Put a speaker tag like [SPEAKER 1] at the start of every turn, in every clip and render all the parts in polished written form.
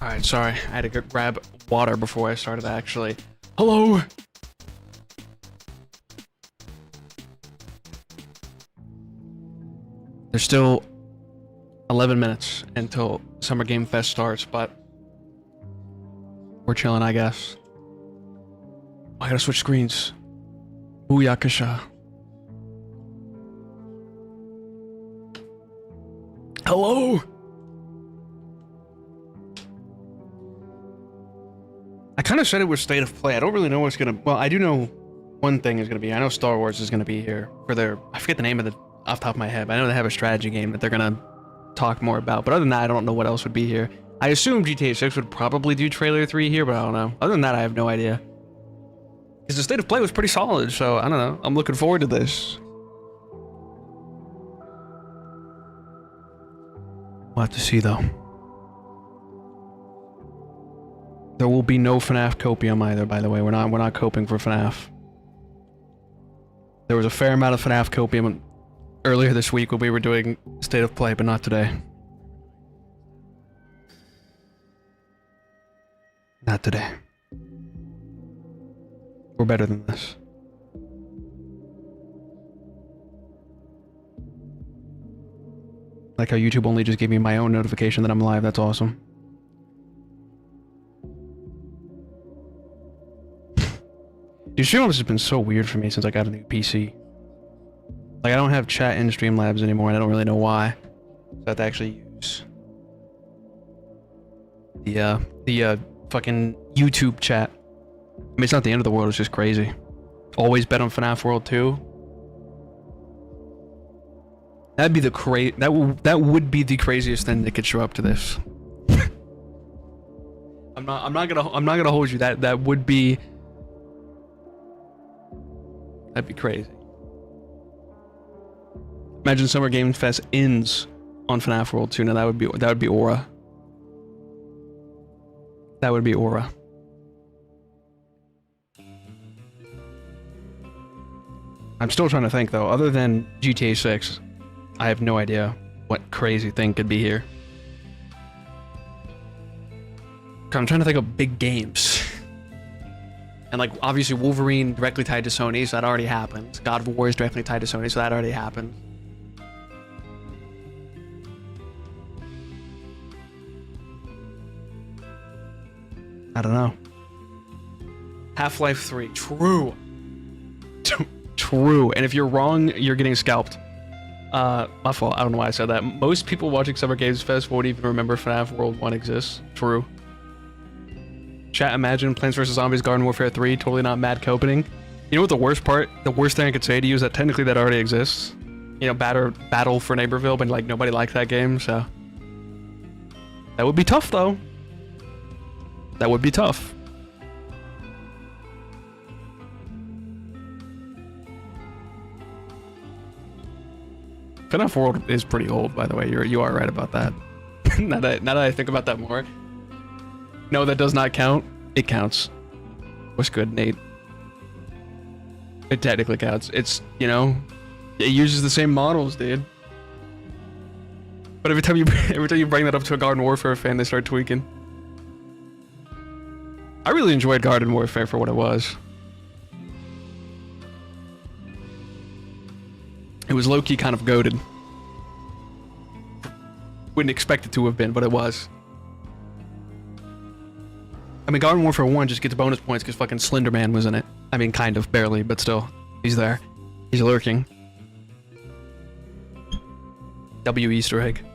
[SPEAKER 1] Alright, sorry. I had to go grab water before I started actually. Hello! There's still 11 minutes until Summer Game Fest starts, but we're chilling, I guess. I gotta switch screens. Booyakasha. Hello! I kind of said it was State of Play. I don't really know what's gonna... Well, I do know one thing is gonna be. I know Star Wars is gonna be here for their... I forget the name of the... off the top of my head, but I know they have a strategy game that they're gonna talk more about. But other than that, I don't know what else would be here. I assume GTA 6 would probably do Trailer 3 here, but I don't know. Other than that, I have no idea. Because the State of Play was pretty solid, so I don't know. I'm looking forward to this. We'll have to see, though. There will be no FNAF copium either, by the way. We're not coping for FNAF. There was a fair amount of FNAF copium earlier this week when we were doing State of Play, but not today. Not today. We're better than this. Like how YouTube only just gave me my own notification that I'm live. That's awesome. Dude, Streamlabs has been so weird for me since I got a new PC. Like, I don't have chat in Streamlabs anymore, and I don't really know why. So I have to actually use the fucking YouTube chat. I mean, it's not the end of the world, it's just crazy. Always bet on FNAF World 2. That'd be the that would be the craziest thing that could show up to this. I'm not gonna hold you. That would be... That'd be crazy. Imagine Summer Game Fest ends on FNAF World 2. Now that would be aura. That would be aura. I'm still trying to think though. Other than GTA 6, I have no idea what crazy thing could be here. I'm trying to think of big games. And like, obviously Wolverine directly tied to Sony, so that already happened. God of War is directly tied to Sony, so that already happened. I don't know. Half-Life 3, true. True, and if you're wrong, you're getting scalped. My fault, I don't know why I said that. Most people watching Summer Games Fest won't even remember FNAF World 1 exists. True. Chat, imagine Plants vs. Zombies Garden Warfare 3, totally not mad co-opening. You know what the worst thing I could say to you is that technically that already exists. You know, Battle for Neighborville, but like nobody liked that game, so. That would be tough though. That would be tough. FNAF World is pretty old, by the way. You are right about that. now that I think about that more. No, that does not count. It counts. What's good, Nate? It technically counts. It's, you know, it uses the same models, dude. But every time you bring that up to a Garden Warfare fan, they start tweaking. I really enjoyed Garden Warfare for what it was. It was low-key kind of goated. Wouldn't expect it to have been, but it was. I mean, Garden Warfare 1 just gets bonus points because fucking Slender Man was in it. I mean, kind of, barely, but still. He's there. He's lurking. W Easter egg.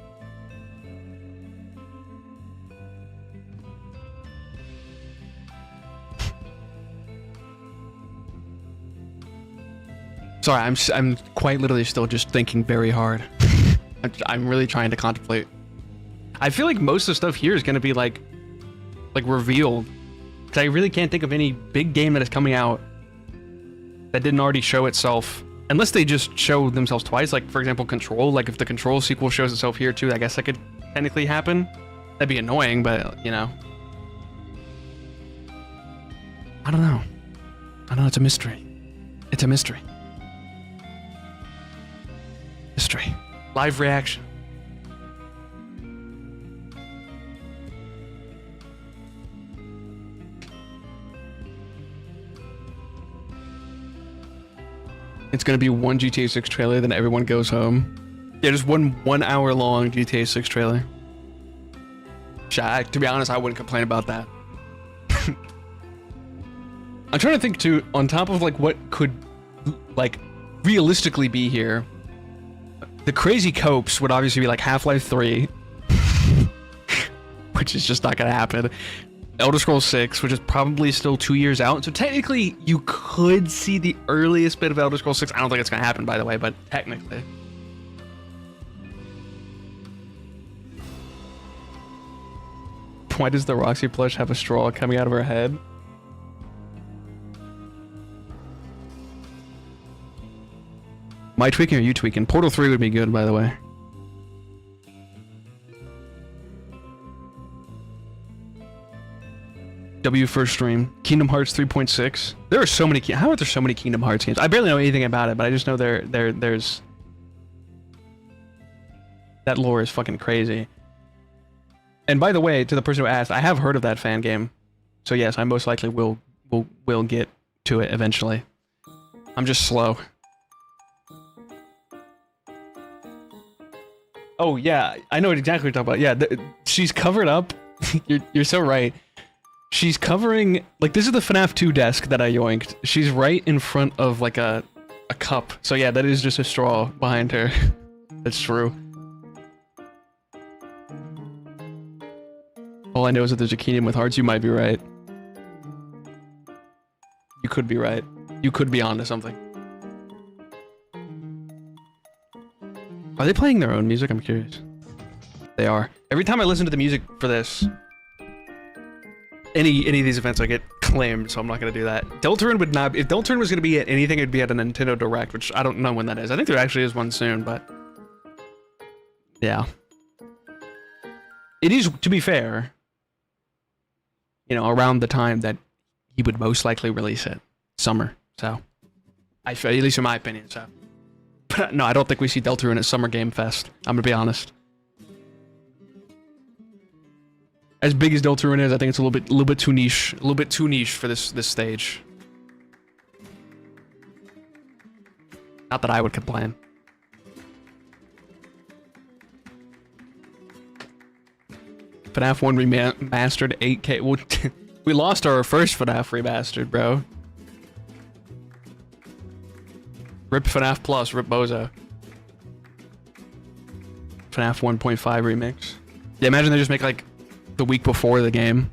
[SPEAKER 1] Sorry, I'm quite literally still just thinking very hard. I'm really trying to contemplate. I feel like most of the stuff here is gonna be like revealed. Cause I really can't think of any big game that is coming out that didn't already show itself. Unless they just show themselves twice, like for example Control. Like if the Control sequel shows itself here too, I guess that could technically happen. That'd be annoying, but you know. I don't know. I don't know, it's a mystery. It's a mystery. Mystery. Live reaction. It's gonna be one GTA 6 trailer, then everyone goes home. Yeah, just one hour long GTA 6 trailer. To be honest, I wouldn't complain about that. I'm trying to think too, on top of like what could like realistically be here. The crazy copes would obviously be like Half-Life 3, which is just not gonna happen. Elder Scrolls 6, which is probably still 2 years out. So technically, you could see the earliest bit of Elder Scrolls 6. I don't think it's gonna happen, by the way, but technically. Why does the Roxy plush have a straw coming out of her head? Am I tweaking or you tweaking? Portal 3 would be good, by the way. W first stream. Kingdom Hearts 3.6. There are so many. How are there so many Kingdom Hearts games? I barely know anything about it, but I just know there's. That lore is fucking crazy. And by the way, to the person who asked, I have heard of that fan game, so yes, I most likely will get to it eventually. I'm just slow. Oh yeah, I know exactly what you're talking about. Yeah, she's covered up. You're so right. She's covering, like, this is the FNAF 2 desk that I yoinked. She's right in front of like a cup. So yeah, that is just a straw behind her. That's true. All I know is that there's a Kingdom with hearts. You might be right. You could be right. You could be onto something. Are they playing their own music? I'm curious. They are. Every time I listen to the music for this, any of these events, I get claimed, so I'm not gonna do that. Deltarune would not. If Deltarune was gonna be at anything, it'd be at a Nintendo Direct, which I don't know when that is. I think there actually is one soon, but yeah, it is. To be fair, you know, around the time that he would most likely release it, summer. So, at least in my opinion. So, but no, I don't think we see Deltarune at Summer Game Fest. I'm gonna be honest. As big as Deltarune is, I think it's a little bit too niche. A little bit too niche for this stage. Not that I would complain. FNAF 1 remastered 8K. Well, we lost our first FNAF remastered, bro. Rip FNAF Plus, rip Bozo. FNAF 1.5 remix. Yeah, imagine they just make like the week before the game.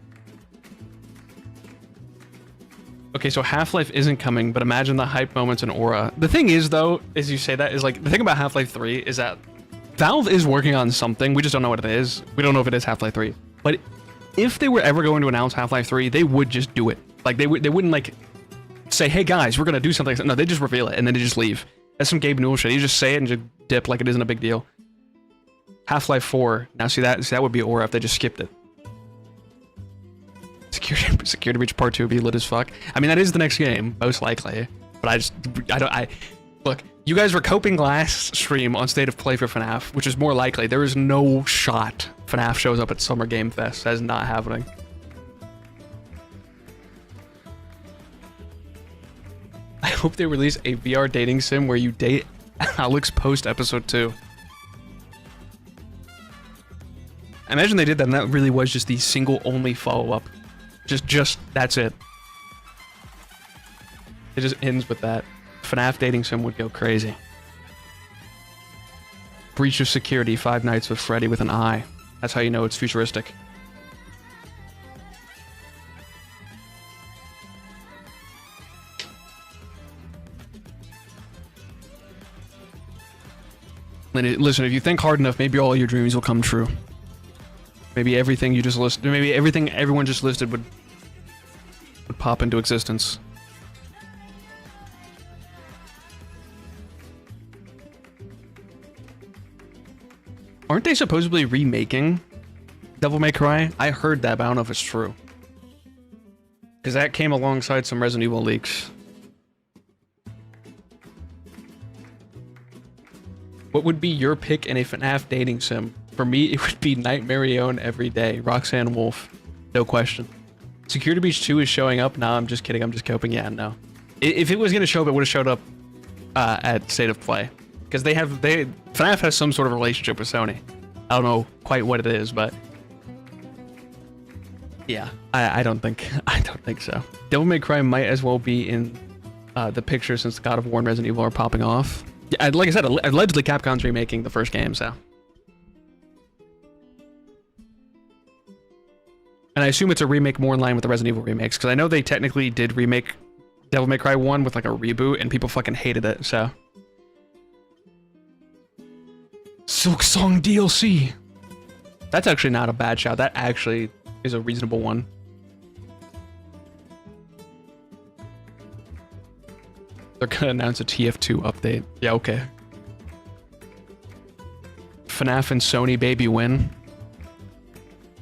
[SPEAKER 1] Okay, so Half-Life isn't coming, but imagine the hype moments in Aura. The thing is, though, as you say that, is like, the thing about Half-Life 3 is that Valve is working on something. We just don't know what it is. We don't know if it is Half-Life 3. But if they were ever going to announce Half-Life 3, they would just do it. Like, they wouldn't, like, say, hey, guys, we're gonna do something. No, they just reveal it, and then they just leave. That's some Gabe Newell shit. You just say it and just dip like it isn't a big deal. Half-Life 4. Now, see, that would be Aura if they just skipped it. Security Breach Part 2 would be lit as fuck. I mean, that is the next game, most likely. But look, you guys were coping last stream on State of Play for FNAF, which is more likely. There is no shot FNAF shows up at Summer Game Fest. That is not happening. I hope they release a VR dating sim where you date Alex post episode 2. Imagine they did that and that really was just the single only follow-up. Just that's it. It just ends with that. FNAF dating sim would go crazy. Breach of security, 5 Nights with Freddy with an eye. That's how you know it's futuristic. Listen, if you think hard enough, maybe all your dreams will come true. Maybe everything you just listed, maybe everything everyone just listed would pop into existence. Aren't they supposedly remaking Devil May Cry? I heard that, but I don't know if it's true. Because that came alongside some Resident Evil leaks. What would be your pick in a FNAF dating sim? For me, it would be Nightmarion every day. Roxanne Wolf. No question. Security Breach 2 is showing up? Nah, I'm just kidding. I'm just coping. Yeah, no. If it was going to show up, it would have showed up at State of Play, because FNAF has some sort of relationship with Sony. I don't know quite what it is, but yeah, I don't think so. Devil May Cry might as well be in the picture since God of War and Resident Evil are popping off. Yeah, like I said, allegedly Capcom's remaking the first game, so. And I assume it's a remake more in line with the Resident Evil remakes, because I know they technically did remake Devil May Cry 1 with like a reboot, and people fucking hated it, so. Silksong DLC. That's actually not a bad shout. That actually is a reasonable one. They're gonna announce a TF2 update. Yeah, okay. FNAF and Sony baby win.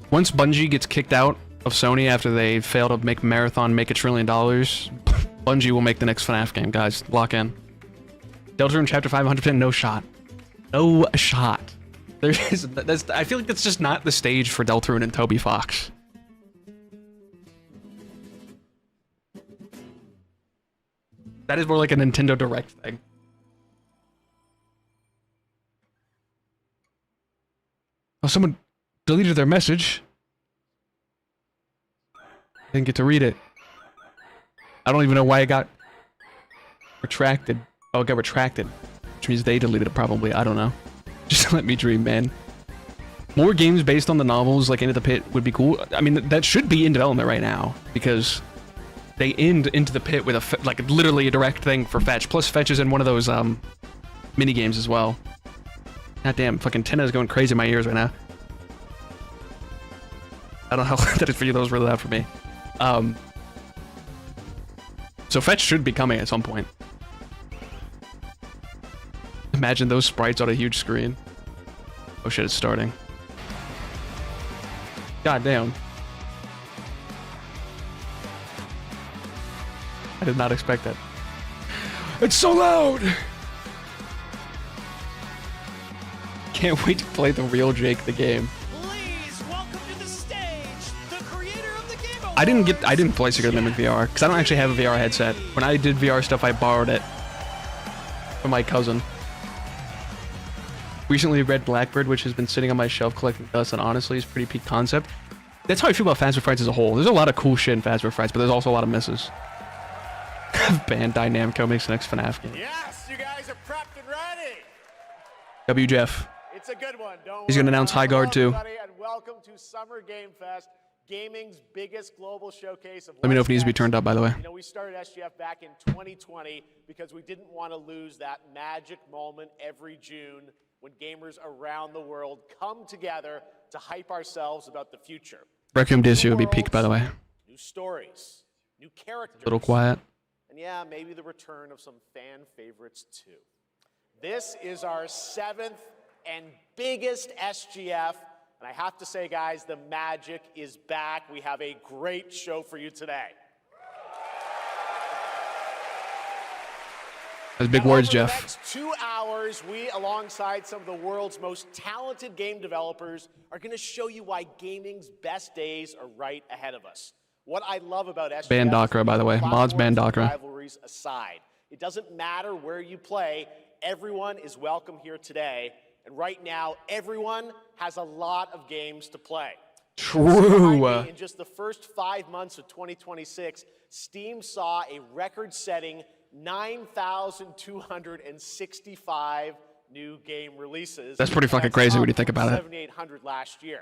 [SPEAKER 1] Once Bungie gets kicked out of Sony after they fail to make Marathon make $1 trillion, Bungie will make the next FNAF game, guys. Lock in. Deltarune Chapter 5, 100%, no shot. No shot. I feel like that's just not the stage for Deltarune and Toby Fox. That is more like a Nintendo Direct thing. Oh, someone deleted their message. Didn't get to read it. I don't even know why it got retracted. Oh, it got retracted. Which means they deleted it probably. I don't know. Just let me dream, man. More games based on the novels, like Into the Pit, would be cool. I mean, that should be in development right now, because they end Into the Pit with a like literally a direct thing for Fetch. Plus, Fetch is in one of those mini games as well. God damn, fucking Tina is going crazy in my ears right now. I don't know how that is for you. That was really loud for me. So Fetch should be coming at some point. Imagine those sprites on a huge screen. Oh shit, it's starting. God damn. I did not expect that. It's so loud! Can't wait to play the real Jake the game.
[SPEAKER 2] Please welcome to the stage the creator of the game.
[SPEAKER 1] I didn't play Secret Mimic VR because I don't actually have a VR headset. When I did VR stuff, I borrowed it from my cousin. Recently read Blackbird, which has been sitting on my shelf collecting dust, and honestly is pretty peak concept. That's how I feel about Phasma Frights as a whole. There's a lot of cool shit in Phasma Frights, but there's also a lot of misses. Bandai Namco makes the next FNAF game.
[SPEAKER 2] Yes, you guys are prepped and ready.
[SPEAKER 1] W. Jeff.
[SPEAKER 2] It's a good one.
[SPEAKER 1] He's going to announce High Guard too.
[SPEAKER 2] And welcome to Summer Game Fest, gaming's biggest global showcase of.
[SPEAKER 1] Let me know if it needs to be turned up, by the way.
[SPEAKER 2] You know, we started SGF back in 2020 because we didn't want to lose that magic moment every June when gamers around the world come together to hype ourselves about the future.
[SPEAKER 1] Requiem this year will be peaked, by the way.
[SPEAKER 2] New stories, new characters.
[SPEAKER 1] A little quiet.
[SPEAKER 2] And yeah, maybe the return of some fan favorites too. This is our 7th and biggest SGF. And I have to say, guys, the magic is back. We have a great show for you today.
[SPEAKER 1] That's big words,
[SPEAKER 2] Jeff.
[SPEAKER 1] Jeff.
[SPEAKER 2] For the next 2 hours, we, alongside some of the world's most talented game developers, are going to show you why gaming's best days are right ahead of us. What I love about SGF
[SPEAKER 1] Ban Dakra, by the way. Mods ban Dakra.
[SPEAKER 2] Rivalries aside, it doesn't matter where you play. Everyone is welcome here today. And right now, everyone has a lot of games to play.
[SPEAKER 1] True.
[SPEAKER 2] In just the first 5 months of 2026, Steam saw a record-setting 9,265 new game releases.
[SPEAKER 1] That's pretty fucking crazy when you think about it.
[SPEAKER 2] 7,800 last year.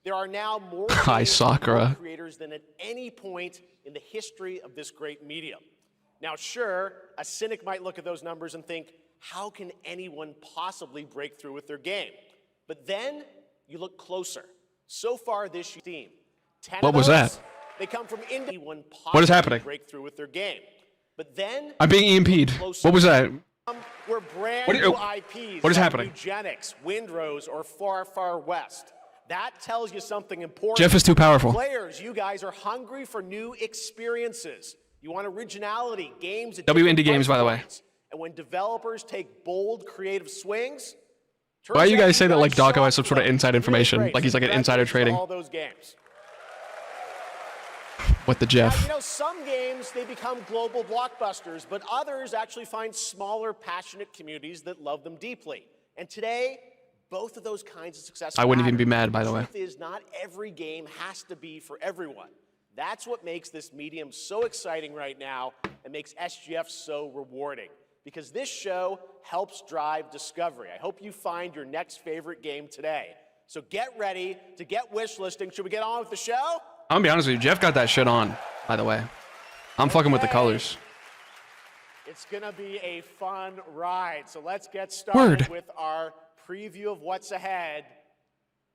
[SPEAKER 2] There are now more
[SPEAKER 1] Sakura
[SPEAKER 2] creators than at any point in the history of this great medium. Now, sure, a cynic might look at those numbers and think, how can anyone possibly break through with their game? But then you look closer. So far this year, 10
[SPEAKER 1] what was that?
[SPEAKER 2] They come from anyone
[SPEAKER 1] what is happening?
[SPEAKER 2] Break through with their game. But then
[SPEAKER 1] I'm being EMP'd. What was that?
[SPEAKER 2] We're brand new IPs.
[SPEAKER 1] What is happening?
[SPEAKER 2] Eugenics, Windrose, or Far Far West. That tells you something important.
[SPEAKER 1] Jeff is too powerful.
[SPEAKER 2] Players, you guys are hungry for new experiences. You want originality, games.
[SPEAKER 1] W Indie Games, by the way.
[SPEAKER 2] And when developers take bold, creative swings,
[SPEAKER 1] why you guys say that like Dawko has some sort of inside information, like he's like an insider trading?
[SPEAKER 2] All those games.
[SPEAKER 1] What the
[SPEAKER 2] Now,
[SPEAKER 1] Jeff?
[SPEAKER 2] you know, some games, they become global blockbusters, but others actually find smaller, passionate communities that love them deeply. And today, both of those kinds of success
[SPEAKER 1] I wouldn't even
[SPEAKER 2] matter.
[SPEAKER 1] be mad, by the way.
[SPEAKER 2] truth is, not every game has to be for everyone. That's what makes this medium so exciting right now and makes SGF so rewarding. Because this show helps drive discovery. I hope you find your next favorite game today. So get ready to get wish listing. Should we get on with the show?
[SPEAKER 1] I'm gonna be honest with you, Jeff got that shit on, by the way. I'm fucking with the colors.
[SPEAKER 2] It's gonna be a fun ride. So let's get started
[SPEAKER 1] Word.
[SPEAKER 2] with our preview of what's ahead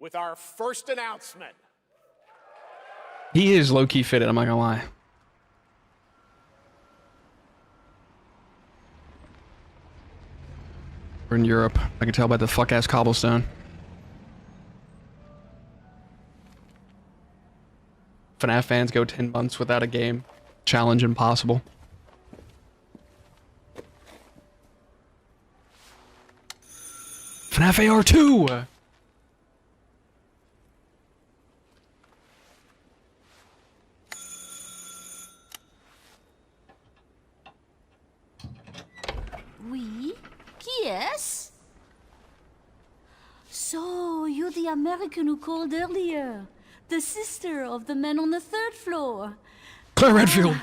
[SPEAKER 2] with our first announcement.
[SPEAKER 1] He is low-key fitted, I'm not gonna lie. We're in Europe. I can tell by the fuck-ass cobblestone. FNAF fans go 10 months without a game. Challenge impossible. FNAF AR2!
[SPEAKER 3] Oui? Yes? So, you're the American who called earlier. The sister of the man on the third floor.
[SPEAKER 1] Claire Redfield!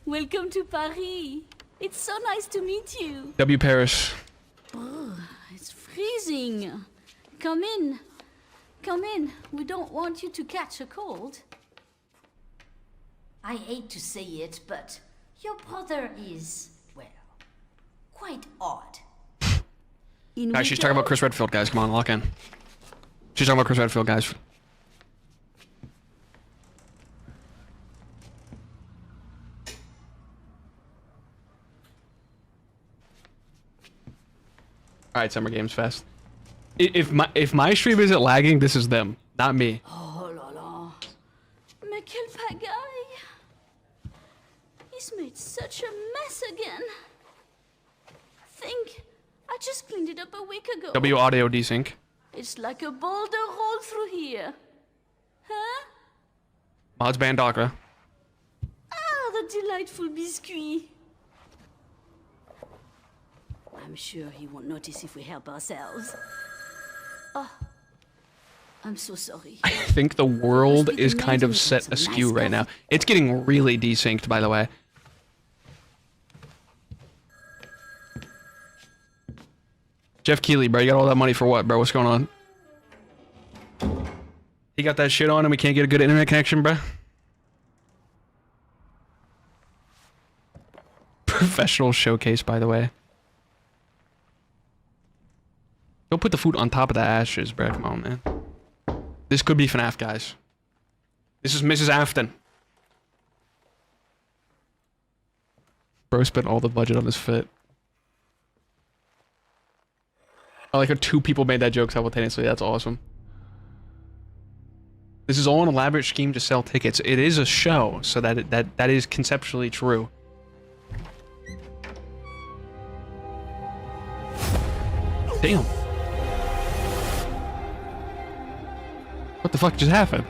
[SPEAKER 3] Welcome to Paris. It's so nice to meet you.
[SPEAKER 1] W. Paris.
[SPEAKER 3] It's freezing. Come in. Come in. We don't want you to catch a cold. I hate to say it, but your brother is, well, quite odd.
[SPEAKER 1] Guys, she's talking about Chris Redfield, guys. Come on, lock in. She's talking about Chris Redfield, guys. Alright, Summer Games Fest. If my stream isn't lagging, this is them, not me.
[SPEAKER 3] Oh là là. Mais quelle pagaille. He's made such a mess again. Think, I just cleaned it up a week ago.
[SPEAKER 1] W audio desync.
[SPEAKER 3] It's like a boulder rolled through here. Huh?
[SPEAKER 1] Mods ban Dakra.
[SPEAKER 3] Ah, the delightful biscuit. I'm sure he won't notice if we help ourselves. Oh, I'm so sorry.
[SPEAKER 1] I think the world is kind of set askew right now. It's getting really desynced, by the way. Jeff Keighley, bro, you got all that money for what, bro? What's going on? He got that shit on and we can't get a good internet connection, bro? Professional showcase, by the way. Don't put the food on top of the ashes, bro. Come on, man. This could be FNAF, guys. This is Mrs. Afton. Bro spent all the budget on his fit. I like how 2 people made that joke simultaneously. That's awesome. This is all an elaborate scheme to sell tickets. It is a show, so that is conceptually true. Damn. What the fuck just happened?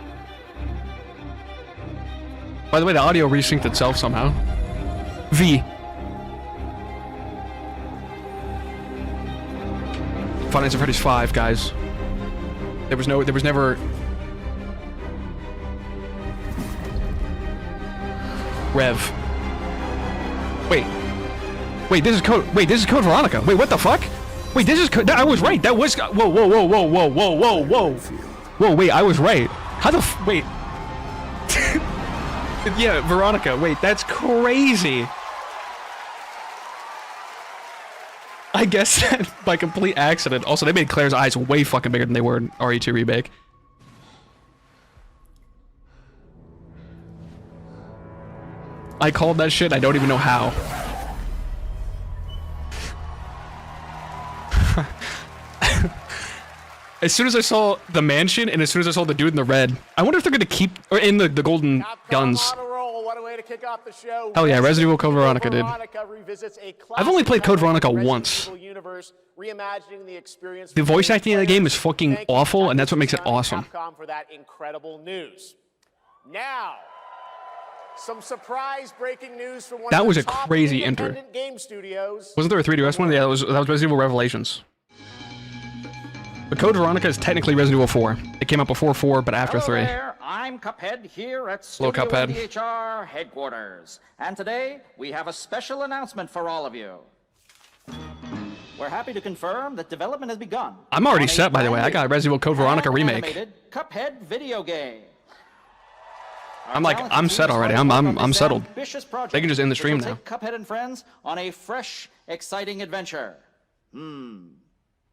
[SPEAKER 1] By the way, the audio resynced itself somehow. V. Five Nights at Freddy's 5, guys. There was never... Rev. Wait, this is Code Veronica. Wait, what the fuck? Wait, this is I was right. That was... Whoa, wait, I was right. How the wait. Yeah, Veronica. Wait, that's crazy. I guess that by complete accident. Also, they made Claire's eyes way fucking bigger than they were in RE2 Remake. I called that shit. I don't even know how. As soon as I saw the mansion and as soon as I saw the dude in the red, I wonder if they're gonna keep or in the golden guns.
[SPEAKER 2] What a way to kick off the show.
[SPEAKER 1] Hell yeah, Resident Evil Code Veronica, dude. I've only played Code Veronica once. The voice acting in the game is fucking awful, and that's what makes it awesome.
[SPEAKER 2] For that incredible news. Now, Some surprise breaking news from one
[SPEAKER 1] That
[SPEAKER 2] of
[SPEAKER 1] was
[SPEAKER 2] the
[SPEAKER 1] a
[SPEAKER 2] top
[SPEAKER 1] crazy enter.
[SPEAKER 2] independent game studios.
[SPEAKER 1] Wasn't there a 3DS one? Yeah, that was Resident Evil Revelations. But Code Veronica is technically Resident Evil 4. It came out before 4, but after
[SPEAKER 4] Hello
[SPEAKER 1] 3.
[SPEAKER 4] there, I'm Cuphead here at
[SPEAKER 1] Hello,
[SPEAKER 4] Studio
[SPEAKER 1] Cuphead.
[SPEAKER 4] MDHR headquarters. And today, we have a special announcement for all of you. We're happy to confirm that development has begun.
[SPEAKER 1] I'm already
[SPEAKER 4] on a
[SPEAKER 1] set, by the way. I
[SPEAKER 4] brand
[SPEAKER 1] got
[SPEAKER 4] new
[SPEAKER 1] Resident Evil Code Veronica
[SPEAKER 4] and
[SPEAKER 1] remake.
[SPEAKER 4] animated Cuphead video game.
[SPEAKER 1] I'm set already. I'm settled. They can just end the stream now.
[SPEAKER 4] Take Cuphead and friends on a fresh, exciting adventure.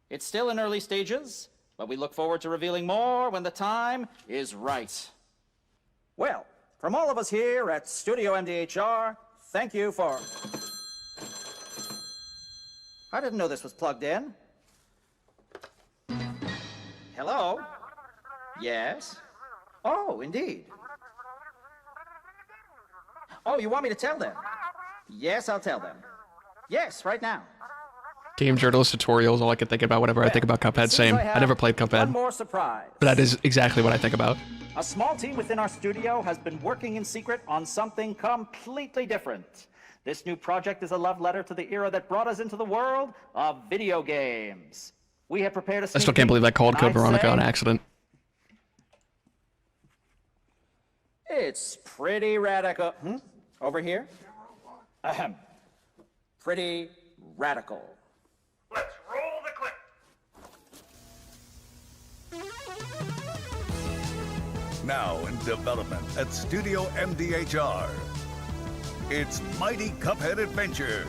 [SPEAKER 4] It's still in early stages, but we look forward to revealing more when the time is right. Well, from all of us here at Studio MDHR, thank you for... I didn't know this was plugged in. Hello? Yes? Oh, indeed. Oh, you want me to tell them? Yes, I'll tell them. Yes, right now.
[SPEAKER 1] Game journalist tutorials, all I can think about whenever I think about Cuphead.
[SPEAKER 4] Seems
[SPEAKER 1] Same. I
[SPEAKER 4] have
[SPEAKER 1] never played
[SPEAKER 4] One
[SPEAKER 1] Cuphead,
[SPEAKER 4] more surprise.
[SPEAKER 1] but that is exactly what I think about.
[SPEAKER 4] A small team within our studio has been working in secret on something completely different. This new project is a love letter to the era that brought us into the world of video games. We have prepared a
[SPEAKER 1] I still can't believe I called Code Veronica on accident.
[SPEAKER 4] It's pretty radical. Over here? Ahem. Pretty radical.
[SPEAKER 5] Let's roll the clip.
[SPEAKER 6] Now in development at Studio MDHR. It's Mighty Cuphead Adventure.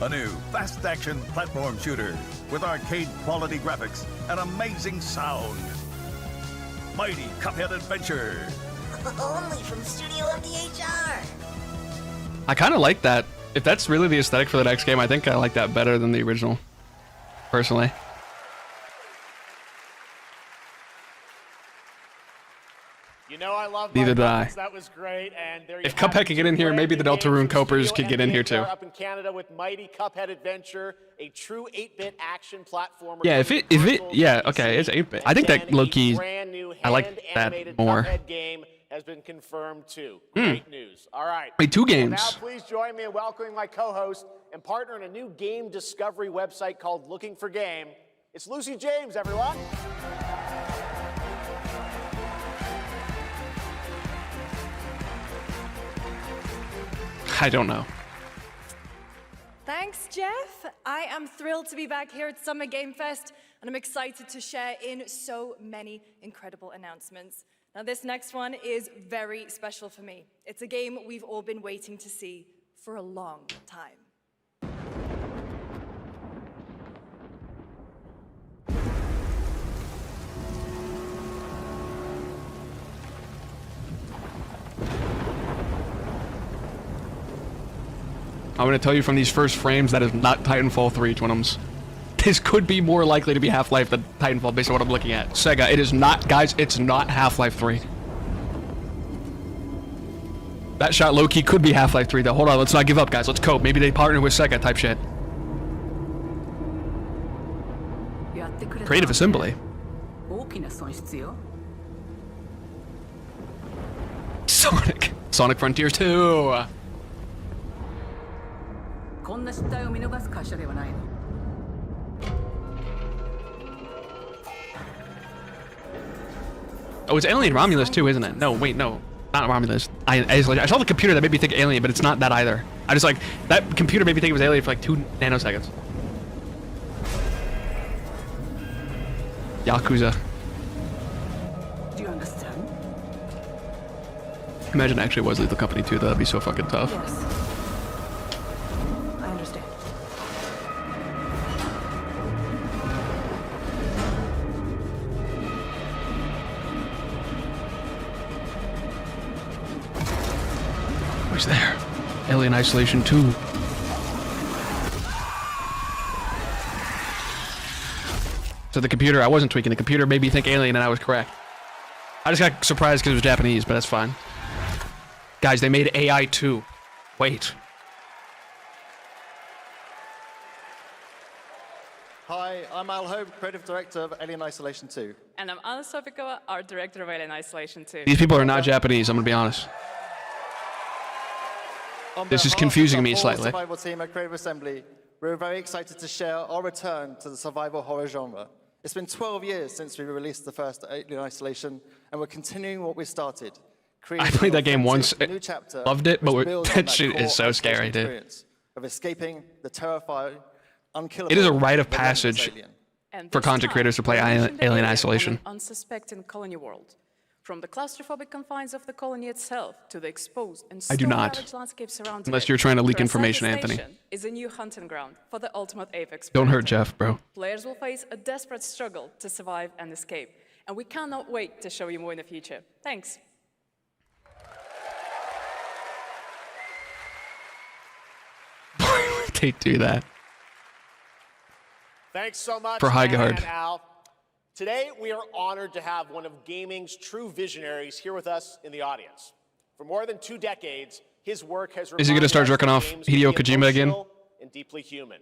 [SPEAKER 6] A new fast-action platform shooter with arcade-quality graphics and amazing sound. Mighty Cuphead Adventure.
[SPEAKER 7] Only from Studio MDHR.
[SPEAKER 1] I kind of like that. If that's really the aesthetic for the next game, I think I like that better than the original, personally.
[SPEAKER 2] You know I love
[SPEAKER 1] Neither
[SPEAKER 2] my
[SPEAKER 1] did I.
[SPEAKER 2] buttons. That was great. And there you
[SPEAKER 1] If
[SPEAKER 2] have
[SPEAKER 1] Cuphead
[SPEAKER 2] it.
[SPEAKER 1] could get in here,
[SPEAKER 2] Brand
[SPEAKER 1] maybe
[SPEAKER 2] new
[SPEAKER 1] the Deltarune
[SPEAKER 2] game from
[SPEAKER 1] Copers
[SPEAKER 2] Studio
[SPEAKER 1] could get in here too.
[SPEAKER 2] MDHR up in Canada with Mighty Cuphead Adventure, a true 8-bit action platformer.
[SPEAKER 1] Yeah, if it, yeah, okay, it's 8-bit. I think that low-key,
[SPEAKER 2] I
[SPEAKER 1] like that more.
[SPEAKER 2] Cuphead game has been confirmed too. Great news. All right.
[SPEAKER 1] Wait, 2
[SPEAKER 2] Well,
[SPEAKER 1] games.
[SPEAKER 2] now please join me in welcoming my co-host and partner in a new game discovery website called Looking for Game. It's Lucy James, everyone.
[SPEAKER 1] I don't know.
[SPEAKER 8] Thanks, Jeff. I am thrilled to be back here at Summer Game Fest, and I'm excited to share in so many incredible announcements. Now, this next one is very special for me. It's a game we've all been waiting to see for a long time.
[SPEAKER 1] I'm going to tell you from these first frames that is not Titanfall 3, Twinums. This could be more likely to be Half-Life than Titanfall based on what I'm looking at. Sega, it is not, guys, it's not Half-Life 3. That shot low-key could be Half-Life 3 though. Hold on, let's not give up, guys. Let's cope. Maybe they partner with Sega type shit. Creative Assembly. Sonic Frontiers 2.
[SPEAKER 9] こんな失態を見逃す会社ではないの。
[SPEAKER 1] Oh, it's Alien Romulus too, isn't it? No, wait, no. Not Romulus. I saw the computer that made me think Alien, but it's not that either. I just like, that computer made me think it was Alien for like 2 nanoseconds. Yakuza.
[SPEAKER 9] Do you understand?
[SPEAKER 1] Imagine it actually was Lethal Company 2, though. That'd be so fucking tough.
[SPEAKER 9] Yes. I understand.
[SPEAKER 1] Who's there? Alien Isolation 2. So the computer, I wasn't tweaking. The computer made me think Alien, and I was correct. I just got surprised because it was Japanese, but that's fine. Guys, they made AI 2. Wait.
[SPEAKER 10] Hi, I'm Al Hope, Creative Director of Alien Isolation 2.
[SPEAKER 11] And I'm Anna Sopikova, Art Director of Alien Isolation 2.
[SPEAKER 1] These people are not Japanese, I'm gonna be honest.
[SPEAKER 10] On
[SPEAKER 1] This is
[SPEAKER 10] behalf
[SPEAKER 1] confusing
[SPEAKER 10] of the
[SPEAKER 1] me
[SPEAKER 10] whole
[SPEAKER 1] slightly.
[SPEAKER 10] Survival team at Creative Assembly, we're very excited to share our return to the survival horror genre. It's been 12 years since we released the first Alien Isolation, and we're continuing what we started.
[SPEAKER 1] I played that game once,
[SPEAKER 10] New chapter
[SPEAKER 1] loved it, but
[SPEAKER 10] which builds on
[SPEAKER 1] that shit
[SPEAKER 10] core
[SPEAKER 1] is so
[SPEAKER 10] isolation
[SPEAKER 1] scary, dude.
[SPEAKER 10] experience Of escaping the terrifying, unkillable.
[SPEAKER 1] It is a rite of
[SPEAKER 10] relentless
[SPEAKER 1] passage
[SPEAKER 10] alien.
[SPEAKER 9] And
[SPEAKER 1] for
[SPEAKER 9] this
[SPEAKER 1] content
[SPEAKER 9] time,
[SPEAKER 1] creators to play
[SPEAKER 9] we're unleashing the
[SPEAKER 1] Alien
[SPEAKER 9] on
[SPEAKER 1] Isolation.
[SPEAKER 9] an unsuspecting colony world. From the claustrophobic confines of the colony itself to the exposed and
[SPEAKER 1] I do not.
[SPEAKER 9] snow-ravaged landscape surrounding
[SPEAKER 1] Unless
[SPEAKER 9] it,
[SPEAKER 1] you're trying to leak
[SPEAKER 9] Kurosaki
[SPEAKER 1] information, Anthony.
[SPEAKER 9] Station is a new hunting ground for the ultimate apex
[SPEAKER 1] Don't hurt
[SPEAKER 9] predator.
[SPEAKER 1] Jeff, bro.
[SPEAKER 9] Players will face a desperate struggle to survive and escape, and we cannot wait to show you more in the future. Thanks.
[SPEAKER 1] Why would they do that?
[SPEAKER 2] Thanks so much,
[SPEAKER 1] For High
[SPEAKER 2] Anna
[SPEAKER 1] Guard.
[SPEAKER 2] and Al. Today, we are honored to have one of gaming's true visionaries here with us in the audience. For more than 2 decades, his work has
[SPEAKER 1] Is he gonna start jerking off Hideo Kojima again?
[SPEAKER 2] And deeply human.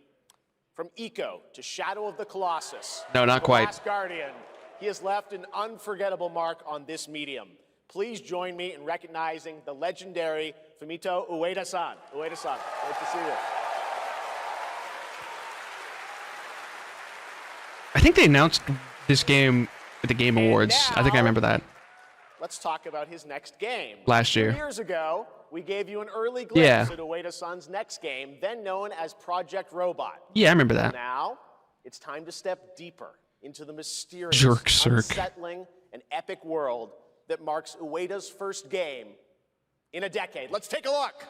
[SPEAKER 2] From Eco to Shadow of the Colossus.
[SPEAKER 1] No, not
[SPEAKER 2] to
[SPEAKER 1] quite.
[SPEAKER 2] Last Guardian, he has left an unforgettable mark on this medium. Please join me in recognizing the legendary Fumito Ueda-san. Ueda-san, great to see you.
[SPEAKER 1] I think they announced this game at the Game Awards. I think I remember that.
[SPEAKER 2] Let's talk about his next game.
[SPEAKER 1] Last year.
[SPEAKER 2] 2 years ago, we gave you an early glimpse
[SPEAKER 1] Yeah.
[SPEAKER 2] at Ueda-san's next game, then known as Project Robot.
[SPEAKER 1] Yeah, I remember that.
[SPEAKER 2] Now, it's time to step deeper into the mysterious,
[SPEAKER 1] Jerk-circ.
[SPEAKER 2] unsettling, and epic world that marks Ueda's first game in a decade. Let's take a look.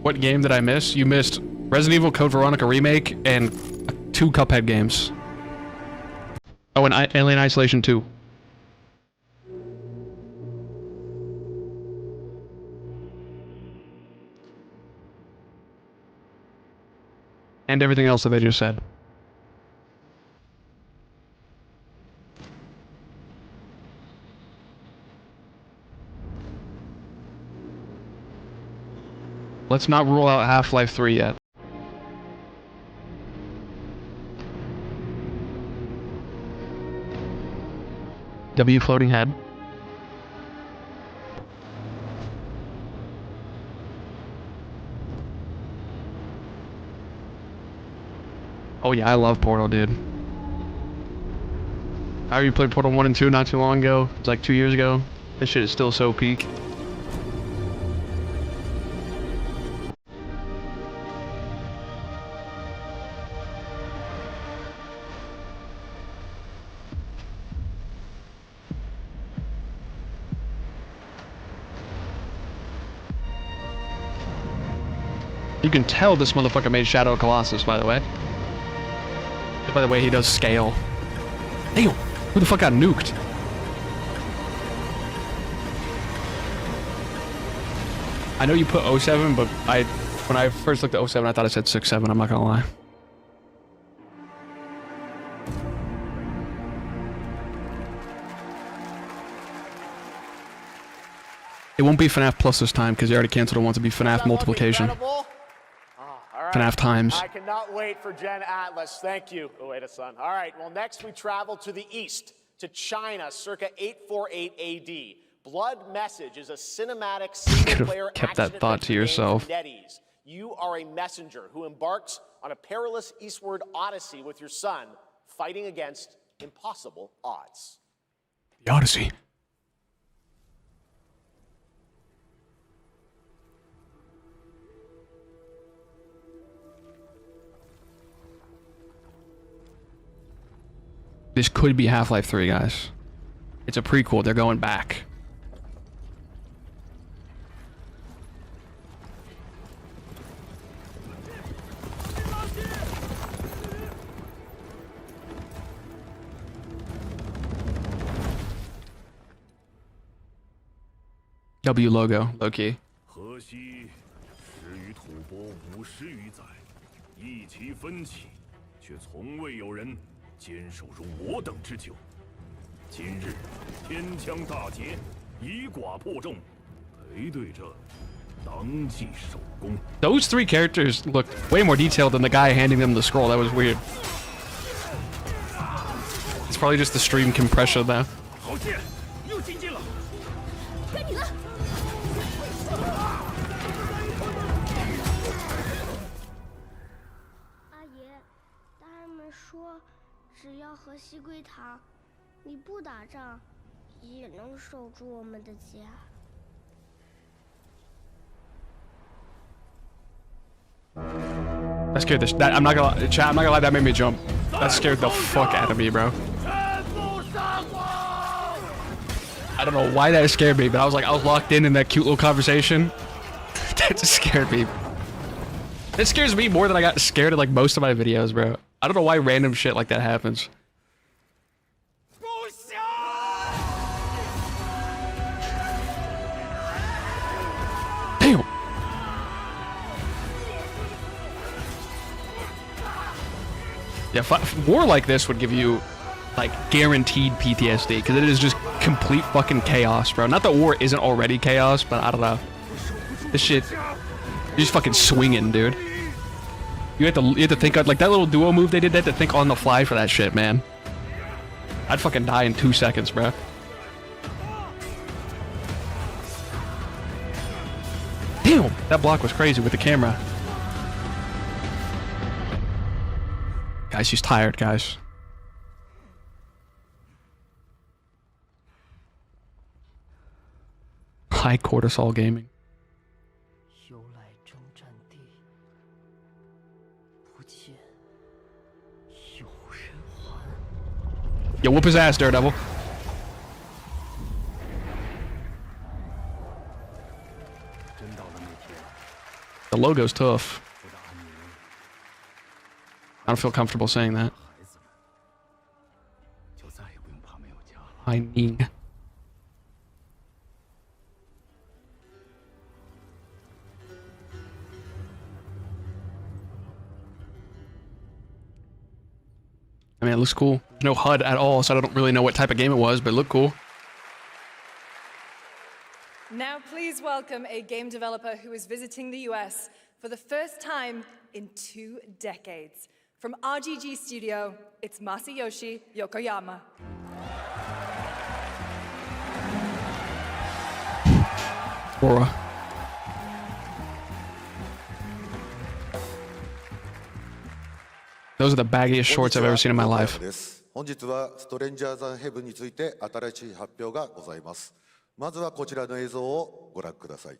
[SPEAKER 1] What game did I miss? You missed Resident Evil Code Veronica Remake and 2 Cuphead games. Oh, and Alien Isolation 2. And everything else that they just said. Let's not rule out Half-Life 3 yet. W floating head. Oh yeah, I love Portal, dude. I already played Portal 1 and 2 not too long ago. It's like 2 years ago. This shit is still so peak. You can tell this motherfucker made Shadow of Colossus, by the way. By the way, he does scale. Damn, who the fuck got nuked? I know you put 07, but when I first looked at 07, I thought it said 67, I'm not gonna lie. It won't be FNAF Plus this time, because they already canceled it once. It'll be FNAF
[SPEAKER 2] Does that look
[SPEAKER 1] Multiplication.
[SPEAKER 2] incredible? All right.
[SPEAKER 1] FNAF times.
[SPEAKER 2] I cannot wait for Gen Atlas. Thank you, Ueda-san. All right, well, next we travel to the east, to China, circa 848 AD. Blood Message is a cinematic single-player
[SPEAKER 1] kept that
[SPEAKER 2] action
[SPEAKER 1] thought to
[SPEAKER 2] adventure game
[SPEAKER 1] yourself.
[SPEAKER 2] from NetEase. You are a messenger who embarks on a perilous eastward odyssey with your son, fighting against impossible odds.
[SPEAKER 1] The Odyssey. This could be Half-Life 3, guys. It's a prequel. They're going back. W logo, low key.
[SPEAKER 5] 河西始于吐蕃5十余载，意其分歧，却从未有人坚守如我等之久。今日天枪大捷，以寡破众，陪对着当即首功。
[SPEAKER 1] Those 3 characters look way more detailed than the guy handing them the scroll. That was weird. It's probably just the stream compression though.
[SPEAKER 5] 好剑又进近了。
[SPEAKER 3] 该你了。
[SPEAKER 11] 阿爷，大人们说，只要和西归堂，你不打仗，也能守住我们的家。
[SPEAKER 1] That scared the I'm not gonna lie, that made me jump. That scared the fuck out of me, bro. I don't know why that scared me, but I was locked in that cute little conversation. That just scared me. It scares me more than I got scared of most of my videos, bro. I don't know why random shit like that happens. Damn. Yeah, war like this would give you guaranteed PTSD because it is just complete fucking chaos, bro. Not that war isn't already chaos, but I don't know. This shit, you're just fucking swinging, dude. You have to think of that little duo move they did. They had to think on the fly for that shit, man. I'd fucking die in 2 seconds, bro. Damn, that block was crazy with the camera. Guys, she's tired, guys. High cortisol gaming. Yo, whoop his ass, Daredevil. The logo's tough. I don't feel comfortable saying that. Haining. I mean, it looks cool. There's no HUD at all, so I don't really know what type of game it was, but it looked cool.
[SPEAKER 8] Now please welcome a game developer who is visiting the US for the first time in 2 decades. From RGG Studio, it's Masayoshi Yokoyama.
[SPEAKER 1] Aura. Those are the baggiest shorts I've ever seen in my life.
[SPEAKER 12] 本日はストレンジャーズ・ヘブンについて新しい発表がございます。まずはこちらの映像をご覧ください。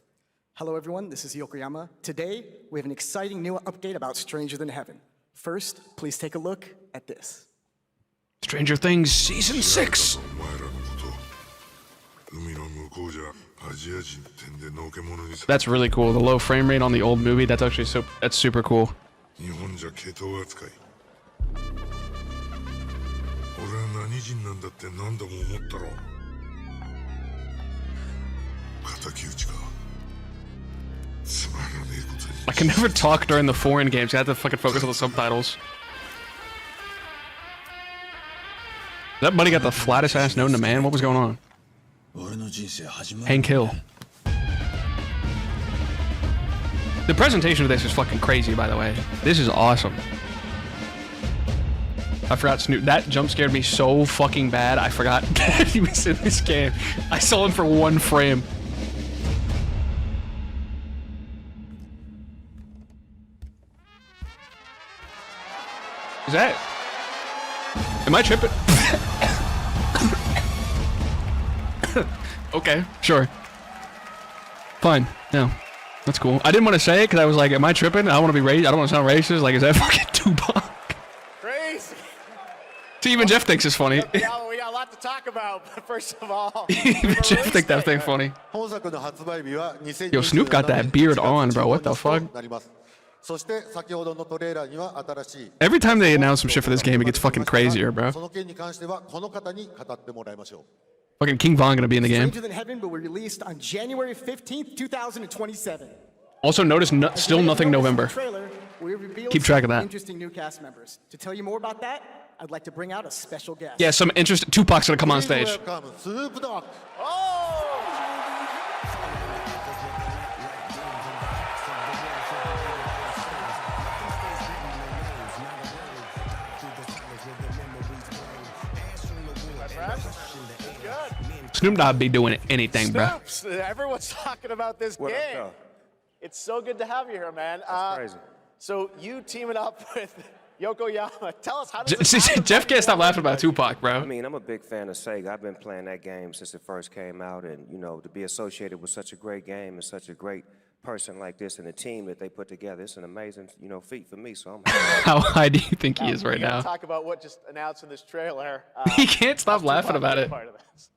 [SPEAKER 13] Hello everyone, this is Yokoyama. Today, we have an exciting new update about Stranger Than Heaven. First, please take a look at this.
[SPEAKER 1] Stranger Things Season 6! That's really cool. The low frame rate on the old movie, that's actually that's super cool. I can never talk during the foreign games. I have to fucking focus on the subtitles. That buddy got the flattest ass known to man. What was going on? Hank Hill. The presentation of this is fucking crazy, by the way. This is awesome. I forgot Snoop. That jump scared me so fucking bad. I forgot that he was in this game. I saw him for 1 frame. Is that? Am I tripping? Okay, sure. Fine. No. That's cool. I didn't want to say it because I was like, am I tripping? I don't want to be racist. I don't want to sound racist. Like, is that fucking Tupac?
[SPEAKER 2] Crazy.
[SPEAKER 1] See, even Jeff thinks it's funny.
[SPEAKER 2] We got a lot to talk about, but first of all...
[SPEAKER 1] Even Jeff thinks that thing funny. Yo, Snoop got that beard on, bro. What the fuck? Every time they announce some shit for this game, it gets fucking crazier, bro. Fucking King Von gonna be in the game.
[SPEAKER 13] Stranger Than Heaven will be released on January 15th, 2027.
[SPEAKER 1] Also notice still nothing November. Keep track of that.
[SPEAKER 13] Interesting new cast members. To tell you more about that, I'd like to bring out a special guest.
[SPEAKER 1] Yeah, some interesting. Tupac's gonna come on stage.
[SPEAKER 2] Good.
[SPEAKER 1] Snoop Dogg be doing anything, bro.
[SPEAKER 2] Snoops. Everyone's talking about this
[SPEAKER 14] What up,
[SPEAKER 2] game.
[SPEAKER 14] though?
[SPEAKER 2] It's so good to have you here, man.
[SPEAKER 14] That's crazy.
[SPEAKER 2] So you teaming up with Yokoyama. Tell us how does
[SPEAKER 1] Jeff can't stop laughing about Tupac, bro.
[SPEAKER 14] I mean, I'm a big fan of Sega. I've been playing that game since it first came out, and you know, to be associated with such a great game and such a great person like this and the team that they put together, it's an amazing, you know, feat for me. So I'm happy.
[SPEAKER 1] How high do you think he is right
[SPEAKER 2] we gotta
[SPEAKER 1] now?
[SPEAKER 2] Talk about what just announced in this trailer.
[SPEAKER 1] He can't stop laughing
[SPEAKER 2] Tupac
[SPEAKER 1] about
[SPEAKER 2] being
[SPEAKER 1] it.
[SPEAKER 2] part of this.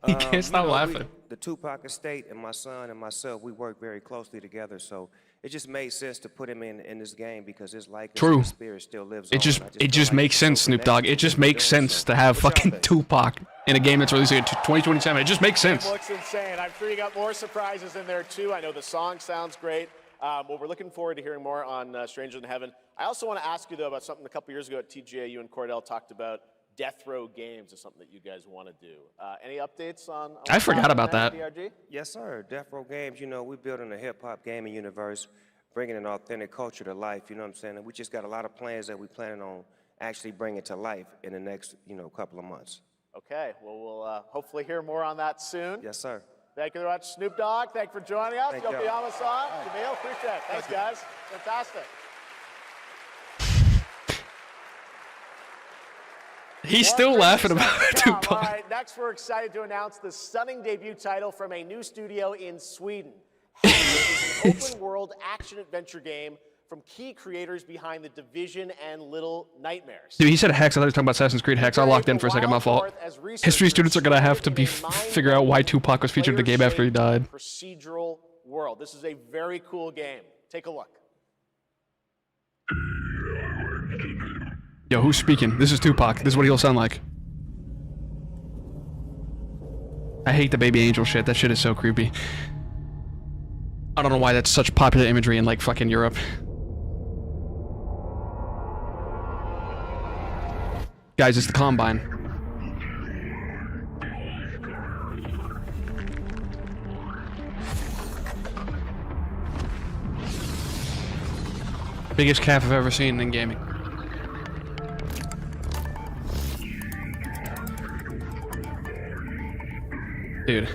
[SPEAKER 1] He can't stop
[SPEAKER 14] You know,
[SPEAKER 1] laughing.
[SPEAKER 14] the Tupac estate and my son and myself, we work very closely together, so it just made sense to put him in this game because his likeness
[SPEAKER 1] True.
[SPEAKER 14] and his spirit still lives on.
[SPEAKER 1] It just
[SPEAKER 14] I
[SPEAKER 1] it
[SPEAKER 14] feel
[SPEAKER 1] just
[SPEAKER 14] like
[SPEAKER 1] makes
[SPEAKER 14] it's so
[SPEAKER 1] sense, Snoop Dogg.
[SPEAKER 14] connected
[SPEAKER 1] It
[SPEAKER 14] to
[SPEAKER 1] just
[SPEAKER 14] what we're
[SPEAKER 1] makes
[SPEAKER 14] doing,
[SPEAKER 1] sense
[SPEAKER 14] so
[SPEAKER 1] to have
[SPEAKER 14] what y'all
[SPEAKER 1] fucking
[SPEAKER 14] think?
[SPEAKER 1] Tupac in a game that's releasing in 2027. It just makes sense.
[SPEAKER 2] It looks insane. I'm sure you got more surprises in there too. I know the song sounds great. Well, we're looking forward to hearing more on Stranger Than Heaven. I also want to ask you though about something a couple years ago at TGA. You and Cordell talked about Death Row Games is something that you guys want to do. Any updates on
[SPEAKER 1] I forgot about that.
[SPEAKER 2] DRG?
[SPEAKER 14] Yes, sir. Death Row Games, you know, we're building a hip-hop gaming universe, bringing an authentic culture to life, you know what I'm saying? And we just got a lot of plans that we're planning on actually bringing to life in the next, you know, couple of months.
[SPEAKER 2] Okay, well, we'll hopefully hear more on that soon.
[SPEAKER 14] Yes, sir.
[SPEAKER 2] Thank you very much, Snoop Dogg. Thank you for joining us.
[SPEAKER 14] Thank y'all.
[SPEAKER 2] Yokoyama-san, Jamil, appreciate it. Thanks, guys. Fantastic.
[SPEAKER 1] He's still laughing about
[SPEAKER 2] All
[SPEAKER 1] Tupac.
[SPEAKER 2] right, next we're excited to announce the stunning debut title from a new studio in Sweden. It's an open-world action-adventure game from key creators behind The Division and Little Nightmares.
[SPEAKER 1] Dude, he said Hex. I thought he was talking about Assassin's Creed Hex. I locked in for a second. My fault. History students are gonna have to be figure out why Tupac was featured in the game after he died.
[SPEAKER 2] Procedural world. This is a very cool game. Take a look.
[SPEAKER 1] Yo, who's speaking? This is Tupac. This is what he'll sound like. I hate the baby angel shit. That shit is so creepy. I don't know why that's such popular imagery in like fucking Europe. Guys, it's the Combine. Biggest calf I've ever seen in gaming. Dude.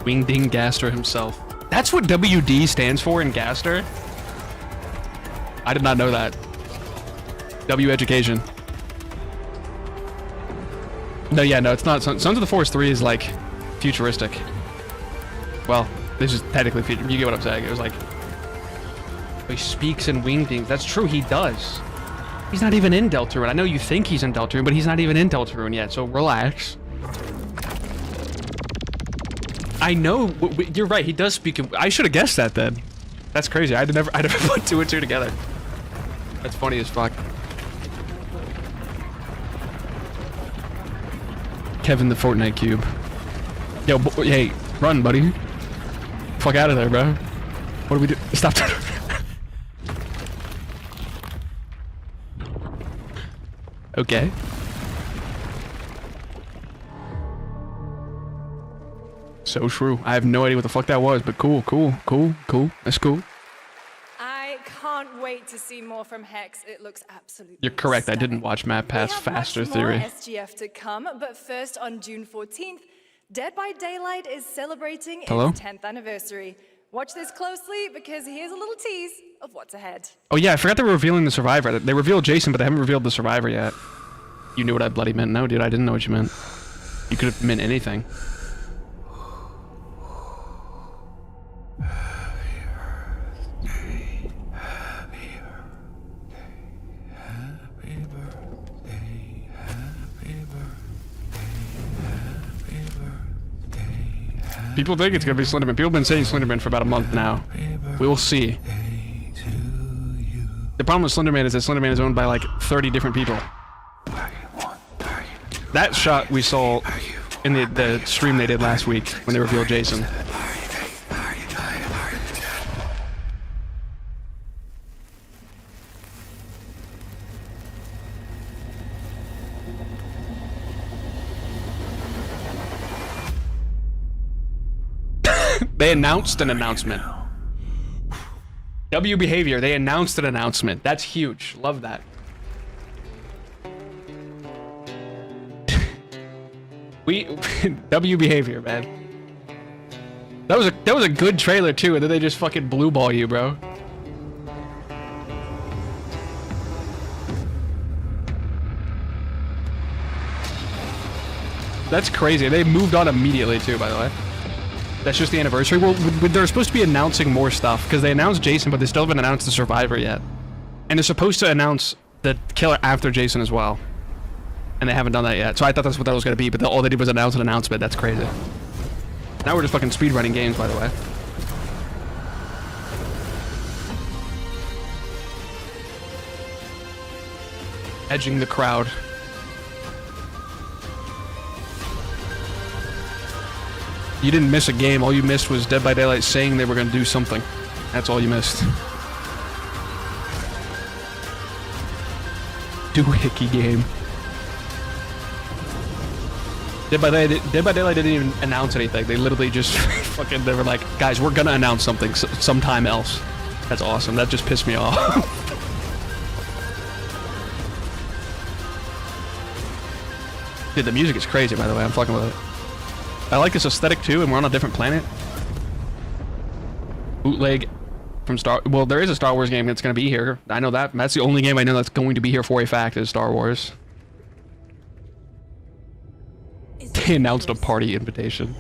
[SPEAKER 1] Wingding Gaster himself. That's what WD stands for in Gaster? I did not know that. W Education. No, yeah, no, it's not. Sons of the Forest 3 is like futuristic. Well, this is technically future. You get what I'm saying. It was like, he speaks in Wingdings. That's true, he does. He's not even in Deltarune. I know you think he's in Deltarune, but he's not even in Deltarune yet, so relax. I know, you're right, he does speak in, I should have guessed that then. That's crazy, I never put two and two together. That's funny as fuck. Kevin the Fortnite Cube. Yo, hey, run, buddy. Fuck out of there, bro. What do we do? Stop. Okay. So true. I have no idea what the fuck that was, but cool. That's cool.
[SPEAKER 8] I can't wait to see more from Hex. It looks absolutely
[SPEAKER 1] You're correct. I didn't watch Map Pass Faster Theory.
[SPEAKER 8] More SGF to come, but first on June 14th, Dead by Daylight is celebrating
[SPEAKER 1] Hello?
[SPEAKER 8] its 10th anniversary. Watch this closely because here's a little tease of what's ahead.
[SPEAKER 1] Oh yeah, I forgot they were revealing the Survivor. They revealed Jason, but they haven't revealed the Survivor yet. You knew what I bloody meant. No, dude, I didn't know what you meant. You could have meant anything. People think it's gonna be Slenderman. People have been saying Slenderman for about a month now. We will see. The problem with Slenderman is that Slenderman is owned by like 30 different people. That shot we saw in the stream they did last week when they revealed Jason. They announced an announcement. W Behavior. They announced an announcement. That's huge. Love that. W Behavior, man. That was a good trailer too, and then they just fucking blue ball you, bro. That's crazy. They moved on immediately too, by the way. That's just the anniversary. Well, they're supposed to be announcing more stuff because they announced Jason, but they still haven't announced the Survivor yet. And they're supposed to announce the killer after Jason as well. And they haven't done that yet. So I thought that's what that was going to be, but all they did was announce an announcement. That's crazy. Now we're just fucking speedrunning games, by the way. Edging the crowd. You didn't miss a game. All you missed was Dead by Daylight saying they were going to do something. That's all you missed. Doohickey game. Dead by Daylight didn't even announce anything. They literally just fucking, they were like, guys, we're gonna announce something sometime else. That's awesome. That just pissed me off. Dude, the music is crazy, by the way. I'm fucking with it. I like this aesthetic too, and we're on a different planet. Bootleg from well, there is a Star Wars game that's gonna be here. I know that. That's the only game I know that's going to be here for a fact is Star Wars. They announced a party invitation.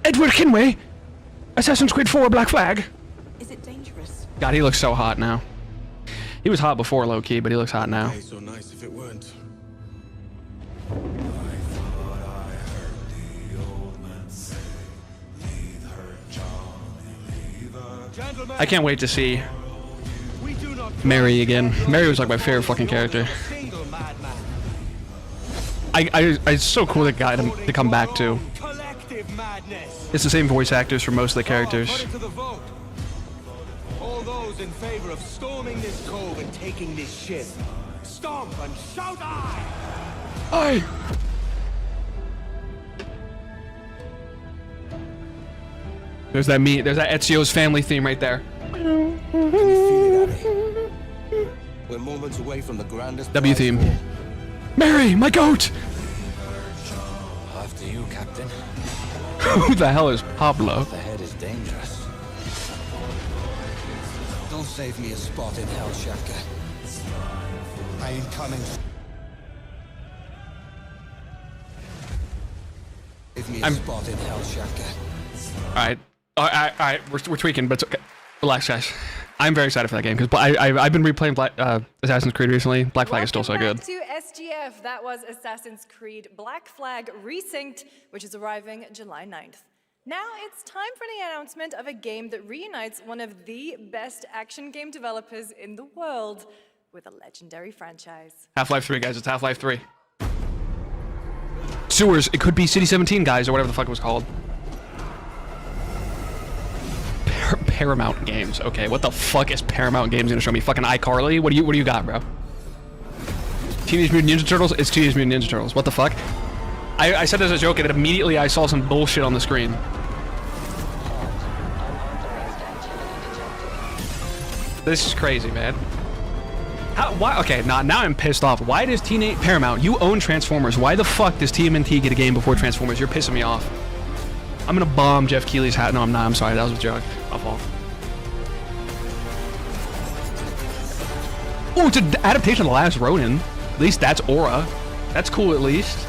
[SPEAKER 1] Edward Kenway! Assassin's Creed 4 Black Flag!
[SPEAKER 15] Is it dangerous?
[SPEAKER 1] God, he looks so hot now. He was hot before, low-key, but he looks hot now.
[SPEAKER 16] So nice if it weren't.
[SPEAKER 1] I can't wait to see Mary again. Mary was like my favorite fucking character. It's so cool that guy to come back to. It's the same voice actors for most of the characters.
[SPEAKER 16] All those in favor of storming this cove and taking this ship, stomp and shout aye!
[SPEAKER 1] Aye! There's that Ezio's family theme right there.
[SPEAKER 16] We're moments away from the grandest
[SPEAKER 1] W theme. Mary, my goat!
[SPEAKER 16] After you, Captain.
[SPEAKER 1] Who the hell is Pablo?
[SPEAKER 16] The head is dangerous. Don't save me a spot in hell, Shaka. I ain't coming. Save me a spot in hell, Shaka.
[SPEAKER 1] Alright, we're tweaking, but it's okay. Relax, guys. I'm very excited for that game because I've been replaying Assassin's Creed recently. Black Flag is still so good.
[SPEAKER 8] To SGF, that was Assassin's Creed Black Flag Resynced, which is arriving July 9th. Now it's time for the announcement of a game that reunites one of the best action game developers in the world with a legendary franchise.
[SPEAKER 1] Half-Life 3, guys. It's Half-Life 3. Sewers. It could be City 17, guys, or whatever the fuck it was called. Paramount Games. Okay, what the fuck is Paramount Games gonna show me? Fucking iCarly? What do you got, bro? Teenage Mutant Ninja Turtles? It's Teenage Mutant Ninja Turtles. What the fuck? I said as a joke, and then immediately I saw some bullshit on the screen. This is crazy, man. Why? Okay, now I'm pissed off. Why does Paramount, you own Transformers. Why the fuck does TMNT get a game before Transformers? You're pissing me off. I'm gonna bomb Jeff Keighley's hat. No, I'm not. I'm sorry. That was a joke. My fault. Oh, it's an adaptation of The Last Ronin. At least that's Aura. That's cool, at least.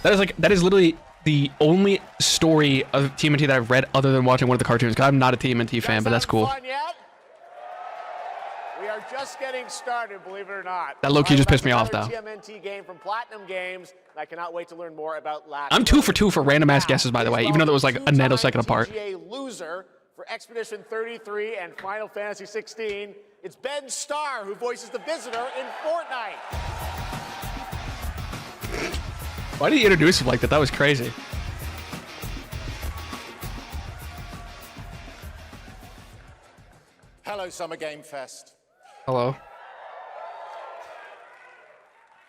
[SPEAKER 1] That is literally the only story of TMNT that I've read other than watching one of the cartoons. Because I'm not a TMNT fan, but that's cool.
[SPEAKER 2] Fun yet? We are just getting started, believe it or not.
[SPEAKER 1] That low-key just pissed me off, though.
[SPEAKER 2] TMNT game from Platinum Games. I cannot wait to learn more about Last
[SPEAKER 1] I'm 2 for 2 for random ass guesses, by the way, even though it was like a nanosecond apart.
[SPEAKER 2] TGA loser for Expedition 33 and Final Fantasy 16. It's Ben Starr who voices the Visitor in Fortnite.
[SPEAKER 1] Why did you introduce him like that? That was crazy.
[SPEAKER 17] Hello, Summer Game Fest.
[SPEAKER 1] Hello.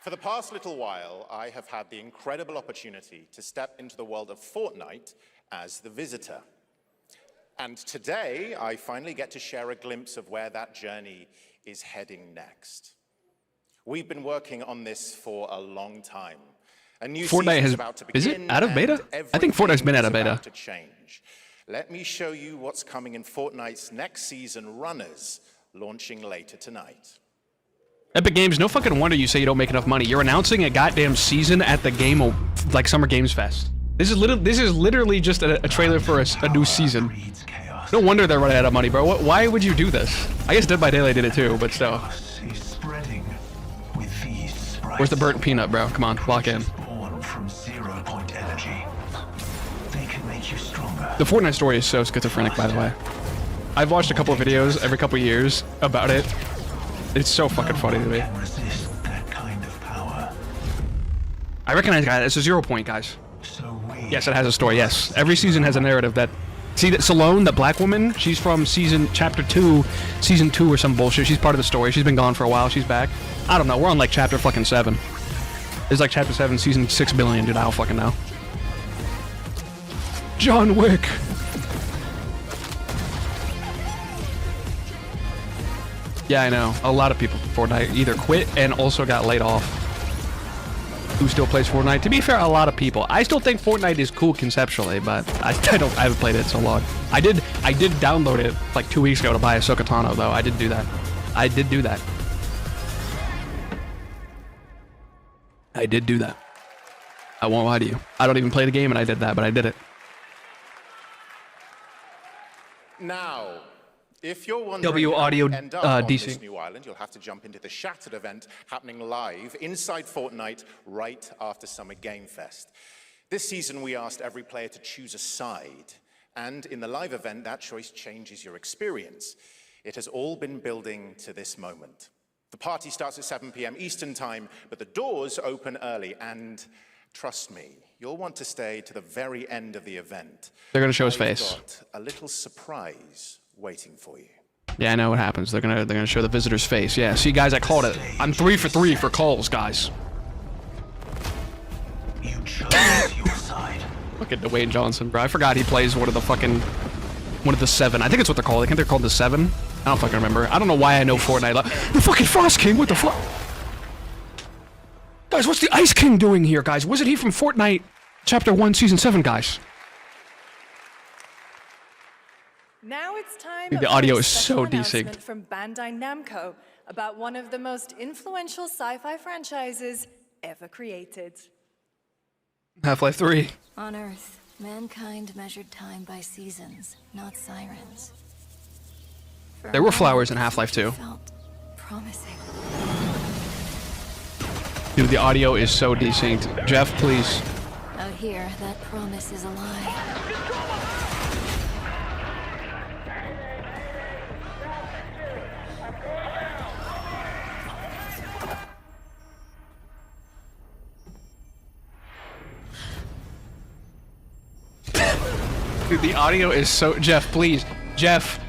[SPEAKER 15] For the past little while, I have had the incredible opportunity to step into the world of Fortnite as the visitor. And today, I finally get to share a glimpse of where that journey is heading next. We've been working on this for a long time. A new
[SPEAKER 1] Fortnite has,
[SPEAKER 15] about to
[SPEAKER 1] is
[SPEAKER 15] begin,
[SPEAKER 1] it out of beta? I think Fortnite's been out of beta.
[SPEAKER 15] To change. Let me show you what's coming in Fortnite's next season runners, launching later tonight.
[SPEAKER 1] Epic Games, no fucking wonder you say you don't make enough money. You're announcing a goddamn season at the game, like Summer Games Fest. This is literally just a trailer for a new season. No wonder they're running out of money, bro. Why would you do this? I guess Dead by Daylight did it too, but still. Where's the burnt peanut, bro? Come on, lock in. The Fortnite story is so schizophrenic, by the way. I've watched a couple of videos every couple of years about it. It's so fucking funny to me. I recognize, guys. It's a 0 point, guys. Yes, it has a story. Yes, every season has a narrative that. See that Salone, the black woman. She's from chapter 2, season 2 or some bullshit. She's part of the story. She's been gone for a while. She's back. I don't know. We're on like chapter fucking 7. It's like chapter 7, season 6 billion, dude. I don't fucking know. John Wick. Yeah, I know. A lot of people from Fortnite either quit and also got laid off. Who still plays Fortnite? To be fair, a lot of people. I still think Fortnite is cool conceptually, but I haven't played it so long. I did download it like 2 weeks ago to buy Ahsoka Tano, though. I did do that. I did do that. I won't lie to you. I don't even play the game, and I did that, but I did it.
[SPEAKER 15] Now, if you're wondering
[SPEAKER 1] W Audio
[SPEAKER 15] how to end up on
[SPEAKER 1] DC.
[SPEAKER 15] this new island, you'll have to jump into the Shattered event happening live inside Fortnite right after Summer Game Fest. This season, we asked every player to choose a side, and in the live event, that choice changes your experience. It has all been building to this moment. The party starts at 7 p.m. Eastern Time, but the doors open early, and trust me, you'll want to stay to the very end of the event.
[SPEAKER 1] They're gonna show his
[SPEAKER 15] I've
[SPEAKER 1] face.
[SPEAKER 15] got a little surprise waiting for you.
[SPEAKER 1] Yeah, I know what happens. They're gonna show the visitor's face. Yeah, see, guys, I called it. I'm 3 for 3 for calls, guys.
[SPEAKER 17] You chose your side.
[SPEAKER 1] Look at Dwayne Johnson, bro. I forgot he plays one of the 7. I think it's what they're called. I think they're called the 7. I don't fucking remember. I don't know why I know Fortnite. The fucking Frost King. What the fuck? Guys, what's the Ice King doing here, guys? Wasn't he from Fortnite Chapter 1, Season 7, guys?
[SPEAKER 8] Now it's time
[SPEAKER 1] Dude, the
[SPEAKER 8] for
[SPEAKER 1] audio
[SPEAKER 8] a
[SPEAKER 1] is
[SPEAKER 8] special
[SPEAKER 1] so
[SPEAKER 8] announcement
[SPEAKER 1] desynced.
[SPEAKER 8] from Bandai Namco about one of the most influential sci-fi franchises ever created.
[SPEAKER 1] Half-Life 3.
[SPEAKER 18] On Earth, mankind measured time by seasons, not sirens. For
[SPEAKER 1] There
[SPEAKER 18] a
[SPEAKER 1] were
[SPEAKER 18] moment,
[SPEAKER 1] flowers in Half-Life 2.
[SPEAKER 18] felt promising.
[SPEAKER 1] Dude, the audio is so desynced. Jeff, please.
[SPEAKER 18] Out here, that promise is a lie.
[SPEAKER 1] Dude, the audio is so... Jeff, please. Jeff,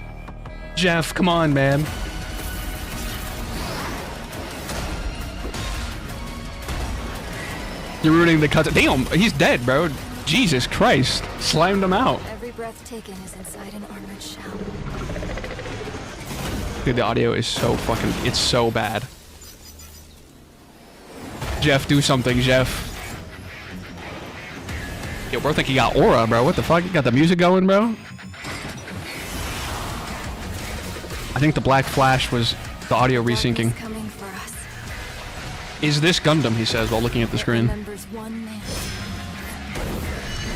[SPEAKER 1] come on, man. You're ruining the cut. Damn, he's dead, bro. Jesus Christ. Slimed him out.
[SPEAKER 18] Every breath taken is inside an armored shell.
[SPEAKER 1] Dude, the audio is so fucking... It's so bad. Jeff, do something, Jeff. Yo, bro, I think he got aura, bro. What the fuck? You got the music going, bro? I think the Black Flash was the audio resyncing.
[SPEAKER 18] Coming for us.
[SPEAKER 1] Is this Gundam, he says, while looking at the screen.
[SPEAKER 18] Remembers one man.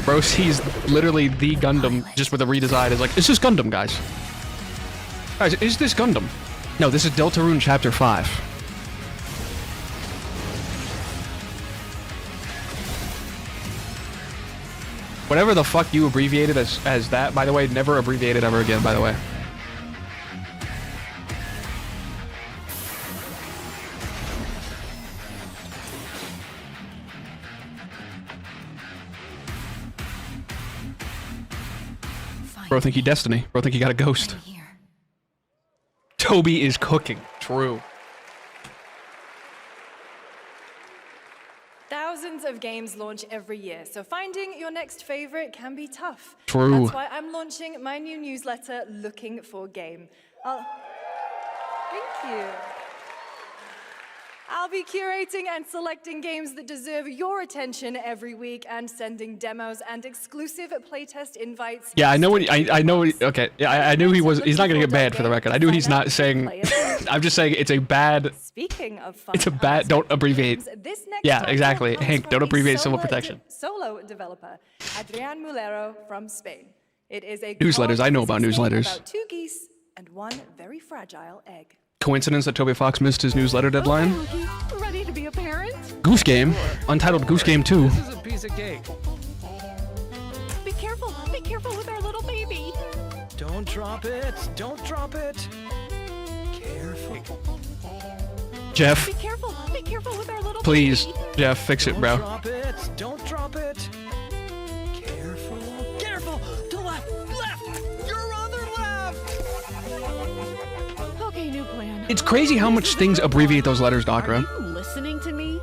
[SPEAKER 1] Bro, he's literally the Gundam, just with a redesign. It's like, is this Gundam, guys? Guys, is this Gundam? No, this is Deltarune Chapter 5. Whatever the fuck you abbreviated as that, by the way, never abbreviate it ever again, by the way. Bro, think he Destiny. Bro, think he got a ghost. Toby is cooking. True.
[SPEAKER 8] games launch every year, so finding your next favorite can be tough.
[SPEAKER 1] True.
[SPEAKER 8] That's why I'm launching my new newsletter, Looking for Game. Thank you. I'll be curating and selecting games that deserve your attention every week and sending demos and exclusive playtest invites.
[SPEAKER 1] Yeah, I know what I know. Okay, yeah, I knew he's not gonna get banned for the record. I knew he's not saying. I'm just saying it's a bad.
[SPEAKER 8] Speaking of fun,
[SPEAKER 1] It's a bad. Don't abbreviate.
[SPEAKER 8] this next
[SPEAKER 1] Yeah,
[SPEAKER 8] title
[SPEAKER 1] exactly.
[SPEAKER 8] comes
[SPEAKER 1] Hank,
[SPEAKER 8] from
[SPEAKER 1] don't
[SPEAKER 8] the
[SPEAKER 1] abbreviate civil protection.
[SPEAKER 8] Solo developer Adrian Mulero from Spain. It is a
[SPEAKER 1] Newsletters. I know about newsletters.
[SPEAKER 8] about 2 geese and 1 very fragile egg.
[SPEAKER 1] Coincidence that Toby Fox missed his newsletter deadline?
[SPEAKER 19] Ready to be a parent?
[SPEAKER 1] Goose Game, Untitled Goose Game 2.
[SPEAKER 19] This is a piece of cake. Be careful with our little baby. Don't drop it. Don't drop it. Careful.
[SPEAKER 1] Jeff,
[SPEAKER 19] Be careful with our little
[SPEAKER 1] please,
[SPEAKER 19] baby.
[SPEAKER 1] Jeff, fix it, bro.
[SPEAKER 19] Don't drop it. Don't drop it. Careful. Careful. To left. Your other left. Okay, new plan.
[SPEAKER 1] It's crazy how much things abbreviate those letters, Dakra.
[SPEAKER 19] Are you listening to me?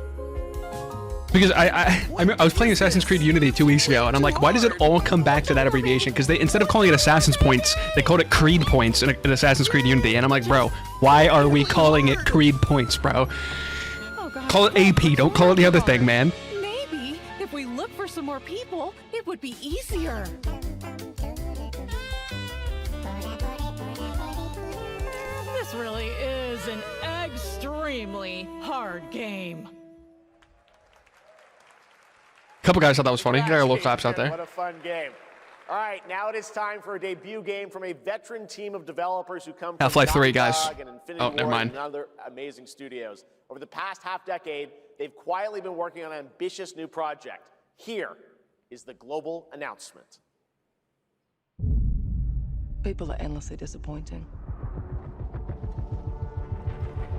[SPEAKER 1] Because I was playing Assassin's Creed Unity 2 weeks ago, and I'm like, why does it all come back to that abbreviation? Because they, instead of calling it Assassin's Points, they called it Creed Points in Assassin's Creed Unity. And I'm like, bro, why are we calling it Creed Points, bro? Call it AP, don't call it the other thing, man.
[SPEAKER 19] Maybe if we look for some more people, it would be easier. This really is an extremely hard game.
[SPEAKER 1] A couple guys thought that was funny. Got a little claps out there.
[SPEAKER 2] What a fun game. All right, now it is time for a debut game from a veteran team of developers who come from
[SPEAKER 1] Half-Life 3,
[SPEAKER 2] Naughty
[SPEAKER 1] guys.
[SPEAKER 2] Dog and Infinity
[SPEAKER 1] Oh, never
[SPEAKER 2] Ward
[SPEAKER 1] mind.
[SPEAKER 2] and other amazing studios. Over the past half-decade, they've quietly been working on an ambitious new project. Here is the global announcement.
[SPEAKER 20] People are endlessly disappointing.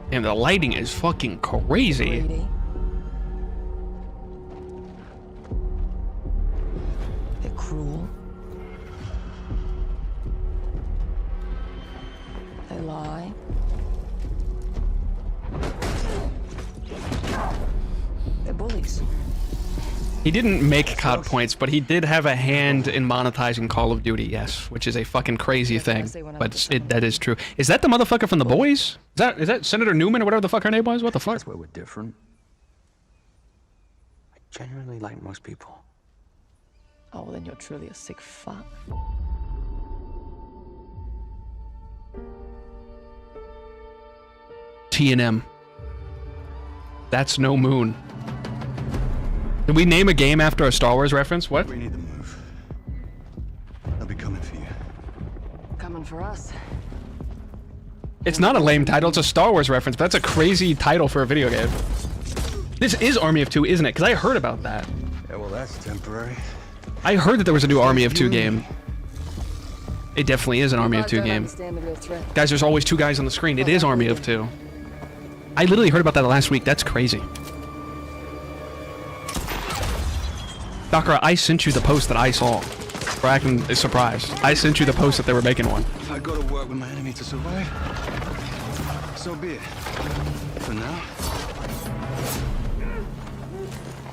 [SPEAKER 1] Damn, the lighting is fucking crazy.
[SPEAKER 20] Greedy. They're cruel. They lie. They're bullies.
[SPEAKER 1] He didn't make COD points, but he did have a hand in monetizing Call of Duty, yes, which is a fucking crazy thing. But that is true. Is that the motherfucker from The Boys? Is that Senator Newman or whatever the fuck her name was? What the fuck?
[SPEAKER 17] That's where we're different. I genuinely like most people.
[SPEAKER 20] Oh, well, then you're truly a sick fuck.
[SPEAKER 1] T&M. That's no moon. Did we name a game after a Star Wars reference? What?
[SPEAKER 17] We need to move. They'll be coming for you.
[SPEAKER 20] Coming for us.
[SPEAKER 1] It's not a lame title, it's a Star Wars reference, but that's a crazy title for a video game. This is Army of Two, isn't it? Because I heard about that.
[SPEAKER 17] Yeah, well, that's temporary.
[SPEAKER 1] I heard that there was a new Army of Two game. It definitely is an Army of Two game. Guys, there's always two guys on the screen. It is Army of Two. I literally heard about that last week. That's crazy. Dakra, I sent you the post that I saw. We're acting surprised. I sent you the post that they were making one.
[SPEAKER 17] If I go to work with my enemy to survive, so be it. For now.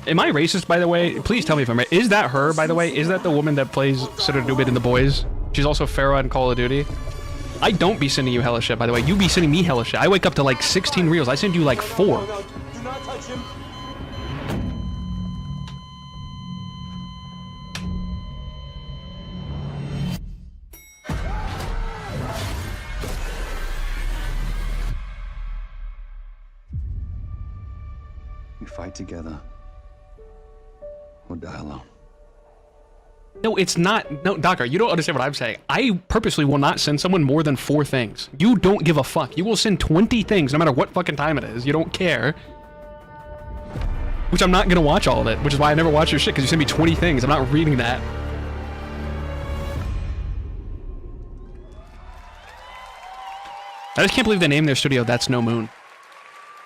[SPEAKER 1] Am I racist, by the way? Please tell me if I'm right. Is that her, by the way? Is that the woman that plays Senator Newman in The Boys? She's also Farah in Call of Duty. I don't be sending you hella shit, by the way. You be sending me hella shit. I wake up to like 16 reels. I send you like 4.
[SPEAKER 16] Do not touch him.
[SPEAKER 17] We fight together. Or die alone.
[SPEAKER 1] No, it's not. No, Docker, you don't understand what I'm saying. I purposely will not send someone more than 4 things. You don't give a fuck. You will send 20 things no matter what fucking time it is. You don't care. Which I'm not gonna watch all of it, which is why I never watch your shit, because you send me 20 things. I'm not reading that. I just can't believe they named their studio That's No Moon.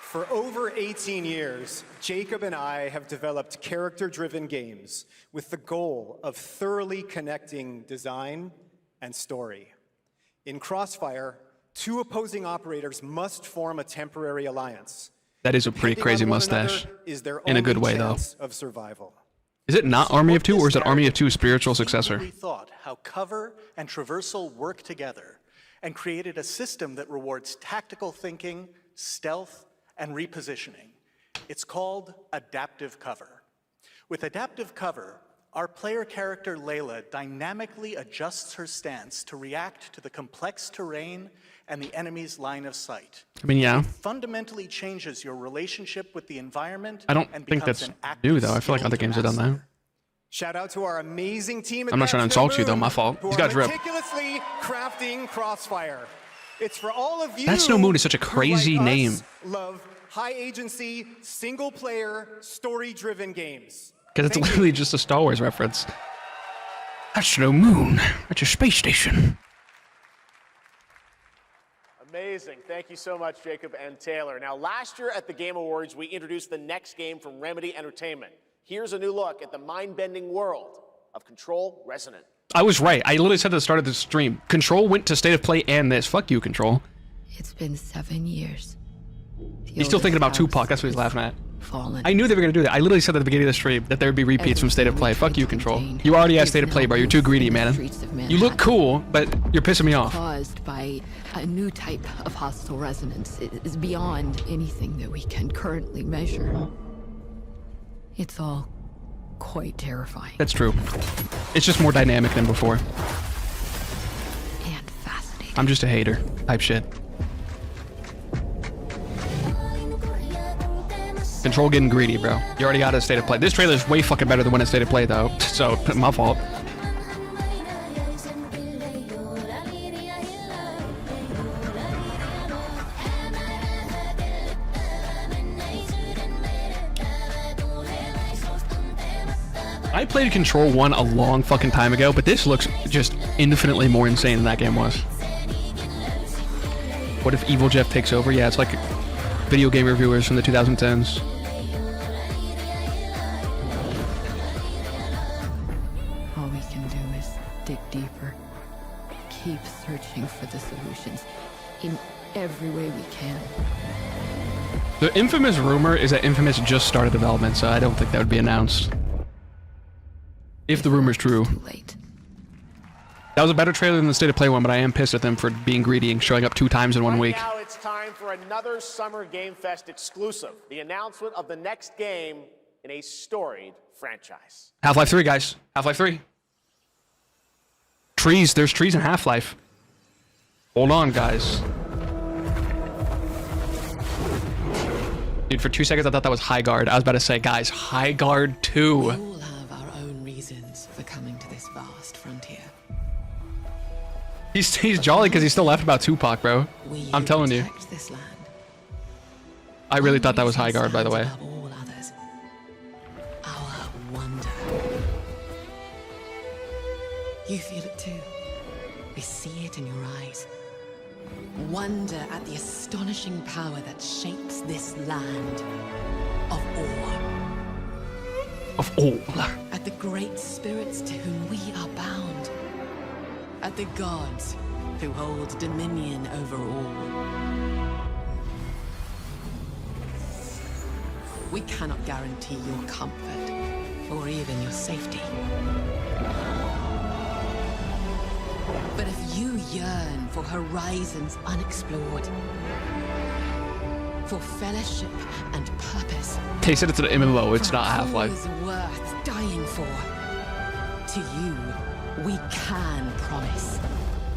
[SPEAKER 21] For over 18 years, Jacob and I have developed character-driven games with the goal of thoroughly connecting design and story. In Crossfire, 2 opposing operators must form a temporary alliance.
[SPEAKER 1] That is a pretty
[SPEAKER 21] Depending
[SPEAKER 1] crazy
[SPEAKER 21] on one
[SPEAKER 1] mustache.
[SPEAKER 21] another is their
[SPEAKER 1] In a good
[SPEAKER 21] only
[SPEAKER 1] way, though.
[SPEAKER 21] chance of survival.
[SPEAKER 1] Is it not Army of Two, or is it Army of Two's spiritual successor?
[SPEAKER 4] We thought how cover and traversal work together and created a system that rewards tactical thinking, stealth, and repositioning. It's called adaptive cover. With adaptive cover, our player character Layla dynamically adjusts her stance to react to the complex terrain and the enemy's line of sight.
[SPEAKER 1] I mean, yeah.
[SPEAKER 4] It fundamentally changes your relationship with the environment.
[SPEAKER 1] I don't
[SPEAKER 4] and
[SPEAKER 1] think
[SPEAKER 4] becomes
[SPEAKER 1] that's
[SPEAKER 4] an active
[SPEAKER 1] new, though. I feel like
[SPEAKER 4] skill
[SPEAKER 1] other
[SPEAKER 4] to
[SPEAKER 1] games have done that.
[SPEAKER 4] master.
[SPEAKER 21] Shout out to our amazing team.
[SPEAKER 1] I'm not trying to insult you, though. My fault.
[SPEAKER 21] Who
[SPEAKER 1] These
[SPEAKER 21] are
[SPEAKER 1] guys rip.
[SPEAKER 21] meticulously crafting Crossfire. It's for all of you.
[SPEAKER 1] That's No Moon is such a
[SPEAKER 21] who,
[SPEAKER 1] crazy
[SPEAKER 21] like
[SPEAKER 1] name.
[SPEAKER 21] us, love high agency, single player, story driven games.
[SPEAKER 1] Because it's literally just a Star Wars reference. That's No Moon. That's a space station.
[SPEAKER 2] Amazing. Thank you so much, Jacob and Taylor. Now, last year at the Game Awards, we introduced the next game from Remedy Entertainment. Here's a new look at the mind-bending world of Control Resonant.
[SPEAKER 1] I was right. I literally said at the start of the stream, Control went to State of Play and this. Fuck you, Control.
[SPEAKER 22] It's been 7 years.
[SPEAKER 1] He's still thinking about Tupac. That's what he's laughing at.
[SPEAKER 22] Fallen.
[SPEAKER 1] I knew they were going to do that. I literally said at the beginning of the stream that there would be repeats from State of Play. Fuck you, Control. You already had State of Play, bro. You're too greedy, man. You look cool, but you're pissing me off.
[SPEAKER 22] Caused by a new type of hostile resonance. It is beyond anything that we can currently measure. It's all quite terrifying.
[SPEAKER 1] That's true. It's just more dynamic than before.
[SPEAKER 22] And fascinating.
[SPEAKER 1] I'm just a hater type shit. Control getting greedy, bro. You already got a State of Play. This trailer is way fucking better than when it's State of Play, though. So, my fault. I played Control 1 a long fucking time ago, but this looks just infinitely more insane than that game was. What if Evil Jeff takes over? Yeah, it's like video game reviewers from the 2010s.
[SPEAKER 22] All we can do is dig deeper. Keep searching for the solutions in every way we can.
[SPEAKER 1] The infamous rumor is that Infamous just started development, so I don't think that would be announced. If the rumor's true. That was a better trailer than the State of Play one, but I am pissed at them for being greedy and showing up 2 times in 1 week.
[SPEAKER 2] Now it's time for another Summer Game Fest exclusive, the announcement of the next game in a storied franchise.
[SPEAKER 1] Half-Life 3, guys. Half-Life 3. Trees. There's trees in Half-Life. Hold on, guys. Dude, for 2 seconds I thought that was High Guard. I was about to say, guys, High Guard 2.
[SPEAKER 22] We all have our own reasons for coming to this vast frontier.
[SPEAKER 1] He's jolly because he still laughed about Tupac, bro. I'm telling you.
[SPEAKER 22] This land.
[SPEAKER 1] I really thought that was High Guard, by the way.
[SPEAKER 22] Above all others. Our wonder. You feel it too. We see it in your eyes. Wonder at the astonishing power that shapes this land of awe.
[SPEAKER 1] Of all.
[SPEAKER 22] At the great spirits to whom we are bound. At the gods who hold dominion over all. We cannot guarantee your comfort or even your safety. But if you yearn for horizons unexplored, for fellowship and purpose,
[SPEAKER 1] They said it's an MMO, it's not
[SPEAKER 22] for a
[SPEAKER 1] Half-Life.
[SPEAKER 22] cause worth dying for, to you, we can promise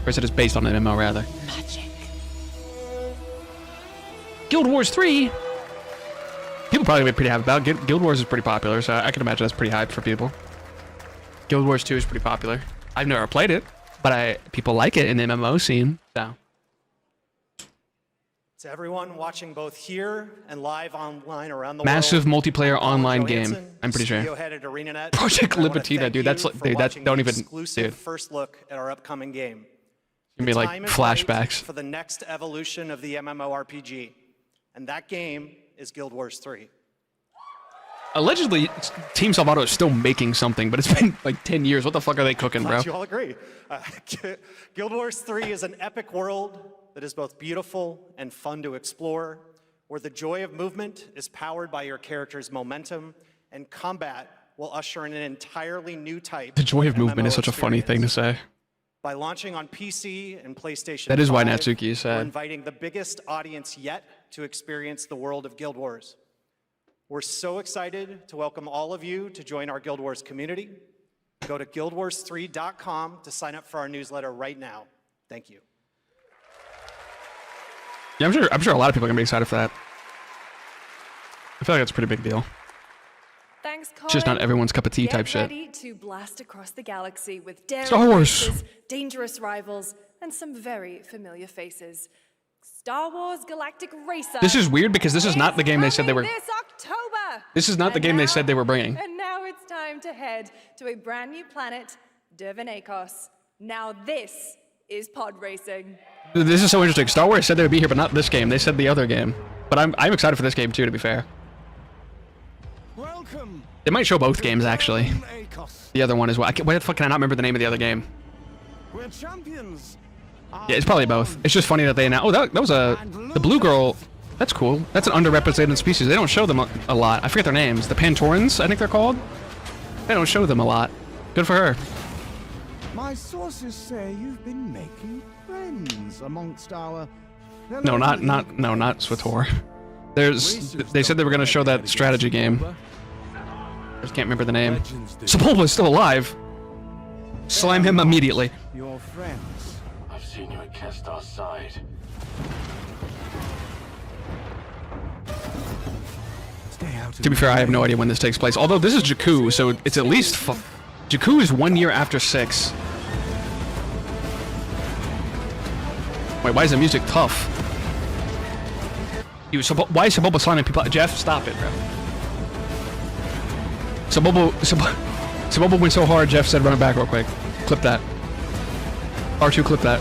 [SPEAKER 1] Or said it's based on an MMO, rather.
[SPEAKER 22] magic.
[SPEAKER 1] Guild Wars 3? People probably be pretty happy about it. Guild Wars is pretty popular, so I can imagine that's pretty hype for people. Guild Wars 2 is pretty popular. I've never played it, but people like it in the MMO scene, so.
[SPEAKER 4] To everyone watching both here and live online around the
[SPEAKER 1] Massive
[SPEAKER 4] world,
[SPEAKER 1] multiplayer online
[SPEAKER 4] Johansson,
[SPEAKER 1] game, I'm pretty sure.
[SPEAKER 4] studio head at ArenaNet.
[SPEAKER 1] Project
[SPEAKER 4] I wanna
[SPEAKER 1] Libitina,
[SPEAKER 4] thank
[SPEAKER 1] dude, that's
[SPEAKER 4] you
[SPEAKER 1] like,
[SPEAKER 4] for
[SPEAKER 1] dude,
[SPEAKER 4] watching
[SPEAKER 1] don't
[SPEAKER 4] the
[SPEAKER 1] even,
[SPEAKER 4] exclusive
[SPEAKER 1] dude.
[SPEAKER 4] first look at our upcoming game.
[SPEAKER 1] It's gonna be like
[SPEAKER 4] Time is right
[SPEAKER 1] flashbacks.
[SPEAKER 4] for the next evolution of the MMORPG, and that game is Guild Wars 3.
[SPEAKER 1] Allegedly, Team Salvato is still making something, but it's been like 10 years. What the fuck are they cooking, bro?
[SPEAKER 4] Glad you all agree. Guild Wars 3 is an epic world that is both beautiful and fun to explore,
[SPEAKER 21] where the joy of movement is powered by your character's momentum, and combat will usher in an entirely new type.
[SPEAKER 1] The joy of movement is
[SPEAKER 21] MMO
[SPEAKER 1] such a funny thing to say.
[SPEAKER 21] By launching on PC and PlayStation
[SPEAKER 1] That is why
[SPEAKER 21] 5,
[SPEAKER 1] Natsuki is sad.
[SPEAKER 21] we're inviting the biggest audience yet to experience the world of Guild Wars. We're so excited to welcome all of you to join our Guild Wars community. Go to guildwars3.com to sign up for our newsletter right now. Thank you.
[SPEAKER 1] Yeah, I'm sure a lot of people are gonna be excited for that. I feel like that's a pretty big deal.
[SPEAKER 8] Thanks, Colin.
[SPEAKER 1] It's just not everyone's cup of tea
[SPEAKER 8] Get
[SPEAKER 1] type shit.
[SPEAKER 8] ready to blast across the galaxy with daring
[SPEAKER 1] Star Wars.
[SPEAKER 8] races, dangerous rivals, and some very familiar faces. Star Wars Galactic Racer.
[SPEAKER 1] This is weird because this is not the game they said they were.
[SPEAKER 8] This October.
[SPEAKER 1] This is not the game they said they were bringing.
[SPEAKER 8] And now it's time to head to a brand new planet, Dervenakos. Now this is pod racing.
[SPEAKER 1] This is so interesting. Star Wars said they would be here, but not this game. They said the other game. But I'm excited for this game too, to be fair.
[SPEAKER 16] Welcome.
[SPEAKER 1] They might show both games actually. The other one as well. Why the fuck can I not remember the name of the other game?
[SPEAKER 16] We're champions.
[SPEAKER 1] Yeah, it's probably both. It's just funny that they announced. Oh, that was the blue girl. That's cool. That's an underrepresented species. They don't show them a lot. I forget their names. The Pantorans, I think they're called. They don't show them a lot. Good for her.
[SPEAKER 16] My sources say you've been making friends amongst our.
[SPEAKER 1] No, not Swator. They said they were gonna show that strategy game. I just can't remember the name. Sepulva's still alive. Slime him immediately.
[SPEAKER 16] Your friends.
[SPEAKER 5] I've seen you at Kestar's side.
[SPEAKER 1] To be fair, I have no idea when this takes place. Although this is Jakku, so it's at least Jakku is 1 year after 6. Wait, why is the music tough? Why is Sebulba slamming people? Jeff, stop it, bro. Sebulba went so hard, Jeff said run it back real quick. Clip that. R2, clip that.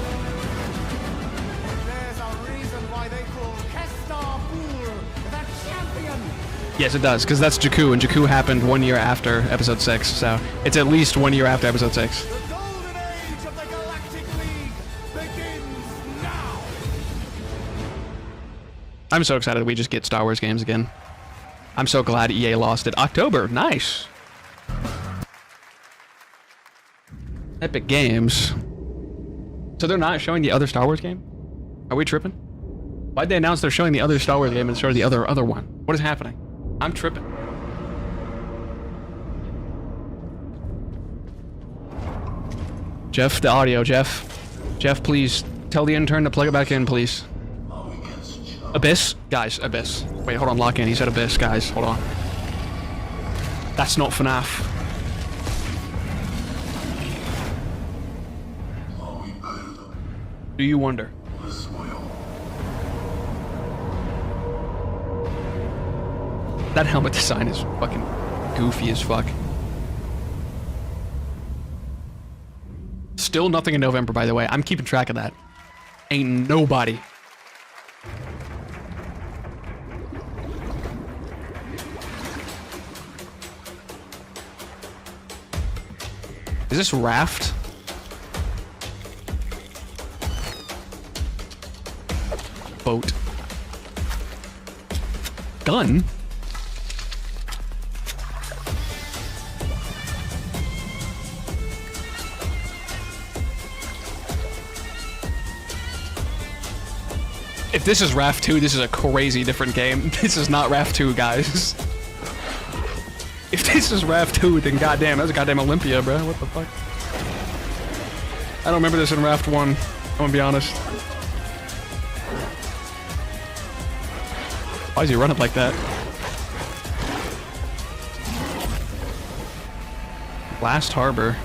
[SPEAKER 16] There's a reason why they call Kestar Fool the champion.
[SPEAKER 1] Yes, it does, because that's Jakku, and Jakku happened 1 year after Episode 6, so it's at least 1 year after Episode 6.
[SPEAKER 16] The golden age of the Galactic League begins now.
[SPEAKER 1] I'm so excited we just get Star Wars games again. I'm so glad EA lost it. October, nice. Epic Games. So they're not showing the other Star Wars game? Are we tripping? Why'd they announce they're showing the other Star Wars game instead of the other one? What is happening? I'm tripping. Jeff, the audio, Jeff. Jeff, please tell the intern to plug it back in, please. Abyss? Guys, Abyss. Wait, hold on, lock in. He said Abyss, guys. Hold on. That's not FNAF. Do you wonder? That helmet design is fucking goofy as fuck. Still nothing in November, by the way. I'm keeping track of that. Ain't nobody. Is this Raft? Boat. Gun? If this is Raft 2, this is a crazy different game. This is not Raft 2, guys. If this is Raft 2, then goddamn, that's a goddamn Olympia, bro. What the fuck? I don't remember this in Raft 1. I'm gonna be honest. Why is he running like that? Last Harbor.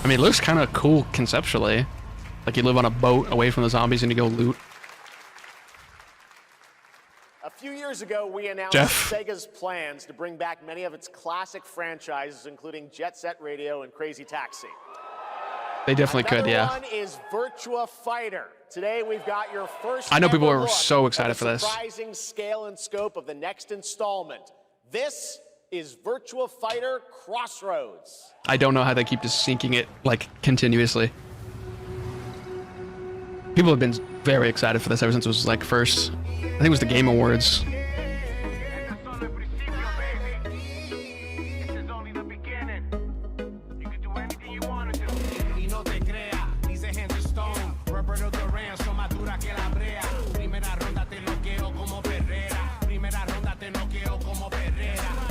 [SPEAKER 1] I mean, it looks kind of cool conceptually. Like you live on a boat away from the zombies and you go loot.
[SPEAKER 2] A few years ago, we announced
[SPEAKER 1] Jeff.
[SPEAKER 2] Sega's plans to bring back many of its classic franchises, including Jet Set Radio and Crazy Taxi.
[SPEAKER 1] They definitely could,
[SPEAKER 2] Another
[SPEAKER 1] yeah.
[SPEAKER 2] one is Virtua Fighter. Today, we've got your first.
[SPEAKER 1] I know people
[SPEAKER 2] ever
[SPEAKER 1] are
[SPEAKER 2] look
[SPEAKER 1] so
[SPEAKER 2] at
[SPEAKER 1] excited
[SPEAKER 2] the
[SPEAKER 1] for this.
[SPEAKER 2] Surprising scale and scope of the next installment. This is Virtua Fighter Crossroads.
[SPEAKER 1] I don't know how they keep just syncing it like continuously. People have been very excited for this ever since it was like first think it was the Game Awards.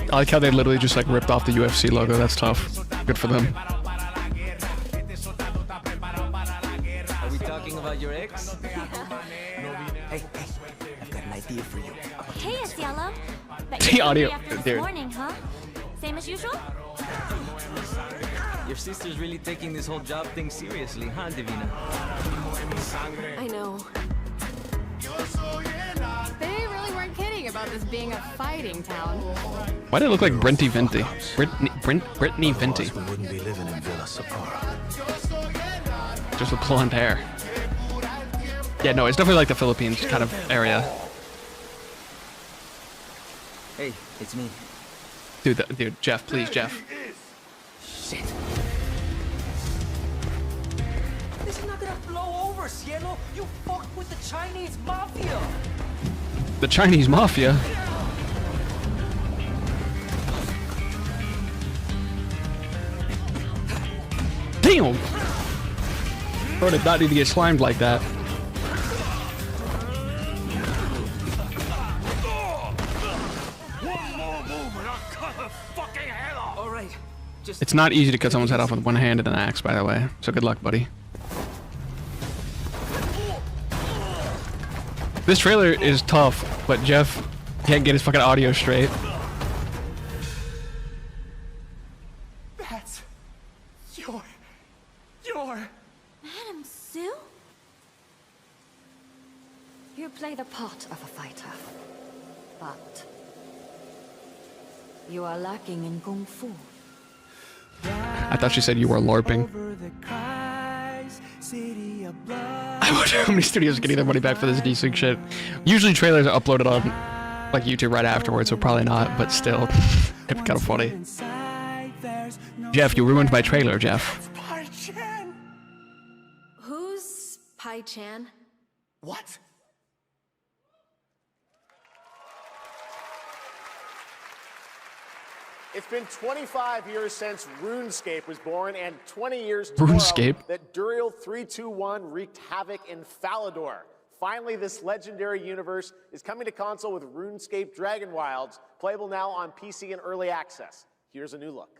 [SPEAKER 1] I like how they literally just like ripped off the UFC logo. That's tough. Good for them.
[SPEAKER 6] Are we talking about your ex? Hey, I've got an idea for you.
[SPEAKER 11] Hey, Cielo.
[SPEAKER 1] The audio,
[SPEAKER 11] This
[SPEAKER 1] dude.
[SPEAKER 11] morning, huh? Same as usual?
[SPEAKER 6] Your sister's really taking this whole job thing seriously, huh, Divina?
[SPEAKER 7] I know. They really weren't kidding about this being a fighting town.
[SPEAKER 1] Why did it look like Brinty Vinty? Brittany Vinty.
[SPEAKER 17] We wouldn't be living in Villa Sapara.
[SPEAKER 1] Just with blonde hair. Yeah, no, it's definitely like the Philippines kind of area.
[SPEAKER 6] Hey, it's me.
[SPEAKER 1] Dude, Jeff, please, Jeff.
[SPEAKER 6] Shit. This is not gonna blow over, Cielo. You fucked with the Chinese mafia.
[SPEAKER 1] The Chinese mafia? Damn! Bro did not need to get slimed like that.
[SPEAKER 6] All right. Just
[SPEAKER 1] It's not easy to cut someone's head off with one hand and an axe, by the way. So good luck, buddy. This trailer is tough, but Jeff can't get his fucking audio straight.
[SPEAKER 16] That's your.
[SPEAKER 11] Madam Sue?
[SPEAKER 18] You play the part of a fighter, but you are lacking in kung fu.
[SPEAKER 1] I thought she said you were LARPing. I wonder how many studios are getting their money back for this desync shit. Usually trailers are uploaded on like YouTube right afterwards, so probably not, but still. It'd be kind of funny. Jeff, you ruined my trailer, Jeff.
[SPEAKER 7] Who's Pai Chan?
[SPEAKER 16] What?
[SPEAKER 2] It's been 25 years since RuneScape was born, and 20 years
[SPEAKER 1] RuneScape?
[SPEAKER 2] tomorrow that Duriel 321 wreaked havoc in Falador. Finally, this legendary universe is coming to console with RuneScape Dragon Wilds, playable now on PC in early access. Here's a new look.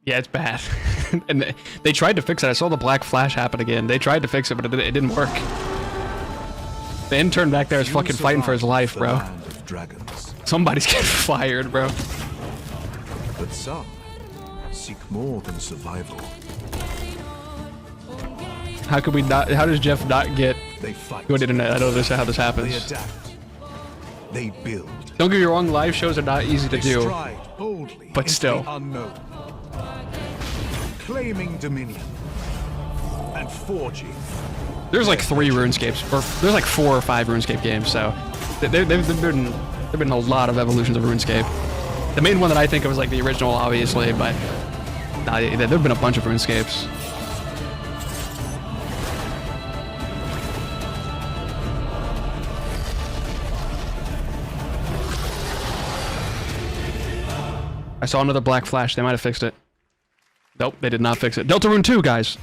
[SPEAKER 1] Yeah, it's bad. And they tried to fix it. I saw the Black Flash happen again. They tried to fix it, but it didn't work. The intern back there is fucking fighting for his life, bro. Somebody's getting fired, bro.
[SPEAKER 17] But some seek more than survival.
[SPEAKER 1] How could we not? How does Jeff not get good internet? I don't understand how this
[SPEAKER 17] They
[SPEAKER 1] happens.
[SPEAKER 17] adapt. They build.
[SPEAKER 1] Don't get me wrong, live shows are not easy to
[SPEAKER 17] They
[SPEAKER 1] do,
[SPEAKER 17] stride boldly
[SPEAKER 1] but
[SPEAKER 17] into
[SPEAKER 1] still.
[SPEAKER 17] the unknown. Claiming dominion and forging.
[SPEAKER 1] There's like 3 RuneScapes, or there's like 4 or 5 RuneScape games, so there've been a lot of evolutions of RuneScape. The main one that I think of is like the original, obviously, but there've been a bunch of RuneScapes. I saw another Black Flash. They might have fixed it. Nope, they did not fix it. Deltarune 2, guys.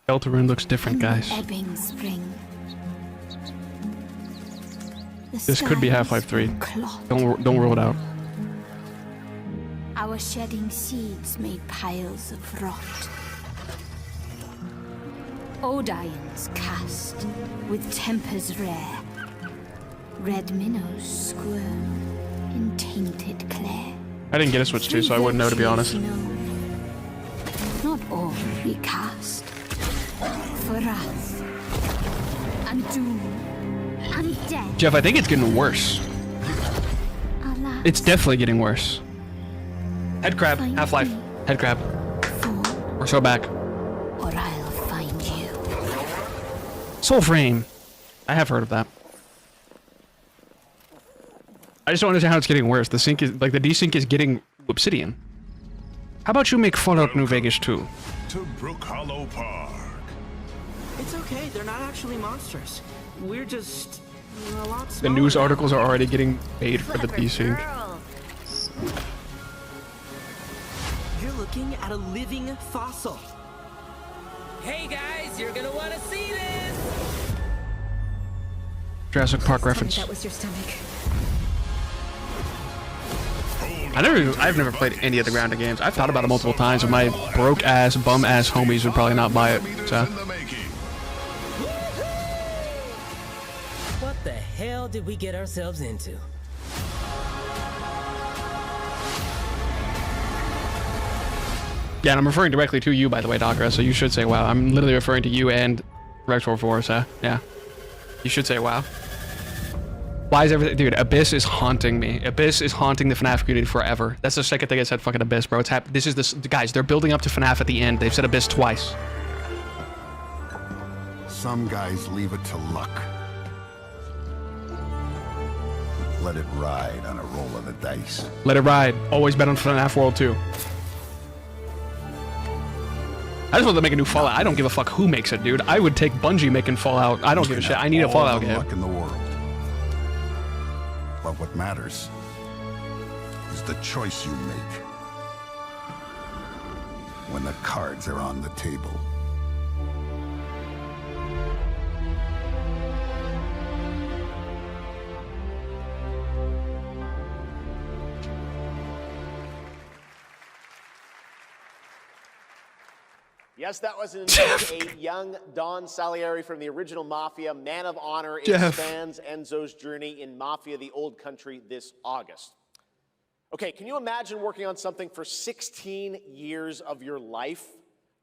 [SPEAKER 1] Deltarune looks different, guys.
[SPEAKER 3] Ebbing spring.
[SPEAKER 1] This could be Half-Life 3. Don't rule it out.
[SPEAKER 3] Our shedding seeds made piles of rot. Odions cast with tempers rare. Red minnows squirm in tainted clay.
[SPEAKER 1] I didn't get a Switch 2, so I wouldn't know, to be honest.
[SPEAKER 3] Not all we cast. For wrath and doom
[SPEAKER 1] Jeff, I think it's getting worse. It's definitely getting worse. Head crab, Half-Life. Head crab. We're so back.
[SPEAKER 3] Or I'll find you.
[SPEAKER 1] Soul Frame. I have heard of that. I just don't understand how it's getting worse. The sync is like the desync is getting Obsidian. How about you make Fallout New Vegas 2?
[SPEAKER 5] To Brook Hollow Park.
[SPEAKER 6] It's okay, they're not actually monsters. We're just a lot
[SPEAKER 1] The
[SPEAKER 6] smaller.
[SPEAKER 1] news articles are already getting paid for the desync.
[SPEAKER 6] You're looking at a living fossil.
[SPEAKER 9] Hey guys, you're gonna want to see this.
[SPEAKER 1] Jurassic Park reference.
[SPEAKER 18] That was your stomach.
[SPEAKER 1] I've never played any of the Grounded games. I've thought about it multiple times, and my broke ass, bum ass homies would probably not buy it. So
[SPEAKER 9] What the hell did we get ourselves into?
[SPEAKER 1] yeah, and I'm referring directly to you, by the way, Dakra. So you should say wow. I'm literally referring to you and Rex44. So yeah, you should say wow. Why is everything, dude? Abyss is haunting me. Abyss is haunting the FNAF community forever. That's the second thing I said. Fucking Abyss, bro. It's this is this, guys. They're building up to FNAF at the end. They've said Abyss twice.
[SPEAKER 10] Some guys leave it to luck. Let it ride on a roll of the dice.
[SPEAKER 1] Let it ride. Always bet on FNAF World 2. I just want to make a new Fallout. I don't give a fuck who makes it, dude. I would take Bungie making Fallout. I don't give a shit. I need a Fallout game.
[SPEAKER 10] Luck in the world. But what matters is the choice you make when the cards are on the table.
[SPEAKER 2] Yes, that was indeed a young Don Salieri from the original Mafia, Man of Honor. It
[SPEAKER 1] Jeff.
[SPEAKER 2] spans Enzo's journey in Mafia: The Old Country this August. Okay, can you imagine working on something for 16 years of your life?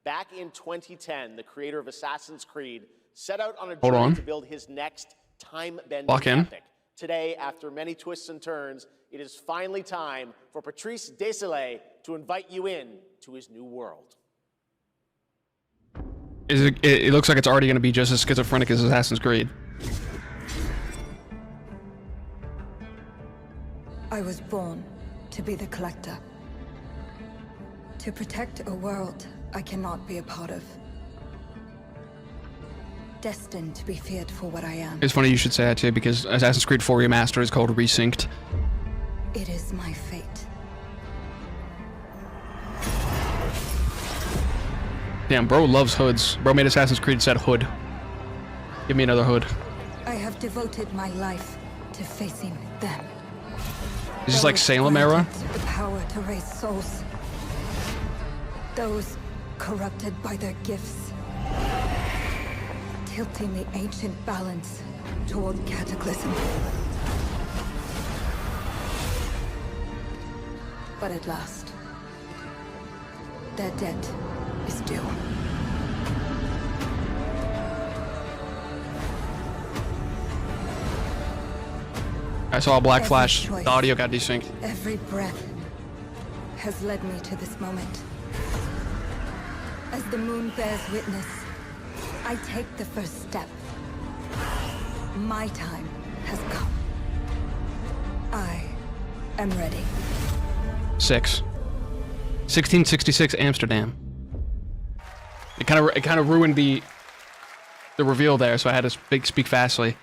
[SPEAKER 2] Back in 2010, the creator of Assassin's Creed set out on a
[SPEAKER 1] Hold
[SPEAKER 2] journey
[SPEAKER 1] on.
[SPEAKER 2] to build his next time-bending
[SPEAKER 1] Lock in.
[SPEAKER 2] epic. Today, after many twists and turns, it is finally time for Patrice Désilets to invite you in to his new world.
[SPEAKER 1] It looks like it's already going to be just as schizophrenic as Assassin's Creed.
[SPEAKER 18] I was born to be the collector. To protect a world I cannot be a part of. Destined to be feared for what I am.
[SPEAKER 1] It's funny you should say that too, because Assassin's Creed 4 Remastered is called Resynced.
[SPEAKER 18] It is my fate.
[SPEAKER 1] Damn, bro loves hoods. Bro made Assassin's Creed said hood. Give me another hood.
[SPEAKER 18] I have devoted my life to facing them.
[SPEAKER 1] Is this like Salem era?
[SPEAKER 18] The power to raise souls. Those corrupted by their gifts. Tilting the ancient balance toward cataclysm. But at last, their debt is due.
[SPEAKER 1] I saw a black
[SPEAKER 18] Every
[SPEAKER 1] flash.
[SPEAKER 18] choice,
[SPEAKER 1] The audio got desynced.
[SPEAKER 18] Every breath has led me to this moment. As the moon bears witness, I take the first step. My time has come. I am ready.
[SPEAKER 1] 1666 Amsterdam. It kind of ruined the reveal there, so I had to speak fastly.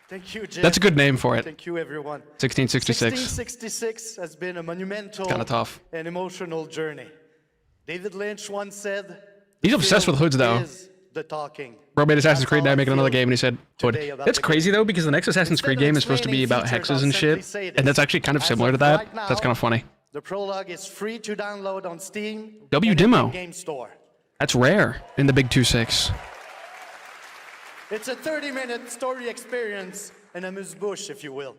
[SPEAKER 4] Thank you, Jim.
[SPEAKER 1] That's a good name for it.
[SPEAKER 4] Thank you, everyone.
[SPEAKER 1] 1666.
[SPEAKER 4] 1666 has been a monumental
[SPEAKER 1] Kinda tough.
[SPEAKER 4] and emotional journey. David Lynch once said,
[SPEAKER 1] He's obsessed with hoods, though.
[SPEAKER 4] is the talking.
[SPEAKER 1] Bro made Assassin's
[SPEAKER 4] That's
[SPEAKER 1] Creed,
[SPEAKER 4] how
[SPEAKER 1] now
[SPEAKER 4] I
[SPEAKER 1] making another
[SPEAKER 4] feel
[SPEAKER 1] game, and he said hood.
[SPEAKER 4] today about
[SPEAKER 1] That's
[SPEAKER 4] the
[SPEAKER 1] crazy though, because the next Assassin's Creed game is supposed to be about hexes and shit, and that's actually kind of similar to that. That's kind of funny.
[SPEAKER 4] The prologue is free to download on Steam
[SPEAKER 1] W
[SPEAKER 4] and
[SPEAKER 1] demo.
[SPEAKER 4] in the Game Store.
[SPEAKER 1] That's rare in the big 2.6.
[SPEAKER 4] It's a 30-minute story experience, an amuse-bouche, if you will.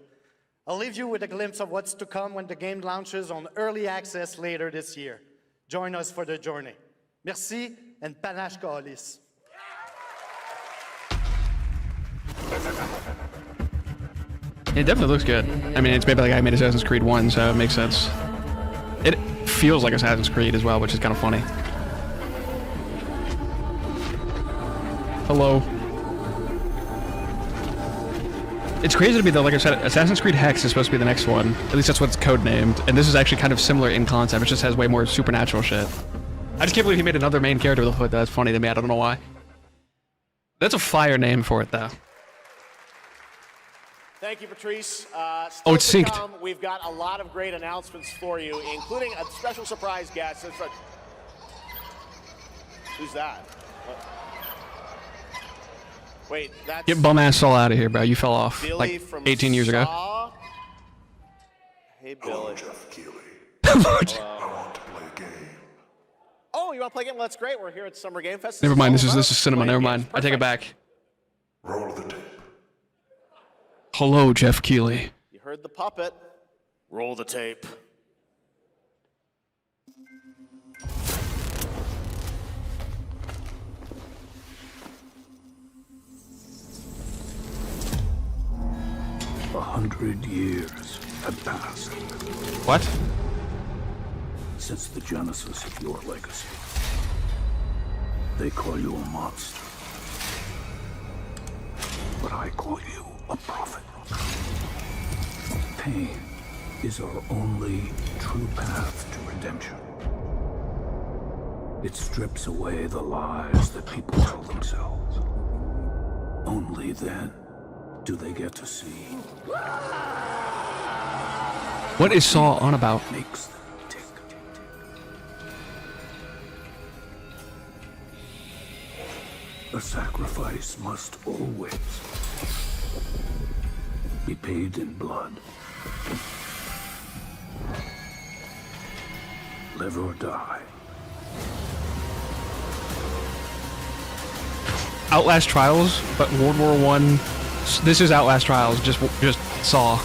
[SPEAKER 4] I'll leave you with a glimpse of what's to come when the game launches on early access later this year. Join us for the journey. Merci and panache Kaolis.
[SPEAKER 1] It definitely looks good. I mean, it's made by the guy who made Assassin's Creed 1, so it makes sense. It feels like Assassin's Creed as well, which is kind of funny. Hello. It's crazy to me though, like I said, Assassin's Creed Hex is supposed to be the next one. At least that's what it's codenamed. And this is actually kind of similar in concept. It just has way more supernatural shit. I just can't believe he made another main character with a hood. That's funny to me. I don't know why. That's a fire name for it though.
[SPEAKER 2] Thank you, Patrice.
[SPEAKER 1] Oh, it's synced.
[SPEAKER 2] We've got a lot of great announcements for you, including a special surprise guest. Who's that? What? Wait, that's...
[SPEAKER 1] Get bum ass Saul out of here, bro. You fell off
[SPEAKER 2] Billy
[SPEAKER 1] like
[SPEAKER 2] from
[SPEAKER 1] 18 years ago.
[SPEAKER 2] Saw? Hey, Billy.
[SPEAKER 10] Jeff Keighley.
[SPEAKER 2] Oh, you want to play a game? Well, that's great. We're here at Summer Game Fest.
[SPEAKER 1] Never mind. This is cinema. Never mind. I take it back.
[SPEAKER 10] Roll the tape.
[SPEAKER 1] Hello, Jeff Keighley.
[SPEAKER 2] You heard the puppet. Roll the tape.
[SPEAKER 12] A 100 years have passed.
[SPEAKER 1] What?
[SPEAKER 12] Since the genesis of your legacy. They call you a monster. But I call you a prophet. Pain is our only true path to redemption. It strips away the lies that people tell themselves. Only then do they get to see.
[SPEAKER 1] What is Saul on about?
[SPEAKER 12] Makes them tick. A sacrifice must always be paid in blood. Live or die.
[SPEAKER 1] Outlast Trials, but World War I. This is Outlast Trials, just Saw.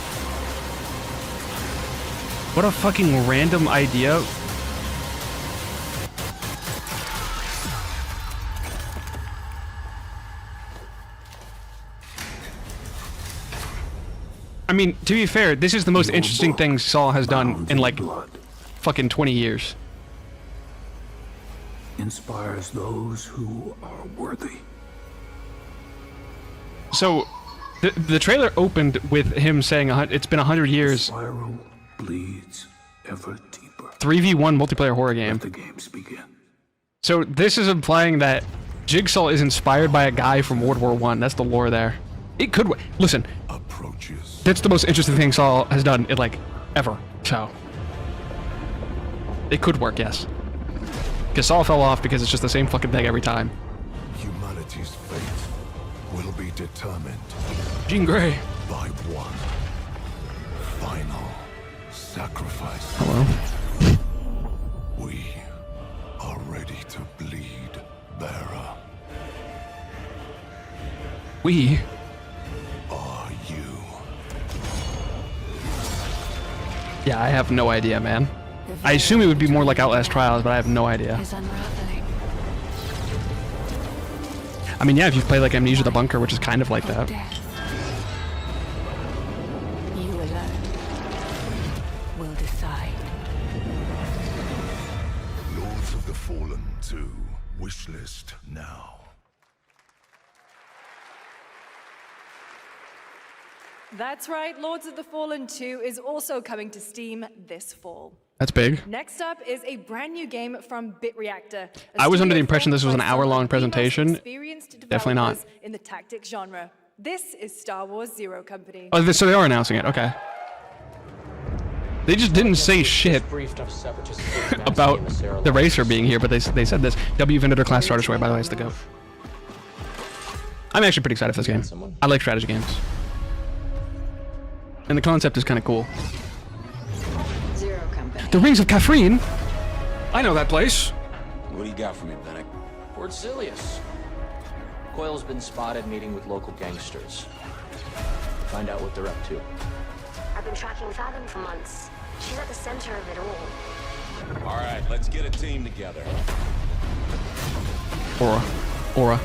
[SPEAKER 1] What a fucking random idea. I mean, to be fair, this is the most interesting thing Saw has done in like fucking 20 years.
[SPEAKER 12] Inspires those who are worthy.
[SPEAKER 1] So, the trailer opened with him saying it's been 100 years.
[SPEAKER 12] Spiral bleeds ever deeper.
[SPEAKER 1] 3v1 multiplayer horror game.
[SPEAKER 12] Let the games begin.
[SPEAKER 1] So this is implying that Jigsaw is inspired by a guy from World War I. That's the lore there. It could listen.
[SPEAKER 10] Approaches.
[SPEAKER 1] That's the most interesting thing Saw has done in like ever. So it could work, yes. Because Saw fell off because it's just the same fucking thing every time.
[SPEAKER 10] Humanity's fate will be determined.
[SPEAKER 1] Jean Grey.
[SPEAKER 10] By one final sacrifice.
[SPEAKER 1] Hello.
[SPEAKER 10] We are ready to bleed, Bearer.
[SPEAKER 1] We
[SPEAKER 10] are you.
[SPEAKER 1] Yeah, I have no idea, man. I assume it would be more like Outlast Trials, but I have no idea. I mean, yeah, if you play like Amnesia: The Bunker, which is kind of like that.
[SPEAKER 20] You alone will decide.
[SPEAKER 10] Lords of the Fallen 2. Wishlist now.
[SPEAKER 8] That's right, Lords of the Fallen 2 is also coming to Steam this fall.
[SPEAKER 1] That's big.
[SPEAKER 8] Next up is a brand new game from BitReactor.
[SPEAKER 1] I was under the impression this was an hour-long presentation. Definitely not.
[SPEAKER 8] In the tactics genre. This is Star Wars Zero Company.
[SPEAKER 1] Oh, so they are announcing it. Okay. They just didn't say shit about the racer being here, but they said this. W Vendor class starter sway, by the way, is the go. I'm actually pretty excited for this game. I like strategy games. And the concept is kind of cool.
[SPEAKER 20] Zero Company.
[SPEAKER 1] The Rings of Catherine? I know that place.
[SPEAKER 13] What do you got for me, Bennett? Fort Silius. Coil's been spotted meeting with local gangsters. Find out what they're up to.
[SPEAKER 11] I've been tracking Fathom for months. She's at the center of it all.
[SPEAKER 13] All right, let's get a team together.
[SPEAKER 1] Aura.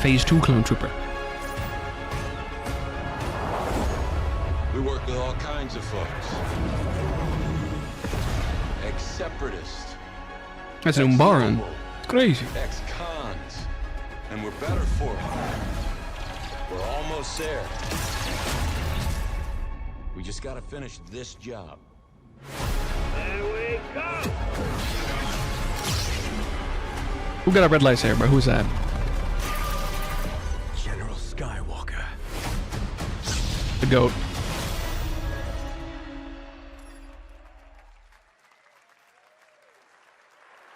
[SPEAKER 1] Phase 2 clone trooper.
[SPEAKER 14] We work with all kinds of folks. Ex-separatists.
[SPEAKER 1] That's an Umbaran. It's crazy.
[SPEAKER 14] Ex-cons. And we're better for it. We're almost there. We just gotta finish this job.
[SPEAKER 5] There we go!
[SPEAKER 1] Who got a red lightsaber? Who's that?
[SPEAKER 16] General Skywalker.
[SPEAKER 1] The goat.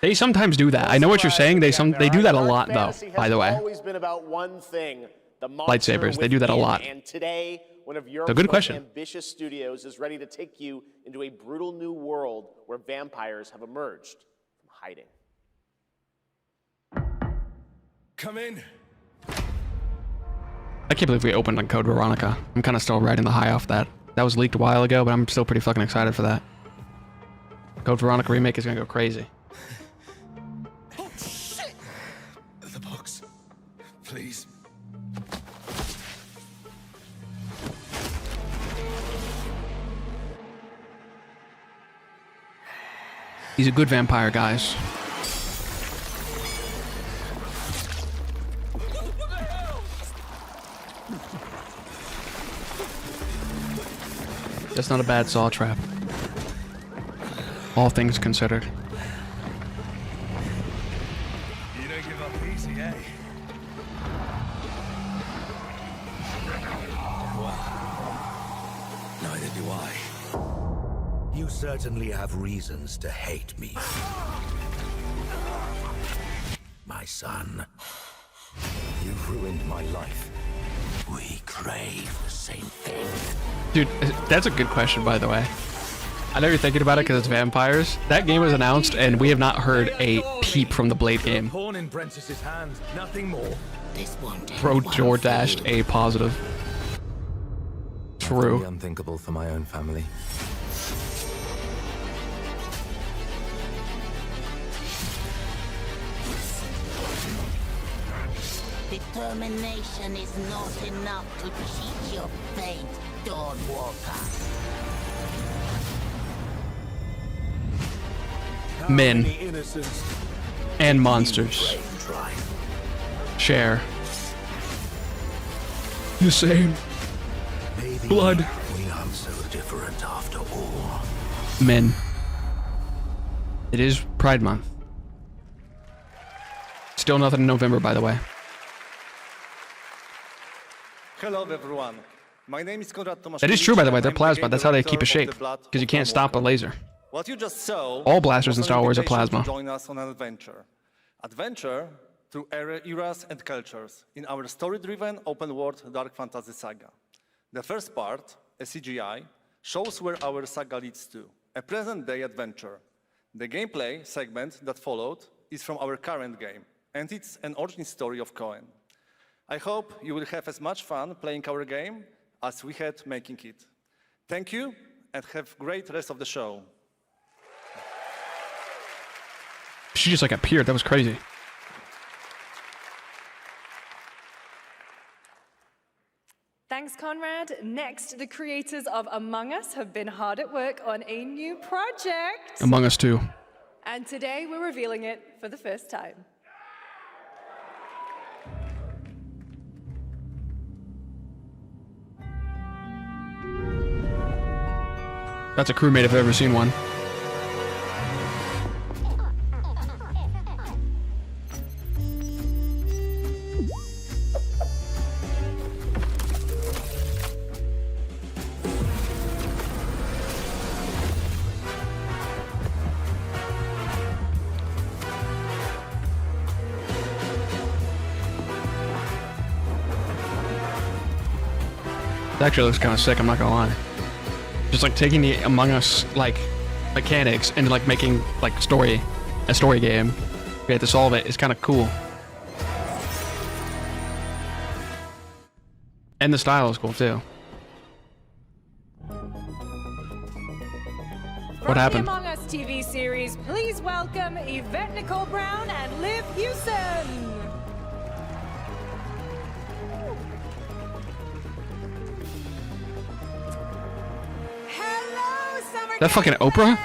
[SPEAKER 1] They sometimes do that. I know what you're saying. They do that a lot, though. By the way,
[SPEAKER 2] always been about one thing: the
[SPEAKER 1] lightsabers. They do that a lot.
[SPEAKER 2] And today, one of Europe's
[SPEAKER 1] It's a good
[SPEAKER 2] most
[SPEAKER 1] question.
[SPEAKER 2] ambitious studios is ready to take you into a brutal new world where vampires have emerged from hiding.
[SPEAKER 16] Come in.
[SPEAKER 1] I can't believe we opened on Code Veronica. I'm kind of still riding the high off that. That was leaked a while ago, but I'm still pretty fucking excited for that. Code Veronica remake is gonna go crazy.
[SPEAKER 16] Oh, shit! The box. Please.
[SPEAKER 1] He's a good vampire, guys. That's not a bad saw trap. All things considered.
[SPEAKER 16] You don't give up easy, eh? Well, neither do I.
[SPEAKER 10] You certainly have reasons to hate me. My son. You've ruined my life. We crave the same thing.
[SPEAKER 1] Dude, that's a good question, by the way. I know you're thinking about it because it's vampires. That game was announced, and we have not heard a peep from the Blade game.
[SPEAKER 16] Pawn in Brent's hand, nothing more.
[SPEAKER 10] This won't take
[SPEAKER 1] Bro,
[SPEAKER 10] one
[SPEAKER 1] DoorDashed a positive. True.
[SPEAKER 6] Unthinkable for my own family.
[SPEAKER 11] Determination is not enough to cheat your fate, Dawnwalker.
[SPEAKER 1] Men. And monsters. Share. The same. Blood.
[SPEAKER 10] We aren't so different after all.
[SPEAKER 1] Men. It is Pride Month. Still nothing in November, by the way.
[SPEAKER 4] Hello, everyone. My name is Konrad Tomaszewicz.
[SPEAKER 1] That is true, by the way. They're
[SPEAKER 4] I'm the
[SPEAKER 1] plasma.
[SPEAKER 4] game
[SPEAKER 1] That's how they
[SPEAKER 4] director
[SPEAKER 1] keep a
[SPEAKER 4] of
[SPEAKER 1] shape.
[SPEAKER 4] the Blood
[SPEAKER 1] Because you
[SPEAKER 4] of
[SPEAKER 1] can't stop a
[SPEAKER 4] Dawnwalker.
[SPEAKER 1] laser.
[SPEAKER 4] What you just saw
[SPEAKER 1] All blasters in
[SPEAKER 4] was an
[SPEAKER 1] Star Wars are
[SPEAKER 4] invitation
[SPEAKER 1] plasma.
[SPEAKER 4] to join us on an adventure. Adventure through eras and cultures in our story-driven open-world dark fantasy saga. The first part, a CGI, shows where our saga leads to, a present-day adventure. The gameplay segment that followed is from our current game, and it's an origin story of Cohen. I hope you will have as much fun playing our game as we had making it. Thank you, and have great rest of the show.
[SPEAKER 1] She just like appeared. That was crazy.
[SPEAKER 8] Thanks, Conrad. Next, the creators of Among Us have been hard at work on a new project.
[SPEAKER 1] Among Us 2.
[SPEAKER 8] And today we're revealing it for the first time.
[SPEAKER 1] That's a crewmate if I've ever seen one. It actually looks kind of sick, I'm not gonna lie. Just like taking the Among Us like mechanics and like making like a story game. We have to solve it. It's kind of cool. And the style is cool too. What happened?
[SPEAKER 8] From the Among Us TV series, please welcome Yvette Nicole Brown and Liv Hewson.
[SPEAKER 1] That fucking Oprah?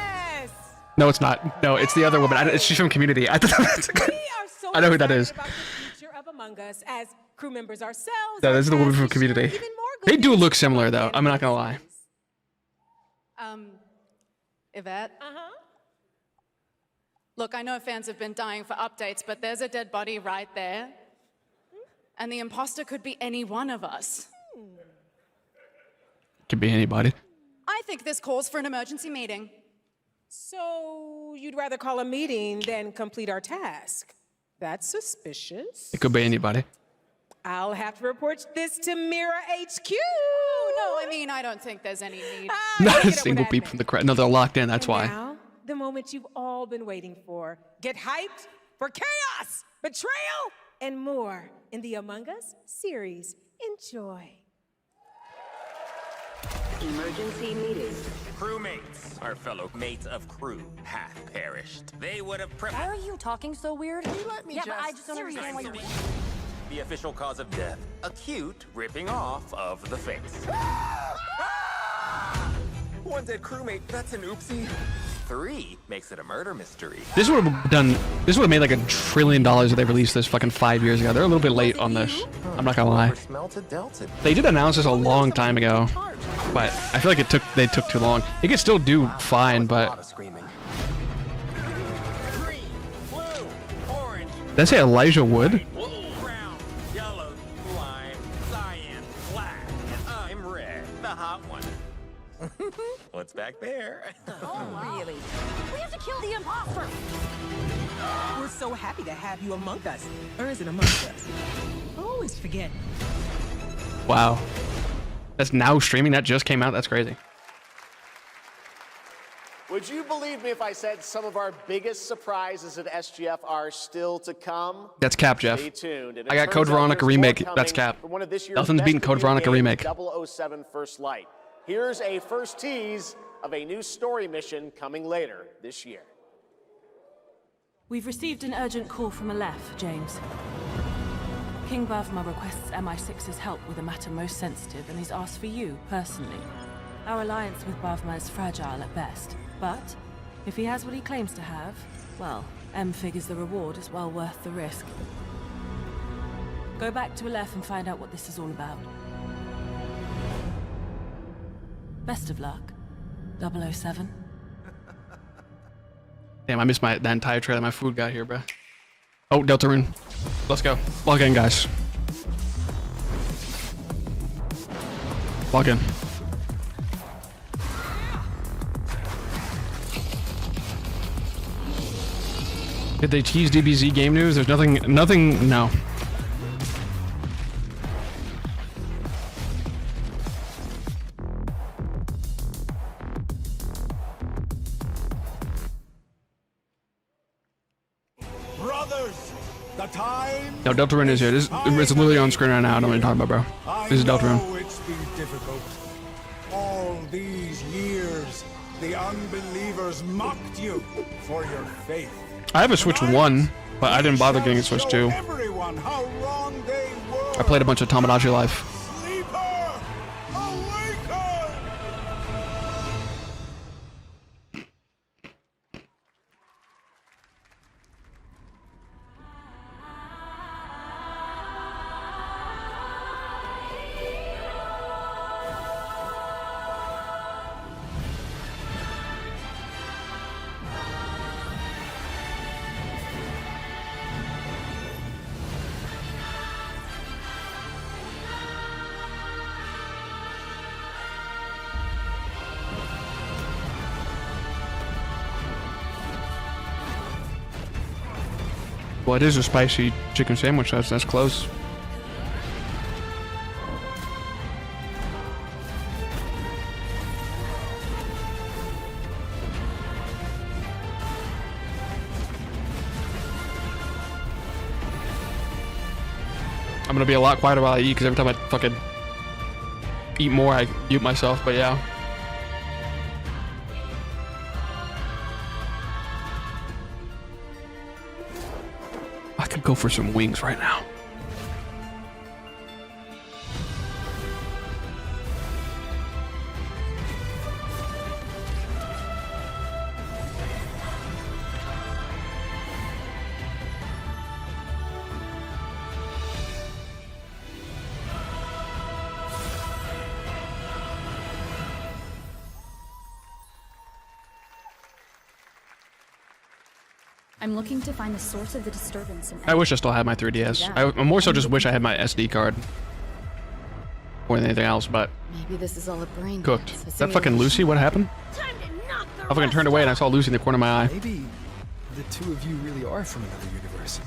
[SPEAKER 1] No, it's not. No, it's the other woman. She's from Community. I know who that is.
[SPEAKER 15] About the future of Among Us as crew members ourselves.
[SPEAKER 1] No, this is the woman from Community. They do look similar, though. I'm not gonna lie.
[SPEAKER 19] Yvette? Look, I know fans have been dying for updates, but there's a dead body right there. And the imposter could be any one of us.
[SPEAKER 1] Could be anybody.
[SPEAKER 19] I think this calls for an emergency meeting.
[SPEAKER 15] So you'd rather call a meeting than complete our task? That's suspicious.
[SPEAKER 1] It could be anybody.
[SPEAKER 15] I'll have to report this to Mira HQ.
[SPEAKER 19] No, I mean, I don't think there's any need.
[SPEAKER 1] Not a single beep from the crowd. No, they're locked in. That's why.
[SPEAKER 15] Now, the moment you've all been waiting for. Get hyped for chaos, betrayal, and more in the Among Us series. Enjoy.
[SPEAKER 20] Emergency meeting.
[SPEAKER 23] Crewmates, our fellow mates of crew, hath perished. They would have
[SPEAKER 24] Why are you talking so weird?
[SPEAKER 23] Let me
[SPEAKER 24] yeah, but I just don't understand why you're...
[SPEAKER 23] The official cause of death, acute ripping off of the face. One dead crewmate, that's an oopsie. 3 makes it a murder mystery.
[SPEAKER 1] This would have made like $1 trillion if they released this fucking 5 years ago. They're a little bit late on this. I'm not gonna lie. They did announce this a long time ago, but I feel like they took too long. It could still do fine, but. Did I say Elijah Wood?
[SPEAKER 23] Brown, yellow, lime, cyan, black, and I'm red, the hot one. What's back there?
[SPEAKER 24] Oh, really? We have to kill the imposter!
[SPEAKER 15] We're so happy to have you among us. Or is it among us? I always forget.
[SPEAKER 1] Wow. That's now streaming. That just came out. That's crazy.
[SPEAKER 2] Would you believe me if I said some of our biggest surprises at SGF are still to come?
[SPEAKER 1] That's cap, Jeff.
[SPEAKER 2] Stay tuned. And
[SPEAKER 1] I got Code Veronica remake. That's cap. Nothing's beating Code Veronica remake.
[SPEAKER 2] 007 First Light. Here's a first tease of a new story mission coming later this year.
[SPEAKER 25] We've received an urgent call from Aleph, James. King Bavma requests MI6's help with a matter most sensitive and he's asked for you, personally. Our alliance with Bavma is fragile at best, but if he has what he claims to have, well, M figures the reward is well worth the risk. Go back to Aleph and find out what this is all about. Best of luck, 007.
[SPEAKER 1] Damn, I missed that entire trailer. My food got here, bro. Oh, Deltarune. Let's go. Log in, guys. Log in. Did they tease DBZ game news? There's nothing, no. No, Deltarune is here. It's literally on screen right now. I don't know what you're talking about, bro. This is Deltarune.
[SPEAKER 12] It's been difficult. All these years, the unbelievers mocked you for your faith.
[SPEAKER 1] I have a Switch 1, but I didn't bother getting a Switch 2. I played a bunch of Tomodachi Life. Well, it is a spicy chicken sandwich. That's close. I'm gonna be a lot quieter while I eat because every time I fucking eat more, I mute myself. But yeah. I could go for some wings right now.
[SPEAKER 3] I'm looking to find the source of the disturbance. And
[SPEAKER 1] I wish I still had my 3DS. I more so just wish I had my SD card more than anything else, but
[SPEAKER 24] maybe this is all a brain
[SPEAKER 1] cooked.
[SPEAKER 24] dance, a
[SPEAKER 1] Is that fucking Lucy? What happened? I fucking turned away and I saw Lucy in the corner of my eye.
[SPEAKER 6] Maybe the two of you really are from another universe.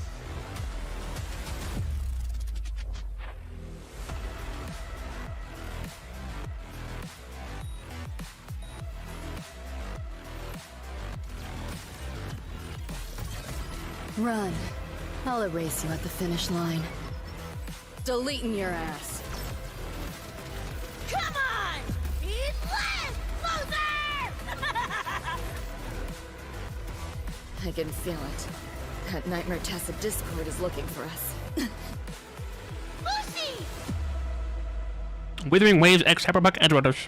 [SPEAKER 24] Run. I'll erase you at the finish line. Deleting your ass.
[SPEAKER 11] Come on! Eat less, loser!
[SPEAKER 24] I can feel it. That Nightmare Tacit Discord is looking for us.
[SPEAKER 11] Lucy!
[SPEAKER 1] Withering Waves X Hyperbuck Edgerunners.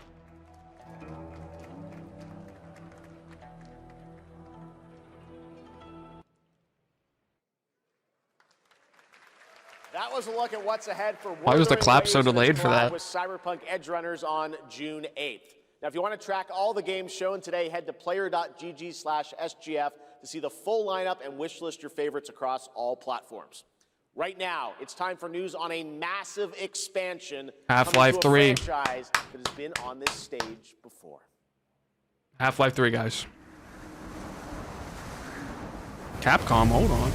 [SPEAKER 2] That was a look at what's ahead for
[SPEAKER 1] Why was the
[SPEAKER 2] Wuthering
[SPEAKER 1] clap so
[SPEAKER 2] Waves
[SPEAKER 1] delayed for that?
[SPEAKER 2] With Cyberpunk Edgerunners on June 8th. Now, if you want to track all the games shown today, head to player.gg/SGF to see the full lineup and wishlist your favorites across all platforms. Right now, it's time for news on a massive expansion.
[SPEAKER 1] Half-Life
[SPEAKER 2] coming
[SPEAKER 1] 3.
[SPEAKER 2] to a franchise that has been on this stage before.
[SPEAKER 1] Half-Life 3, guys. Capcom, hold on.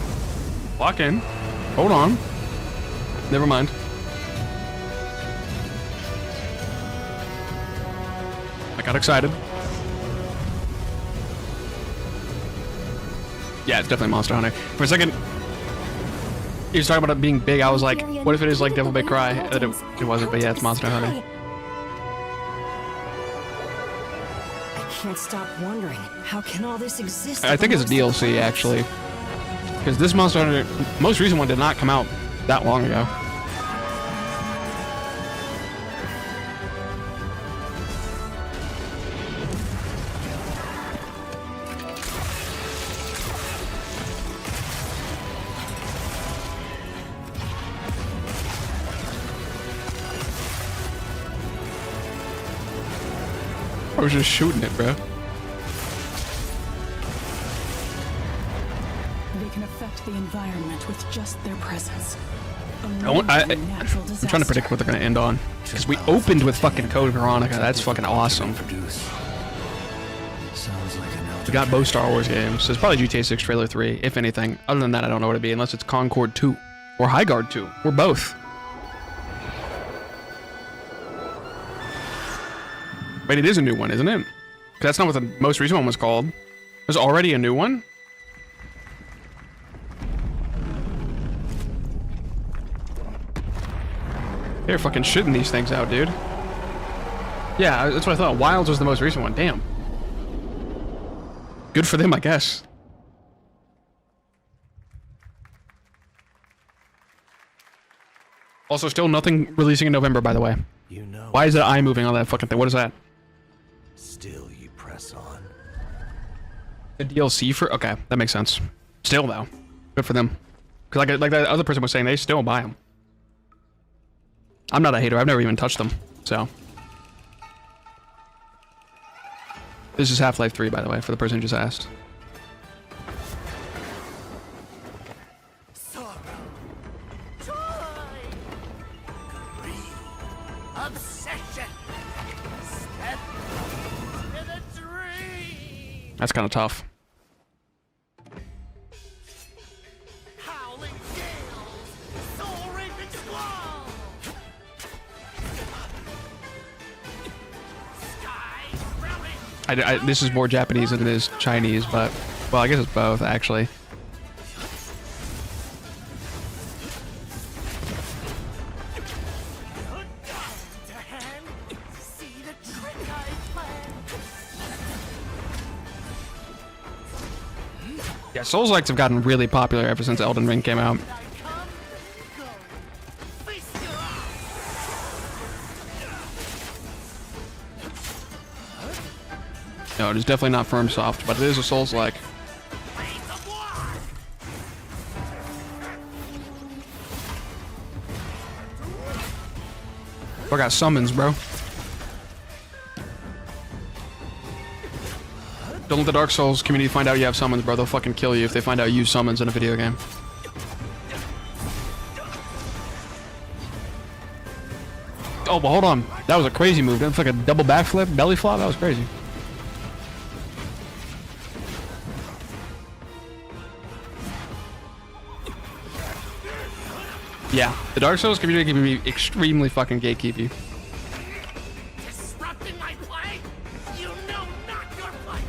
[SPEAKER 1] Lock in. Hold on. Never mind. I got excited. Yeah, it's definitely Monster Hunter. For a second, he was talking about it being big. I was like, what if it is like Devil May Cry? It wasn't, but yeah, it's Monster Hunter.
[SPEAKER 7] I can't stop wondering, how can all this exist?
[SPEAKER 1] I think it's DLC, actually. Because this Monster Hunter, most recent one did not come out that long ago. I was just shooting it, bro.
[SPEAKER 7] They can affect the environment with just their presence.
[SPEAKER 1] I'm trying to predict what they're going to end on. Because we opened with fucking Code Veronica. That's fucking awesome. We got both Star Wars games. So it's probably GTA 6 Trailer 3, if anything. Other than that, I don't know what it'd be, unless it's Concord 2. Or Highguard 2. Or both. Wait, it is a new one, isn't it? 'Cause that's not what the most recent one was called. There's already a new one? They're fucking shitting these things out, dude. Yeah, that's what I thought. Wilds was the most recent one. Damn. Good for them, I guess. Also, still nothing releasing in November, by the way.
[SPEAKER 10] You know.
[SPEAKER 1] Why is that eye moving on that fucking thing? What is that?
[SPEAKER 10] Still, you press on.
[SPEAKER 1] The DLC for... Okay, that makes sense. Still, though. Good for them. Because like that other person was saying, they still buy them. I'm not a hater. I've never even touched them, so... This is Half-Life 3, by the way, for the person who just asked.
[SPEAKER 11] Obsession. Step to the dream.
[SPEAKER 1] That's kind of tough.
[SPEAKER 11] Howling gales, soul-raping squall. Skies realming.
[SPEAKER 1] This is more Japanese than it is Chinese, but... Well, I guess it's both, actually. Yeah, Souls-likes have gotten really popular ever since Elden Ring came out. No, it is definitely not FromSoft, but it is a Souls-like. I got summons, bro. Don't let the Dark Souls community find out you have summons, bro. They'll fucking kill you if they find out you use summons in a video game. Oh, but hold on. That was a crazy move. That's like a double backflip, belly flop. That was crazy. Yeah, the Dark Souls community can be extremely fucking gatekeepy.
[SPEAKER 16] Disrupting my play? You know not your place!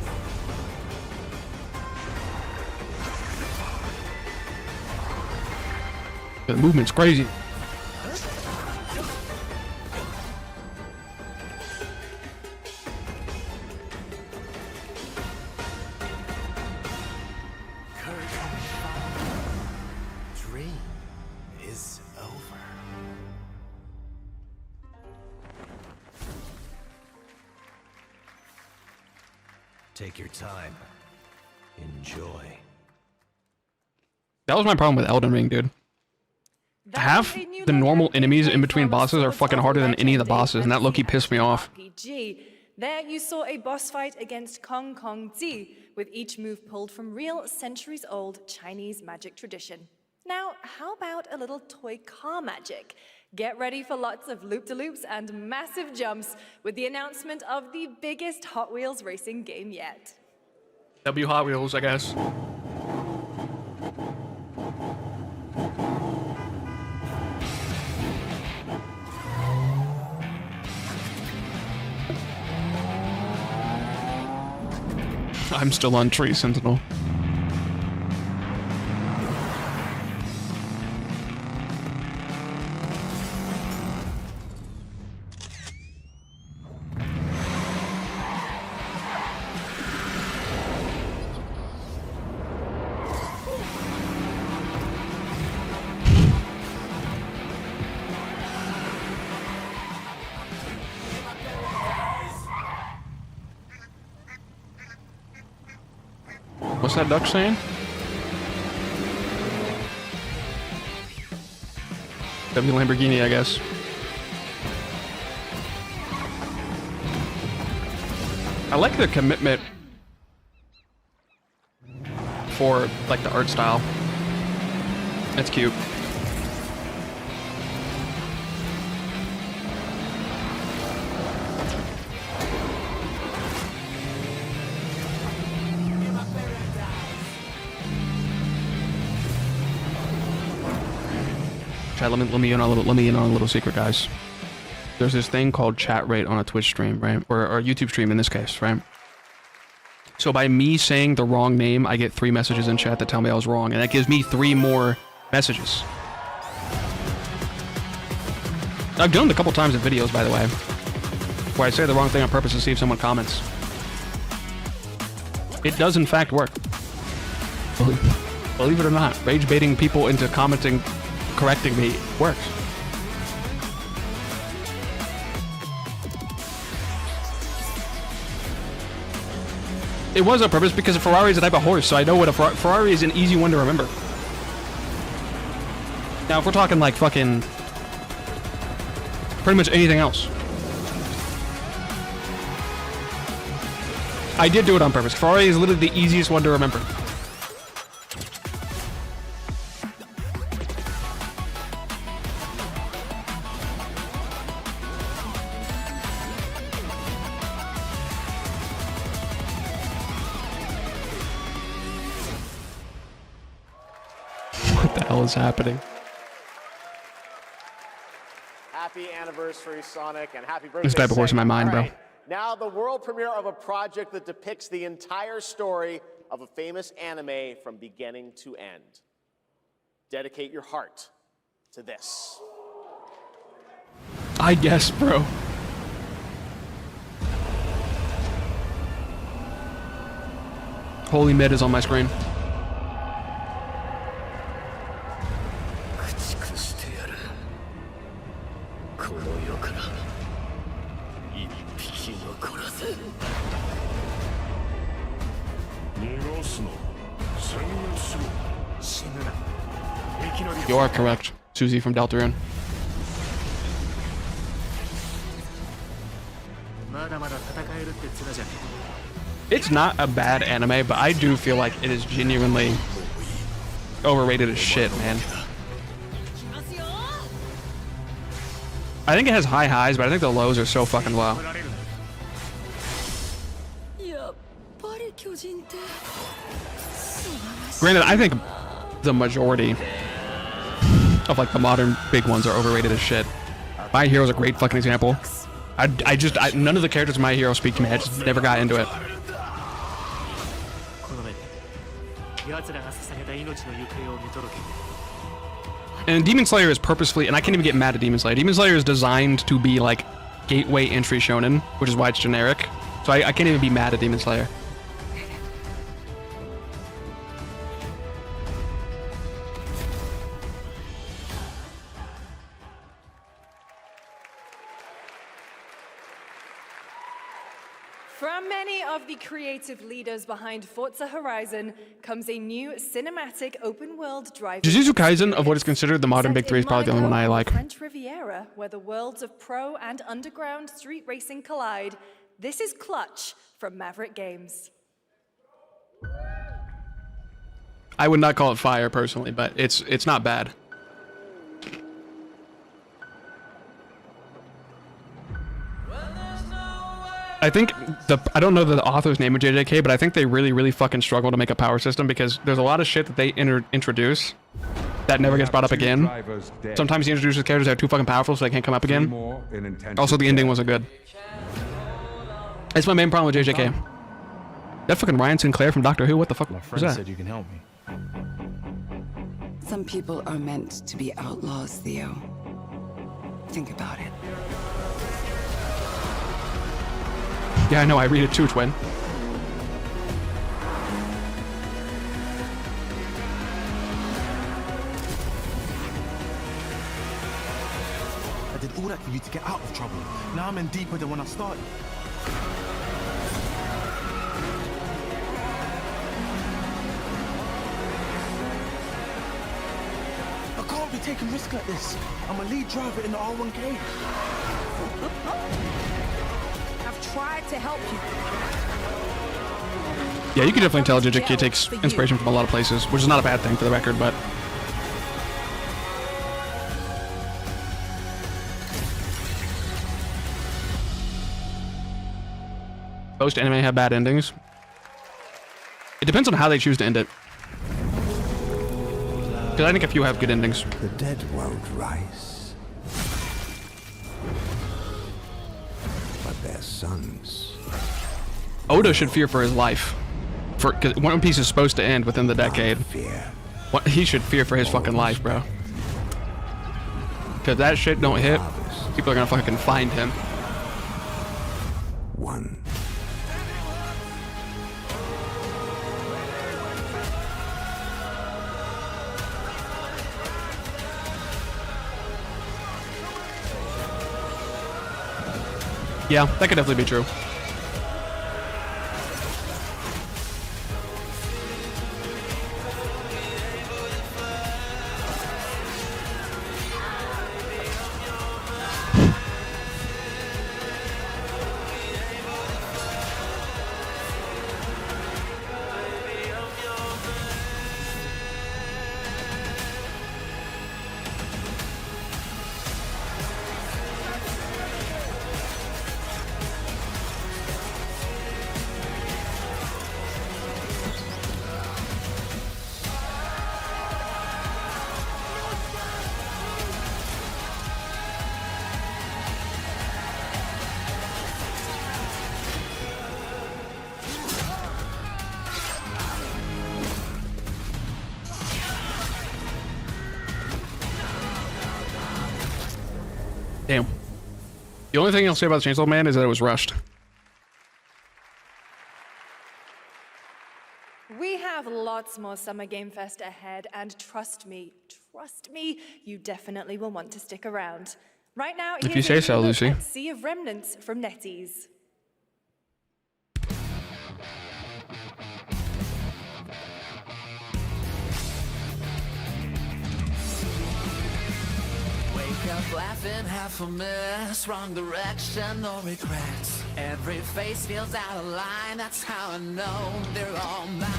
[SPEAKER 1] The movement's crazy.
[SPEAKER 6] Dream is over. Take your time. Enjoy.
[SPEAKER 1] That was my problem with Elden Ring, dude. Half the normal enemies in between bosses are fucking harder than any of the bosses, and that low-key pissed me off.
[SPEAKER 8] RPG. There you saw a boss fight against Kong Kong Zi, with each move pulled from real centuries-old Chinese magic tradition. Now, how about a little toy car magic? Get ready for lots of loop-de-loops and massive jumps with the announcement of the biggest Hot Wheels racing game yet.
[SPEAKER 1] W Hot Wheels, I guess. I'm still on Tree Sentinel. What's that duck saying? W Lamborghini, I guess. I like the commitment for like the art style. It's cute. Chat, let me in on a little secret, guys. There's this thing called chat rate on a Twitch stream, right? Or a YouTube stream in this case, right? So by me saying the wrong name, I get 3 messages in chat that tell me I was wrong, and that gives me 3 more messages. I've done it a couple times in videos, by the way, where I say the wrong thing on purpose to see if someone comments. It does in fact work. Believe it or not, rage baiting people into commenting, correcting me works. It was on purpose because a Ferrari is a type of horse, so I know what a Ferrari is. An easy one to remember. Now, if we're talking like fucking pretty much anything else, I did do it on purpose. Ferrari is literally the easiest one to remember. What the hell is happening?
[SPEAKER 2] Happy anniversary, Sonic, and happy birthday.
[SPEAKER 1] This type of horse in my mind, bro.
[SPEAKER 2] Now the world premiere of a project that depicts the entire story of a famous anime from beginning to end. Dedicate your heart to this.
[SPEAKER 1] I guess, bro. Holy Mid is on my screen. You are correct, Susie from Deltarune. It's not a bad anime, but I do feel like it is genuinely overrated as shit, man. I think it has high highs, but I think the lows are so fucking low. Granted, I think the majority of like the modern big ones are overrated as shit. My Hero's a great fucking example. None of the characters in My Hero speak to me. I just never got into it. And Demon Slayer is purposefully, and I can't even get mad at Demon Slayer. Demon Slayer is designed to be like gateway entry shonen, which is why it's generic. So I can't even be mad at Demon Slayer.
[SPEAKER 8] From many of the creative leaders behind Forza Horizon comes a new cinematic open-world driving
[SPEAKER 1] Jujutsu Kaisen, of what is considered the modern
[SPEAKER 8] set
[SPEAKER 1] big three, is
[SPEAKER 8] in
[SPEAKER 1] probably the only one I
[SPEAKER 8] Monaco on
[SPEAKER 1] like.
[SPEAKER 8] the French Riviera, where the worlds of pro and underground street racing collide. This is Clutch from Maverick Games.
[SPEAKER 1] I would not call it fire personally, but it's not bad. I think I don't know the author's name of JJK, but I think they really fucking struggle to make a power system because there's a lot of shit that they introduce that never gets brought up again. Sometimes he introduces characters that are too fucking powerful so they can't come up again. Also, the ending wasn't good. That's my main problem with JJK. That fucking Ryan Sinclair from Doctor Who, what the fuck was that?
[SPEAKER 6] said you can help me.
[SPEAKER 9] Some people are meant to be outlaws, Theo. Think about it.
[SPEAKER 1] Yeah, I know, I read it too, twin.
[SPEAKER 16] I did all that for you to get out of trouble. Now I'm in deeper than when I started. I can't be taking risks like this. I'm a lead driver in the R1K.
[SPEAKER 15] I've tried to help you.
[SPEAKER 1] Yeah, you can definitely tell JJK takes inspiration from a lot of places, which is not a bad thing for the record, but... Most anime have bad endings. It depends on how they choose to end it. Because I think a few have good endings.
[SPEAKER 10] The dead won't rise. But their sons.
[SPEAKER 1] Oda should fear for his life. Because One Piece is supposed to end within the decade. He should fear for his fucking life, bro. Because that shit don't hit, people are gonna fucking find him.
[SPEAKER 10] One.
[SPEAKER 1] Yeah, that could definitely be true. Damn. The only thing I'll say about the Chainsaw Man is that it was rushed.
[SPEAKER 8] We have lots more Summer Game Fest ahead, and trust me, you definitely will want to stick around. Right now,
[SPEAKER 1] If you
[SPEAKER 8] here's
[SPEAKER 1] say
[SPEAKER 8] a
[SPEAKER 1] so,
[SPEAKER 8] look
[SPEAKER 1] Lucy.
[SPEAKER 8] at Sea of Remnants from NetEase.
[SPEAKER 6] Wake Half laughing, half a mess, wrong direction, no regrets. Every face feels out of line, that's how I know they're all mine.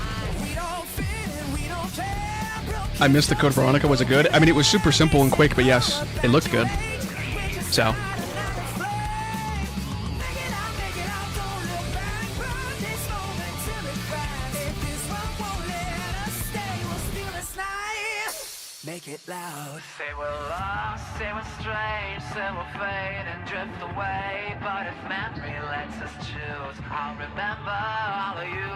[SPEAKER 6] We don't fit in, we don't care.
[SPEAKER 1] I missed the Code Veronica. Was it good? I mean, it was super simple and quick, but yes, it looked good. So.
[SPEAKER 6] Make it loud.
[SPEAKER 13] Say we're lost, say we're strange, say we'll fade and drift away. But if memory lets us choose, I'll remember all of you.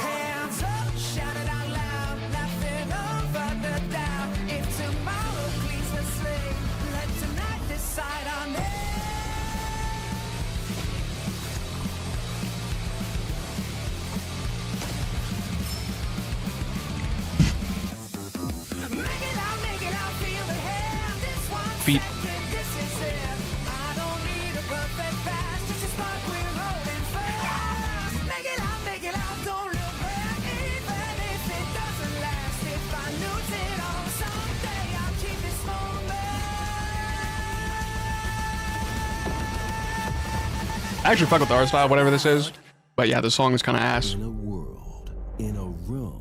[SPEAKER 6] Hands up, shout it out loud, laughing over the doubt. If tomorrow cleans the slate, let tonight decide on it.
[SPEAKER 1] Feet. I actually fuck with the art style, whatever this is. But yeah, the song is kind of ass.
[SPEAKER 10] In a world, in a room,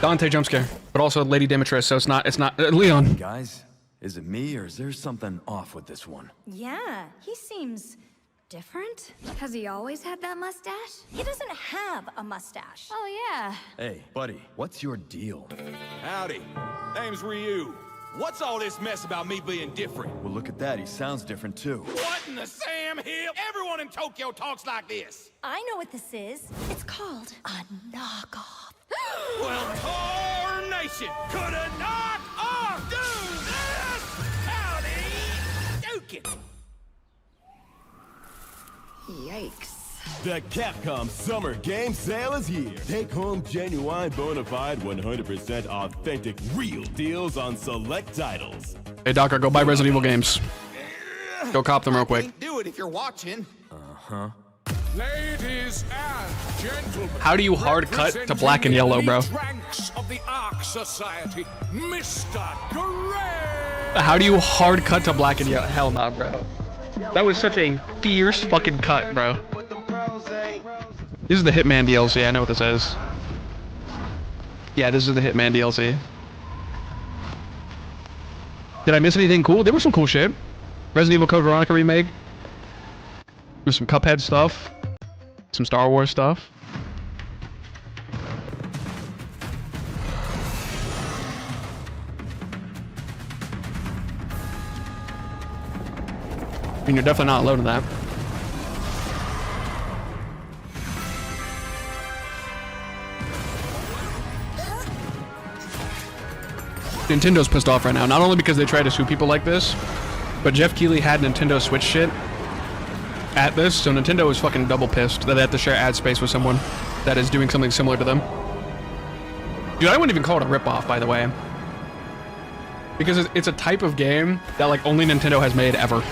[SPEAKER 1] Dante jump scare, but also Lady Demetrius, so it's not Leon.
[SPEAKER 17] Guys, is it me or is there something off with this one?
[SPEAKER 3] Yeah, he seems different. Has he always had that mustache? He doesn't have a mustache. Oh, yeah.
[SPEAKER 17] Hey, buddy, what's your deal?
[SPEAKER 16] Howdy. Name's Ryu. What's all this mess about me being different?
[SPEAKER 17] Well, look at that. He sounds different too.
[SPEAKER 16] What in the Sam Hill? Everyone in Tokyo talks like this.
[SPEAKER 3] I know what this is. It's called a knockoff.
[SPEAKER 16] Well, tarnation! Could a knock-off do this? Howdy, Duke it!
[SPEAKER 3] Yikes.
[SPEAKER 18] The Capcom Summer Game Sale is here. Take home genuine, bona fide, 100% authentic, real deals on select titles.
[SPEAKER 1] Hey, Docker, go buy Resident Evil games. Go cop them real quick.
[SPEAKER 16] Do it if you're watching.
[SPEAKER 18] Uh-huh.
[SPEAKER 16] Ladies and gentlemen,
[SPEAKER 1] how do you hard cut to black and yellow, bro?
[SPEAKER 16] Ranks of the Ark Society, Mr. Gray.
[SPEAKER 1] How do you hard cut to black and yellow? Hell nah, bro. That was such a fierce fucking cut, bro. This is the Hitman DLC. I know what this is. Yeah, this is the Hitman DLC. Did I miss anything cool? There was some cool shit. Resident Evil Code Veronica remake. There's some Cuphead stuff. Some Star Wars stuff. I mean, you're definitely not alone in that. Nintendo's pissed off right now, not only because they try to sue people like this, but Jeff Keighley had Nintendo Switch shit at this, so Nintendo is fucking double pissed that they have to share ad space with someone that is doing something similar to them. Dude, I wouldn't even call it a ripoff, by the way. Because it's a type of game that like only Nintendo has made ever.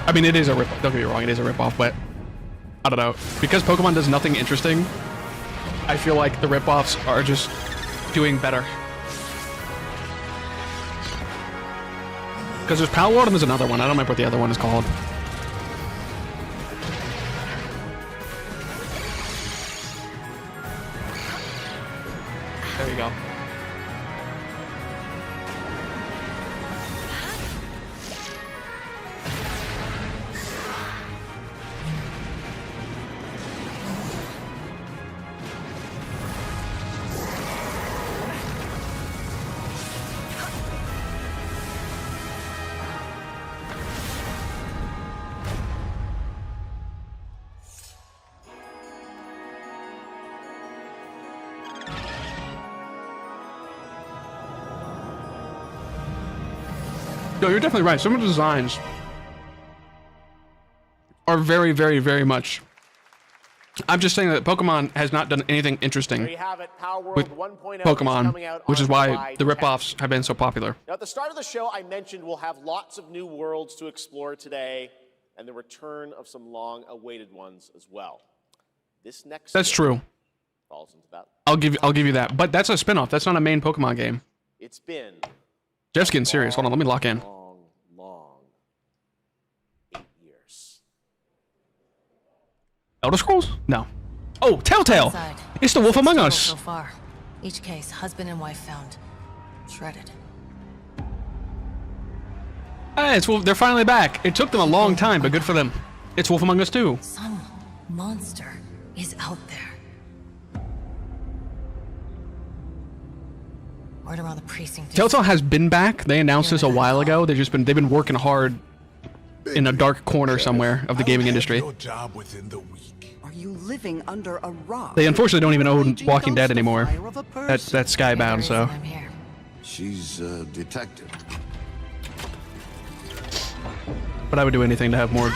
[SPEAKER 1] I mean, it is a ripoff, don't get me wrong, it is a ripoff, but I don't know. Because Pokemon does nothing interesting, I feel like the ripoffs are just doing better. Because there's Palworld and there's another one. I don't remember what the other one is called. There you go. No, you're definitely right. Some of the designs are very, very, very much. I'm just saying that Pokemon has not done anything interesting
[SPEAKER 2] There you have it. Power World
[SPEAKER 1] with
[SPEAKER 2] 1.0 is
[SPEAKER 1] Pokemon,
[SPEAKER 2] coming out
[SPEAKER 1] which
[SPEAKER 2] on
[SPEAKER 1] is why
[SPEAKER 2] July
[SPEAKER 1] the
[SPEAKER 2] 10th.
[SPEAKER 1] ripoffs have been so popular.
[SPEAKER 2] Now, at the start of the show, I mentioned we'll have lots of new worlds to explore today, and the return of some long-awaited ones as well. This next
[SPEAKER 1] That's
[SPEAKER 2] game
[SPEAKER 1] true.
[SPEAKER 2] falls into that.
[SPEAKER 1] I'll give you that. But that's a spin-off. That's not a main Pokemon game.
[SPEAKER 2] It's been
[SPEAKER 1] Jeff's getting serious. Hold on, let me lock in.
[SPEAKER 2] long 8 years.
[SPEAKER 1] Elder Scrolls? No. Oh, Telltale!
[SPEAKER 4] Inside.
[SPEAKER 1] It's the Wolf Among
[SPEAKER 4] Total
[SPEAKER 1] Us.
[SPEAKER 4] So far. Each case, husband and wife found. Shredded.
[SPEAKER 1] Hey, they're finally back. It took them a long time, but good for them. It's Wolf Among Us 2.
[SPEAKER 4] Some monster is out there. Word around the precinct.
[SPEAKER 1] Telltale has been back. They announced this a while ago. They've been working hard in a dark corner somewhere of the gaming industry.
[SPEAKER 5] Job within the week.
[SPEAKER 14] Are you living under a rock?
[SPEAKER 1] They unfortunately don't even own Walking Dead anymore. That's Skybound, so.
[SPEAKER 10] She's a detective.
[SPEAKER 1] But I would do anything to have more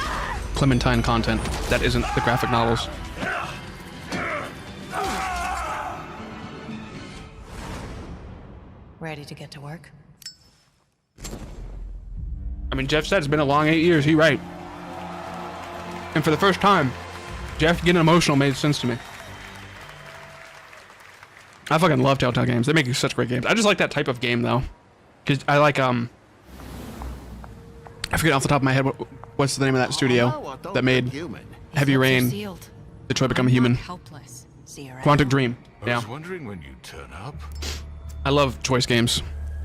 [SPEAKER 1] Clementine content that isn't the graphic novels.
[SPEAKER 4] Ready to get to work?
[SPEAKER 1] I mean, Jeff said it's been a long 8 years. He right. And for the first time, Jeff getting emotional made sense to me. I fucking love Telltale games. They make such great games. I just like that type of game though, because I like I forget off the top of my head what's the name of that studio that made Heavy Rain, Detroit Become Human, Quantic Dream.
[SPEAKER 5] I was wondering when you'd turn up.
[SPEAKER 1] I love choice games.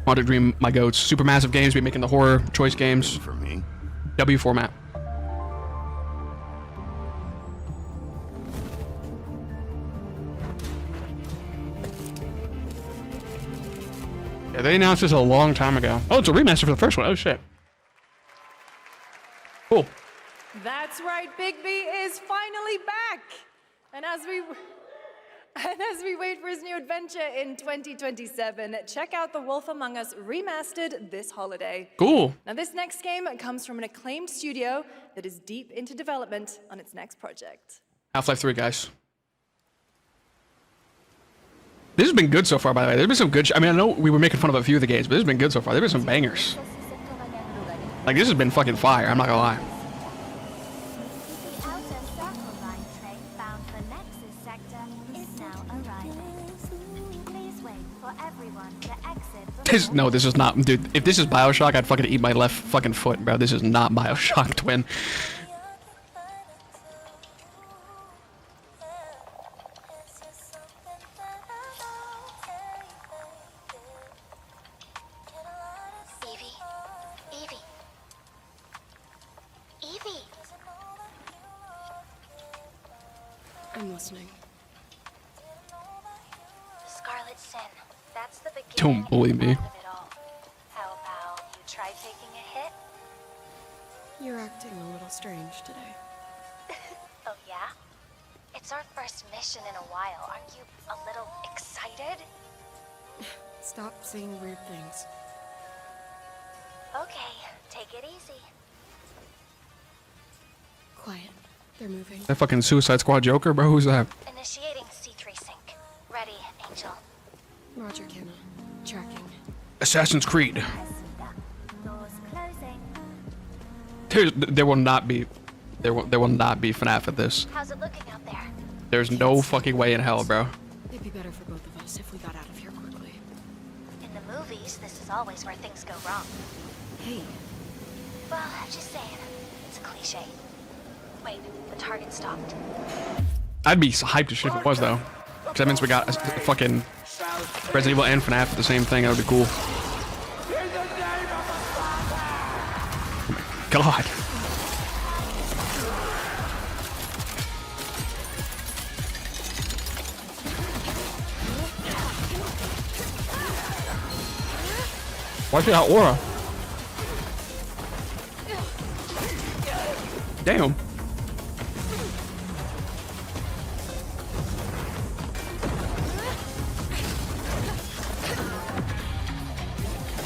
[SPEAKER 1] Quantic Dream, my goats. Supermassive Games be making the horror choice games.
[SPEAKER 10] For me.
[SPEAKER 1] W format. Yeah, they announced this a long time ago. Oh, it's a remaster for the first one. Oh shit. Cool.
[SPEAKER 8] That's right, Bigby is finally back. And as we wait for his new adventure in 2027, check out The Wolf Among Us Remastered this holiday.
[SPEAKER 1] Cool.
[SPEAKER 8] Now, this next game comes from an acclaimed studio that is deep into development on its next project.
[SPEAKER 1] Half-Life 3, guys. This has been good so far, by the way. There's been some good I mean, I know we were making fun of a few of the games, but this has been good so far. There's been some bangers. Like, this has been fucking fire, I'm not gonna lie. No, this is not, dude. If this is BioShock, I'd fucking eat my left fucking foot, bro. This is not BioShock, twin.
[SPEAKER 11] Evie.
[SPEAKER 21] I'm listening.
[SPEAKER 11] The Scarlet Sin. That's the beginning.
[SPEAKER 1] Don't bully me.
[SPEAKER 11] Of it all. How about you try taking a hit?
[SPEAKER 21] You're acting a little strange today.
[SPEAKER 11] Oh yeah? It's our first mission in a while. Aren't you a little excited?
[SPEAKER 21] Stop saying weird things.
[SPEAKER 11] Okay, take it easy.
[SPEAKER 21] Quiet. They're moving.
[SPEAKER 1] That fucking Suicide Squad Joker, bro? Who's that?
[SPEAKER 11] Initiating C3 sync. Ready, Angel.
[SPEAKER 21] Roger, Kenna. Tracking.
[SPEAKER 1] Assassin's Creed.
[SPEAKER 11] Doors closing.
[SPEAKER 1] There will not be FNAF at this.
[SPEAKER 11] How's it looking out there?
[SPEAKER 1] There's no fucking way in hell, bro.
[SPEAKER 21] It'd be better for both of us if we got out of here quickly.
[SPEAKER 11] In the movies, this is always where things go wrong.
[SPEAKER 21] Hey.
[SPEAKER 11] Well, I'm just saying. It's a cliche. Wait, the target stopped.
[SPEAKER 1] I'd be hyped as shit if it was, though. Because that means we got a fucking Resident Evil and FNAF the same thing. That would be cool. Oh my god. Watch out, Aura. Damn.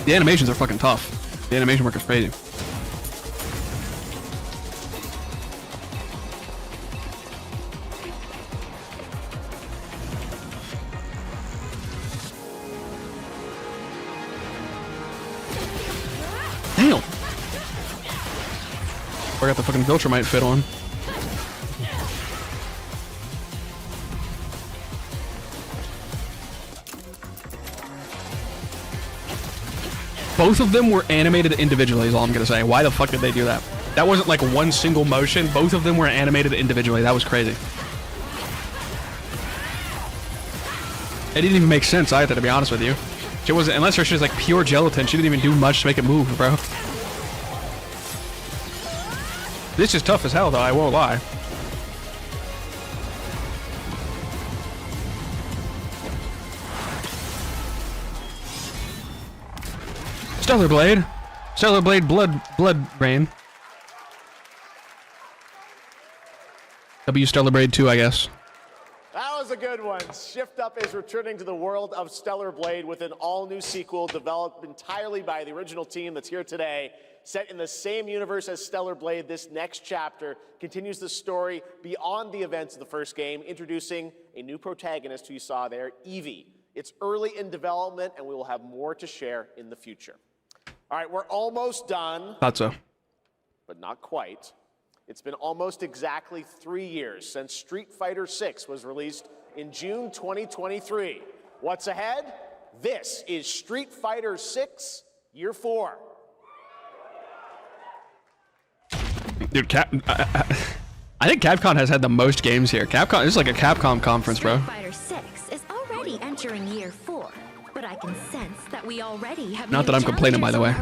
[SPEAKER 1] The animations are fucking tough. The animation work is crazy. Damn. I got the fucking Viltrumite fit on. Both of them were animated individually is all I'm gonna say. Why the fuck did they do that? That wasn't like one single motion. Both of them were animated individually. That was crazy. It didn't even make sense either, to be honest with you. She wasn't, unless her shit is like pure gelatin, she didn't even do much to make it move, bro. This is tough as hell though, I won't lie. Stellar Blade. Stellar Blade Blood Rain. W Stellar Blade 2, I guess.
[SPEAKER 2] That was a good one. Shift Up is returning to the world of Stellar Blade with an all-new sequel developed entirely by the original team that's here today. Set in the same universe as Stellar Blade, this next chapter continues the story beyond the events of the first game, introducing a new protagonist who you saw there, Evie. It's early in development, and we will have more to share in the future. All right, we're almost done.
[SPEAKER 1] Thought so.
[SPEAKER 2] But not quite. It's been almost exactly 3 years since Street Fighter VI was released in June 2023. What's ahead? This is Street Fighter VI Year 4.
[SPEAKER 1] Dude, I think Capcom has had the most games here. Capcom, this is like a Capcom conference, bro.
[SPEAKER 19] Street Fighter VI is already entering Year 4, but I can sense that we already have
[SPEAKER 1] Not that I'm complaining, by the way.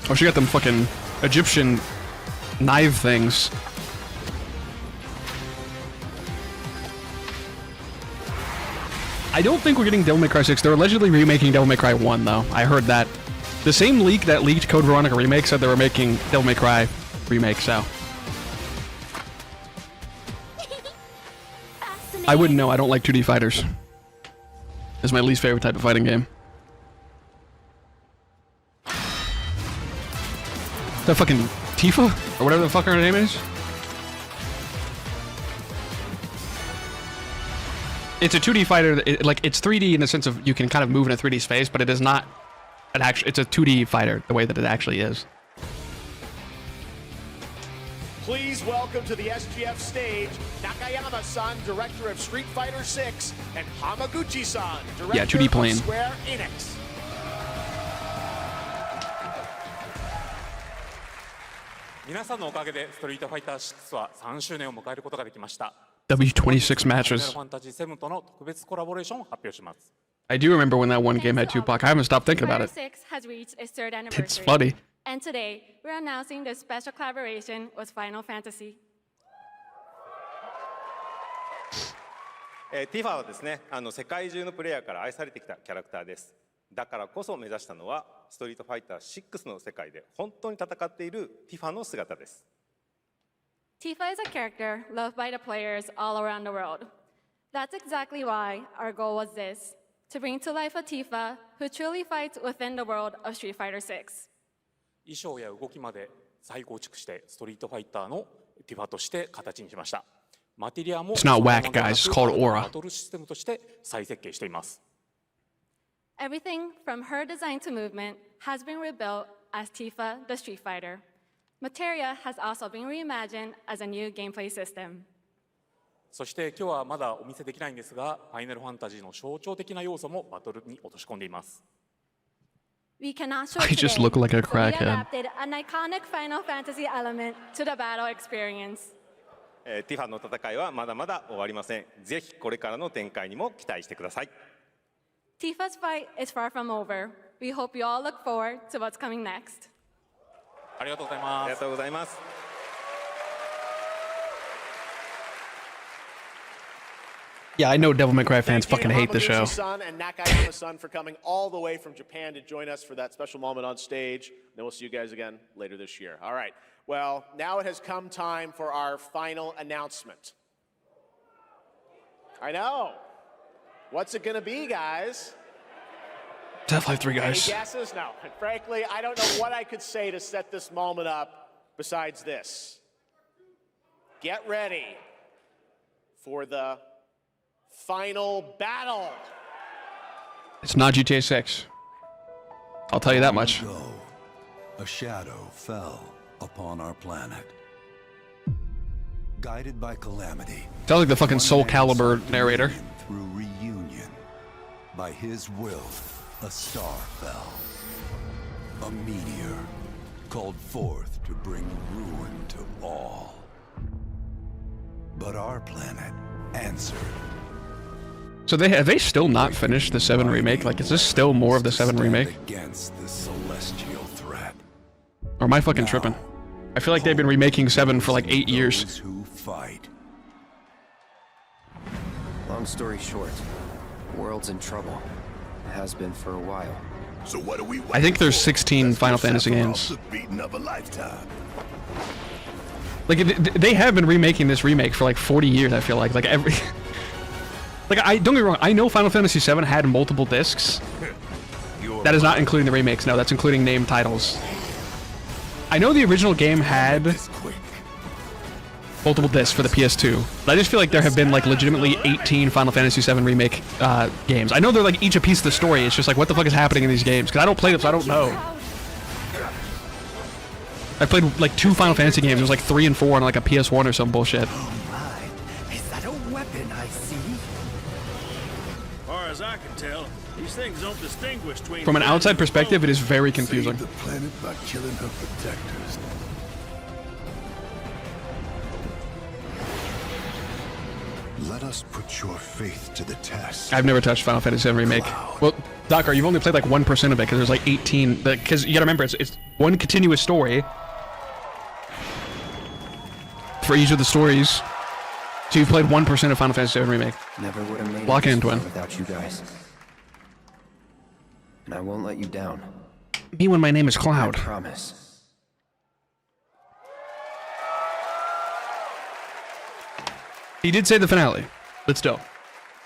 [SPEAKER 1] Oh, she got them fucking Egyptian knife things. I don't think we're getting Devil May Cry 6. They're allegedly remaking Devil May Cry 1, though. I heard that. The same leak that leaked Code Veronica Remake said they were making Devil May Cry Remake, so. I wouldn't know. I don't like 2D fighters. It's my least favorite type of fighting game. That fucking Tifa? Or whatever the fuck her name is? It's a 2D fighter, it's 3D in the sense of you can kind of move in a 3D space, but it is not an actual, it's a 2D fighter the way that it actually is.
[SPEAKER 2] Please welcome to the SGF stage, Nakayama-san, director of Street Fighter VI, and Hamaguchi-san, director
[SPEAKER 1] 2D plane.
[SPEAKER 2] of Square Enix.
[SPEAKER 1] W26 matches. I do remember when that one game had Tupac. I haven't stopped thinking about it.
[SPEAKER 20] Street Fighter VI has reached its 3rd anniversary.
[SPEAKER 1] It's funny.
[SPEAKER 20] And today, we're announcing the special collaboration with Final Fantasy.
[SPEAKER 22] ティファはですね、世界中のプレイヤーから愛されてきたキャラクターです。だからこそ目指したのは、ストリートファイター6の世界で本当に戦っているティファの姿です。
[SPEAKER 20] Tifa is a character loved by the players all around the world. That's exactly why our goal was this, to bring to life a Tifa who truly fights within the world of Street Fighter VI.
[SPEAKER 23] 衣装や動きまで再構築してストリートファイターのティファとして形にしました。マテリアも
[SPEAKER 1] It's not whack, guys. It's called Aura.
[SPEAKER 23] バトルシステムとして再設計しています。
[SPEAKER 20] Everything from her design to movement has been rebuilt as Tifa the Street Fighter. Materia has also been reimagined as a new gameplay system.
[SPEAKER 23] そして今日はまだお見せできないんですが、ファイナルファンタジーの象徴的な要素もバトルに落とし込んでいます。
[SPEAKER 20] We cannot show
[SPEAKER 1] I
[SPEAKER 20] today,
[SPEAKER 1] just look like a
[SPEAKER 20] but we
[SPEAKER 1] crackhead.
[SPEAKER 20] adapted an iconic Final Fantasy element to the battle experience.
[SPEAKER 22] ティファの戦いはまだまだ終わりません。ぜひこれからの展開にも期待してください。
[SPEAKER 20] Tifa's fight is far from over. We hope you all look forward to what's coming next.
[SPEAKER 23] ありがとうございます。
[SPEAKER 22] ありがとうございます。
[SPEAKER 1] Yeah, I know Devil May Cry fans fucking hate the show.
[SPEAKER 2] Hamaguchi-san and Nakayama-san for coming all the way from Japan to join us for that special moment on stage. Then we'll see you guys again later this year. All right. Well, now it has come time for our final announcement. I know. What's it going to be, guys?
[SPEAKER 1] Half-Life 3, guys.
[SPEAKER 2] Any guesses? No. And frankly, I don't know what I could say to set this moment up besides this. Get ready for the final battle.
[SPEAKER 1] It's not GTA 6. I'll tell you that much.
[SPEAKER 12] A shadow fell upon our planet. Guided by calamity.
[SPEAKER 1] Sounds like the fucking Soul Calibur narrator.
[SPEAKER 12] Through reunion,
[SPEAKER 10] By his will, a star fell. A meteor called forth to bring ruin to all. But our planet answered.
[SPEAKER 1] So have they still not finished the 7 remake? Like, is this still more of the 7 remake?
[SPEAKER 10] Against the celestial threat.
[SPEAKER 1] Or am I fucking tripping? I feel like they've been remaking 7 for like 8 years.
[SPEAKER 10] Who fight.
[SPEAKER 7] Long story short, the world's in trouble. It has been for a while.
[SPEAKER 10] So what are we?
[SPEAKER 1] I think there's 16 Final Fantasy games.
[SPEAKER 10] Beating of a lifetime.
[SPEAKER 1] Like, they have been remaking this remake for like 40 years, I feel like. Like, every... Like, don't get me wrong, I know Final Fantasy VII had multiple discs. That is not including the remakes, no, that's including named titles. I know the original game had multiple discs for the PS2, but I just feel like there have been, like, legitimately 18 Final Fantasy VII remake games. I know they're, like, each a piece of the story, it's just like, what the fuck is happening in these games? Because I don't play them, so I don't know. I played, like, 2 Final Fantasy games, it was like 3 and 4 on, like, a PS1 or some bullshit.
[SPEAKER 16] Is that a weapon I see?
[SPEAKER 9] Far as I can tell, these things don't distinguish between.
[SPEAKER 1] From an outside perspective, it is very confusing.
[SPEAKER 12] Save the planet by killing her protectors. Let us put your faith to the test.
[SPEAKER 1] I've never touched Final Fantasy VII Remake. Well, Docker, you've only played like 1% of it because there's like 18. Because you gotta remember, it's one continuous story for each of the stories. So you've played 1% of Final Fantasy VII Remake.
[SPEAKER 7] Never would have made
[SPEAKER 1] Lock
[SPEAKER 7] it
[SPEAKER 1] in,
[SPEAKER 7] this far
[SPEAKER 1] twin.
[SPEAKER 7] without you guys. And I won't let you down.
[SPEAKER 1] Me when my name is Cloud.
[SPEAKER 7] I promise.
[SPEAKER 1] He did say the finale, but still.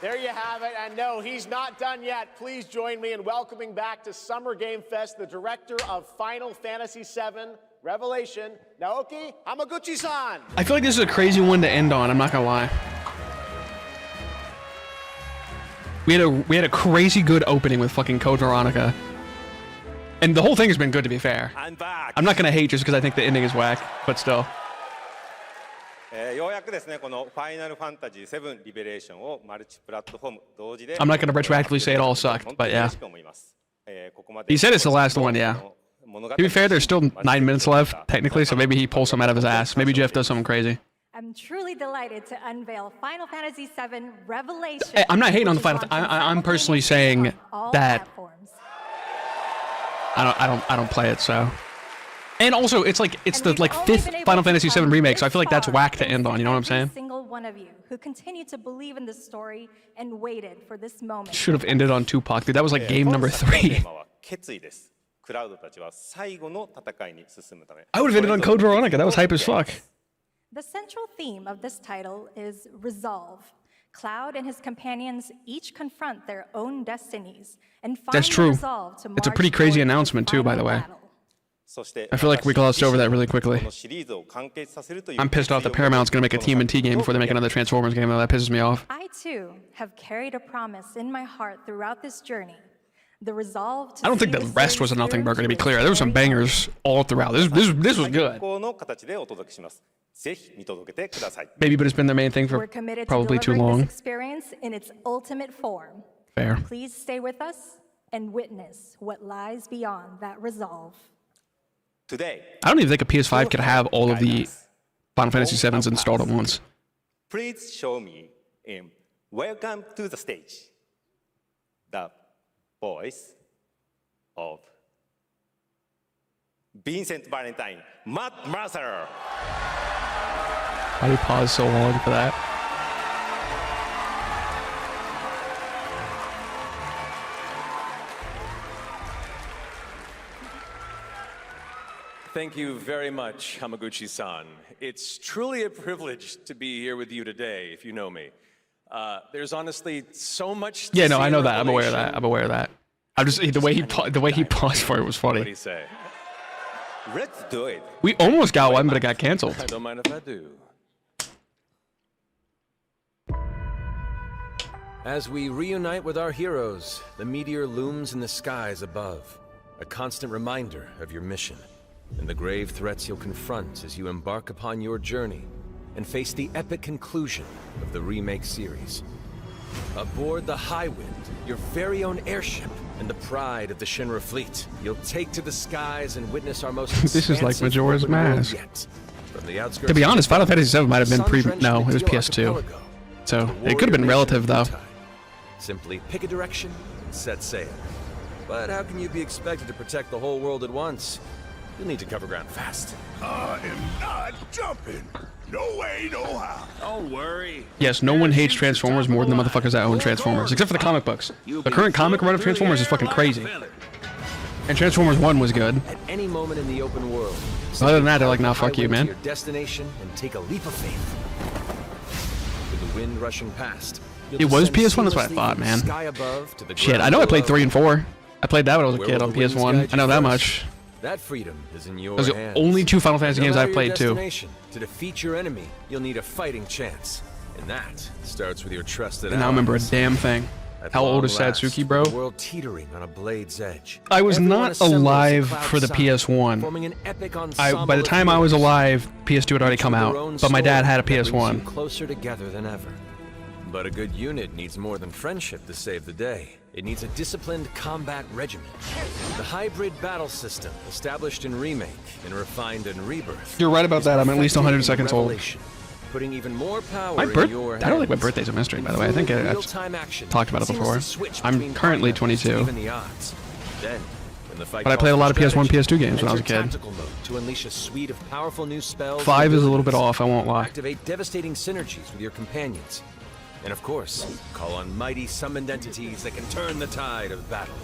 [SPEAKER 2] There you have it, and no, he's not done yet. Please join me in welcoming back to Summer Game Fest the director of Final Fantasy VII Revelation, Naoki Hamaguchi-san.
[SPEAKER 1] I feel like this is a crazy one to end on, I'm not gonna lie. We had a crazy good opening with fucking Code Veronica. And the whole thing has been good, to be fair.
[SPEAKER 22] I'm back.
[SPEAKER 1] I'm not gonna hate just because I think the ending is whack, but still.
[SPEAKER 22] ようやくですね、このファイナルファンタジー7リベレーションをマルチプラットフォーム同時で
[SPEAKER 1] I'm not gonna retroactively say it all sucked, but yeah.
[SPEAKER 22] 思います。ここまで
[SPEAKER 1] He said it's the last one, yeah. To be fair, there's still 9 minutes left, technically, so maybe he pulls some out of his ass. Maybe Jeff does something crazy.
[SPEAKER 15] I'm truly delighted to unveil Final Fantasy VII Revelation.
[SPEAKER 1] I'm not hating on the Final. I'm personally saying that I don't play it, so. And also, it's like the like 5th Final Fantasy VII remake, so I feel like that's whack to end on. You know what I'm saying?
[SPEAKER 15] Single one of you who continued to believe in this story and waited for this moment.
[SPEAKER 1] Should have ended on Tupac, dude. That was like game number 3.
[SPEAKER 22] 決意です。クラウドたちは最後の戦いに進むため。
[SPEAKER 1] I would have ended on Code Veronica. That was hype as fuck.
[SPEAKER 15] The central theme of this title is resolve. Cloud and his companions each confront their own destinies and find
[SPEAKER 1] That's true.
[SPEAKER 15] resolve to
[SPEAKER 1] It's a
[SPEAKER 15] march
[SPEAKER 1] pretty crazy
[SPEAKER 15] toward
[SPEAKER 1] announcement too, by the way.
[SPEAKER 15] battle.
[SPEAKER 1] I feel like we glossed over that really quickly. I'm pissed off that Paramount's gonna make a TMNT game before they make another Transformers game, though. That pisses me off.
[SPEAKER 15] I too have carried a promise in my heart throughout this journey. The resolve to
[SPEAKER 1] I don't think the rest was a nothing burger, to be clear. There were some bangers all throughout. This was good.
[SPEAKER 22] の形でお届けします。ぜひ見届けてください。
[SPEAKER 1] Maybe, but it's been their main thing for
[SPEAKER 15] We're committed
[SPEAKER 1] probably
[SPEAKER 15] to
[SPEAKER 1] too
[SPEAKER 15] delivering
[SPEAKER 1] long.
[SPEAKER 15] this experience in its ultimate form.
[SPEAKER 1] Fair.
[SPEAKER 15] Please stay with us and witness what lies beyond that resolve.
[SPEAKER 22] Today,
[SPEAKER 1] I don't even think a PS5 could have all of the Final Fantasy VIIs installed at once.
[SPEAKER 22] please show me in Welcome to the Stage the voice of Vincent Valentine, Matt Mercer.
[SPEAKER 1] Why do you pause so long for that?
[SPEAKER 24] Thank you very much, Hamaguchi-san. It's truly a privilege to be here with you today, if you know me. There's honestly so much to
[SPEAKER 1] Yeah, no,
[SPEAKER 24] see
[SPEAKER 1] I
[SPEAKER 24] in
[SPEAKER 1] know that. I'm aware of
[SPEAKER 24] Revelation.
[SPEAKER 1] that. I'm aware of that. I'm just the way he paused for it was
[SPEAKER 24] What do
[SPEAKER 1] funny.
[SPEAKER 24] you say?
[SPEAKER 22] Let's do it.
[SPEAKER 1] We almost got one, but it got canceled.
[SPEAKER 24] I don't mind if I do.
[SPEAKER 25] As we reunite with our heroes, the meteor looms in the skies above, a constant reminder of your mission and the grave threats you'll confront as you embark upon your journey and face the epic conclusion of the remake series. Aboard the Highwind, your very own airship, and the pride of the Shinra fleet, you'll take to the skies and witness our most
[SPEAKER 1] This is like
[SPEAKER 25] expansive
[SPEAKER 1] Majora's
[SPEAKER 25] open world
[SPEAKER 1] Mask.
[SPEAKER 25] yet. From the outskirts
[SPEAKER 1] To be
[SPEAKER 25] of
[SPEAKER 1] honest, Final Fantasy VII might have been No, it was
[SPEAKER 25] Sun-drenched
[SPEAKER 1] PS2.
[SPEAKER 25] archipelago,
[SPEAKER 1] So
[SPEAKER 25] the
[SPEAKER 1] it could have been
[SPEAKER 25] warrior
[SPEAKER 1] relative
[SPEAKER 25] nation
[SPEAKER 1] though.
[SPEAKER 25] Wutai. Simply pick a direction and set sail. But how can you be expected to protect the whole world at once? You'll need to cover ground fast.
[SPEAKER 12] I am not jumping. No way, no how.
[SPEAKER 9] Don't worry.
[SPEAKER 1] Yes, no one hates Transformers more than the motherfuckers that own Transformers, except for the comic books. The current comic run of Transformers is fucking crazy. And Transformers 1 was good.
[SPEAKER 25] At any moment in the open world.
[SPEAKER 1] Other than that, they're like, nah, fuck you,
[SPEAKER 25] highway to
[SPEAKER 1] man.
[SPEAKER 25] Your destination and take a leap of faith. With the wind rushing past.
[SPEAKER 1] It was PS1, that's what I thought, man. Shit, I know I played 3 and 4. I played that when I was a kid on PS1. I know that much.
[SPEAKER 25] That freedom is in your
[SPEAKER 1] Those are
[SPEAKER 25] hands.
[SPEAKER 1] the only 2 Final Fantasy
[SPEAKER 25] No
[SPEAKER 1] games
[SPEAKER 25] matter
[SPEAKER 1] I've
[SPEAKER 25] your
[SPEAKER 1] played too.
[SPEAKER 25] destination, to defeat your enemy, you'll need a fighting chance. And that starts with your trusted
[SPEAKER 1] And I don't remember a
[SPEAKER 25] allies.
[SPEAKER 1] damn thing.
[SPEAKER 25] At
[SPEAKER 1] How old
[SPEAKER 25] long
[SPEAKER 1] is
[SPEAKER 25] last,
[SPEAKER 1] Satsuki, bro?
[SPEAKER 25] the world teetering on a blade's edge.
[SPEAKER 1] I was
[SPEAKER 25] Everyone
[SPEAKER 1] not
[SPEAKER 25] assembles
[SPEAKER 1] alive
[SPEAKER 25] the cloud
[SPEAKER 1] for the
[SPEAKER 25] side,
[SPEAKER 1] PS1.
[SPEAKER 25] forming an epic
[SPEAKER 1] By
[SPEAKER 25] ensemble
[SPEAKER 1] the
[SPEAKER 25] of
[SPEAKER 1] time I was
[SPEAKER 25] heroes.
[SPEAKER 1] alive, PS2 had already come
[SPEAKER 25] Each with
[SPEAKER 1] out.
[SPEAKER 25] their own
[SPEAKER 1] But my dad
[SPEAKER 25] story
[SPEAKER 1] had a
[SPEAKER 25] that brings you
[SPEAKER 1] PS1.
[SPEAKER 25] closer together than ever. But a good unit needs more than friendship to save the day. It needs a disciplined combat regiment. The hybrid battle system, established in Remake and refined in Rebirth.
[SPEAKER 1] You're right about
[SPEAKER 25] is
[SPEAKER 1] that. I'm at least
[SPEAKER 25] perfected
[SPEAKER 1] 100
[SPEAKER 25] in
[SPEAKER 1] seconds old.
[SPEAKER 25] Revelation, putting even more power
[SPEAKER 1] My
[SPEAKER 25] in
[SPEAKER 1] birth?
[SPEAKER 25] your
[SPEAKER 1] I don't think my
[SPEAKER 25] hands.
[SPEAKER 1] birthday's a mystery, by the way. I think I
[SPEAKER 25] Real-time action
[SPEAKER 1] talked about it before.
[SPEAKER 25] seamlessly switch
[SPEAKER 1] I'm
[SPEAKER 25] between
[SPEAKER 1] currently
[SPEAKER 25] partners,
[SPEAKER 1] 22.
[SPEAKER 25] even the odds. Then, when the fight
[SPEAKER 1] But I played a
[SPEAKER 25] calls
[SPEAKER 1] lot of
[SPEAKER 25] for
[SPEAKER 1] PS1,
[SPEAKER 25] strategy,
[SPEAKER 1] PS2 games when I was a
[SPEAKER 25] enter
[SPEAKER 1] kid.
[SPEAKER 25] tactical mode to unleash a suite of powerful new spells.
[SPEAKER 1] 5
[SPEAKER 25] and
[SPEAKER 1] is a little bit
[SPEAKER 25] abilities.
[SPEAKER 1] off, I won't lie.
[SPEAKER 25] Activate devastating synergies with your companions. And of course, call on mighty summoned entities that can turn the tide of battle.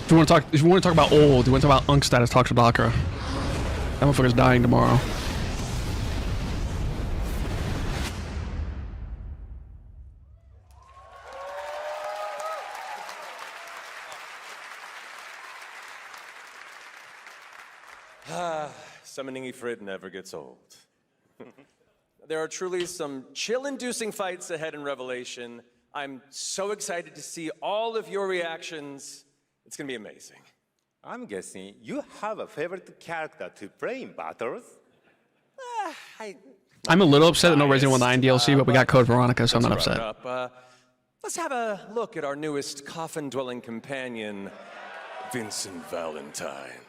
[SPEAKER 1] If you want to talk about old, you want to talk about Unk status, talk to Bakra. That motherfucker's dying tomorrow.
[SPEAKER 25] Summoning Ifrit never gets old. There are truly some chill-inducing fights ahead in Revelation. I'm so excited to see all of your reactions. It's gonna be amazing.
[SPEAKER 22] I'm guessing you have a favorite character to play in battles?
[SPEAKER 1] I'm a little upset that no Resident Evil 9 DLC, but we got Code Veronica, so I'm not
[SPEAKER 25] Let's wrap
[SPEAKER 1] upset.
[SPEAKER 25] it up. Let's have a look at our newest coffin-dwelling companion, Vincent Valentine.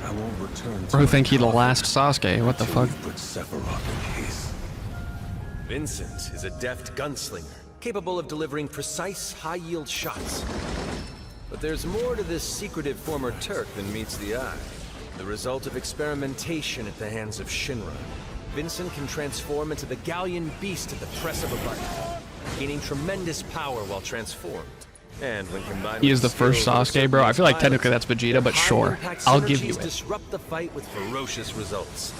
[SPEAKER 10] I won't return to
[SPEAKER 1] Bro,
[SPEAKER 10] my
[SPEAKER 1] think he the
[SPEAKER 10] coffin
[SPEAKER 1] last Sasuke. What the
[SPEAKER 10] until
[SPEAKER 1] fuck?
[SPEAKER 10] you've put Sephiroth in his.
[SPEAKER 25] Vincent is a deft gunslinger, capable of delivering precise, high-yield shots. But there's more to this secretive former Turk than meets the eye. The result of experimentation at the hands of Shinra. Vincent can transform into the Galleon beast at the press of a button, gaining tremendous power while transformed. And when combined
[SPEAKER 1] He
[SPEAKER 25] with
[SPEAKER 1] is the first
[SPEAKER 25] skills that
[SPEAKER 1] Sasuke, bro. I feel like
[SPEAKER 25] violence,
[SPEAKER 1] technically that's Vegeta, but sure.
[SPEAKER 25] high-impact
[SPEAKER 1] I'll give you
[SPEAKER 25] synergies
[SPEAKER 1] it.
[SPEAKER 25] disrupt the fight with ferocious results.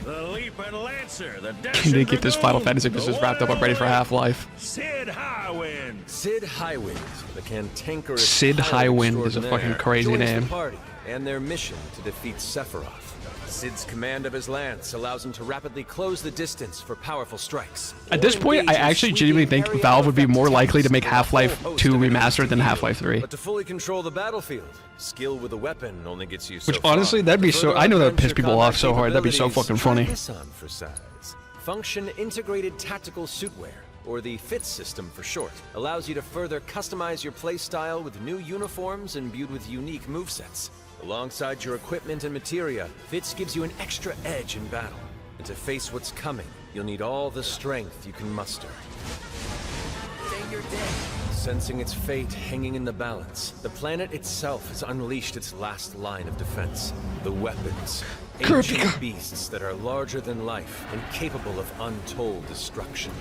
[SPEAKER 9] The Leaping Lancer, the
[SPEAKER 1] Can they get this Final Fantasy just wrapped up? I'm ready for Half-Life.
[SPEAKER 9] Sid Highwind.
[SPEAKER 25] Sid Highwind, the cantankerous
[SPEAKER 1] Sid
[SPEAKER 25] pilot
[SPEAKER 1] Highwind is a
[SPEAKER 25] extraordinaire,
[SPEAKER 1] fucking crazy
[SPEAKER 25] joins
[SPEAKER 1] name.
[SPEAKER 25] The party and their mission to defeat Sephiroth. Sid's command of his lance allows him to rapidly close the distance for powerful strikes.
[SPEAKER 1] At this point, I actually genuinely think Valve would be more likely to make Half-Life 2 remastered than Half-Life 3.
[SPEAKER 25] But to fully control the battlefield, skill with a weapon only gets you so
[SPEAKER 1] Which honestly,
[SPEAKER 25] far.
[SPEAKER 1] that'd be
[SPEAKER 25] To
[SPEAKER 1] so.
[SPEAKER 25] further
[SPEAKER 1] I know that would
[SPEAKER 25] augment
[SPEAKER 1] piss
[SPEAKER 25] your
[SPEAKER 1] people
[SPEAKER 25] combat
[SPEAKER 1] off so hard. That'd be so
[SPEAKER 25] capabilities,
[SPEAKER 1] fucking
[SPEAKER 25] try
[SPEAKER 1] funny.
[SPEAKER 25] this on for size. Function Integrated Tactical Suitwear, or the FITS system for short, allows you to further customize your playstyle with new uniforms imbued with unique movesets. Alongside your equipment and materia, FITS gives you an extra edge in battle. And to face what's coming, you'll need all the strength you can muster. Sensing its fate hanging in the balance, the planet itself has unleashed its last line of defense. The weapons. Ancient beasts that are larger than life and capable of untold destruction.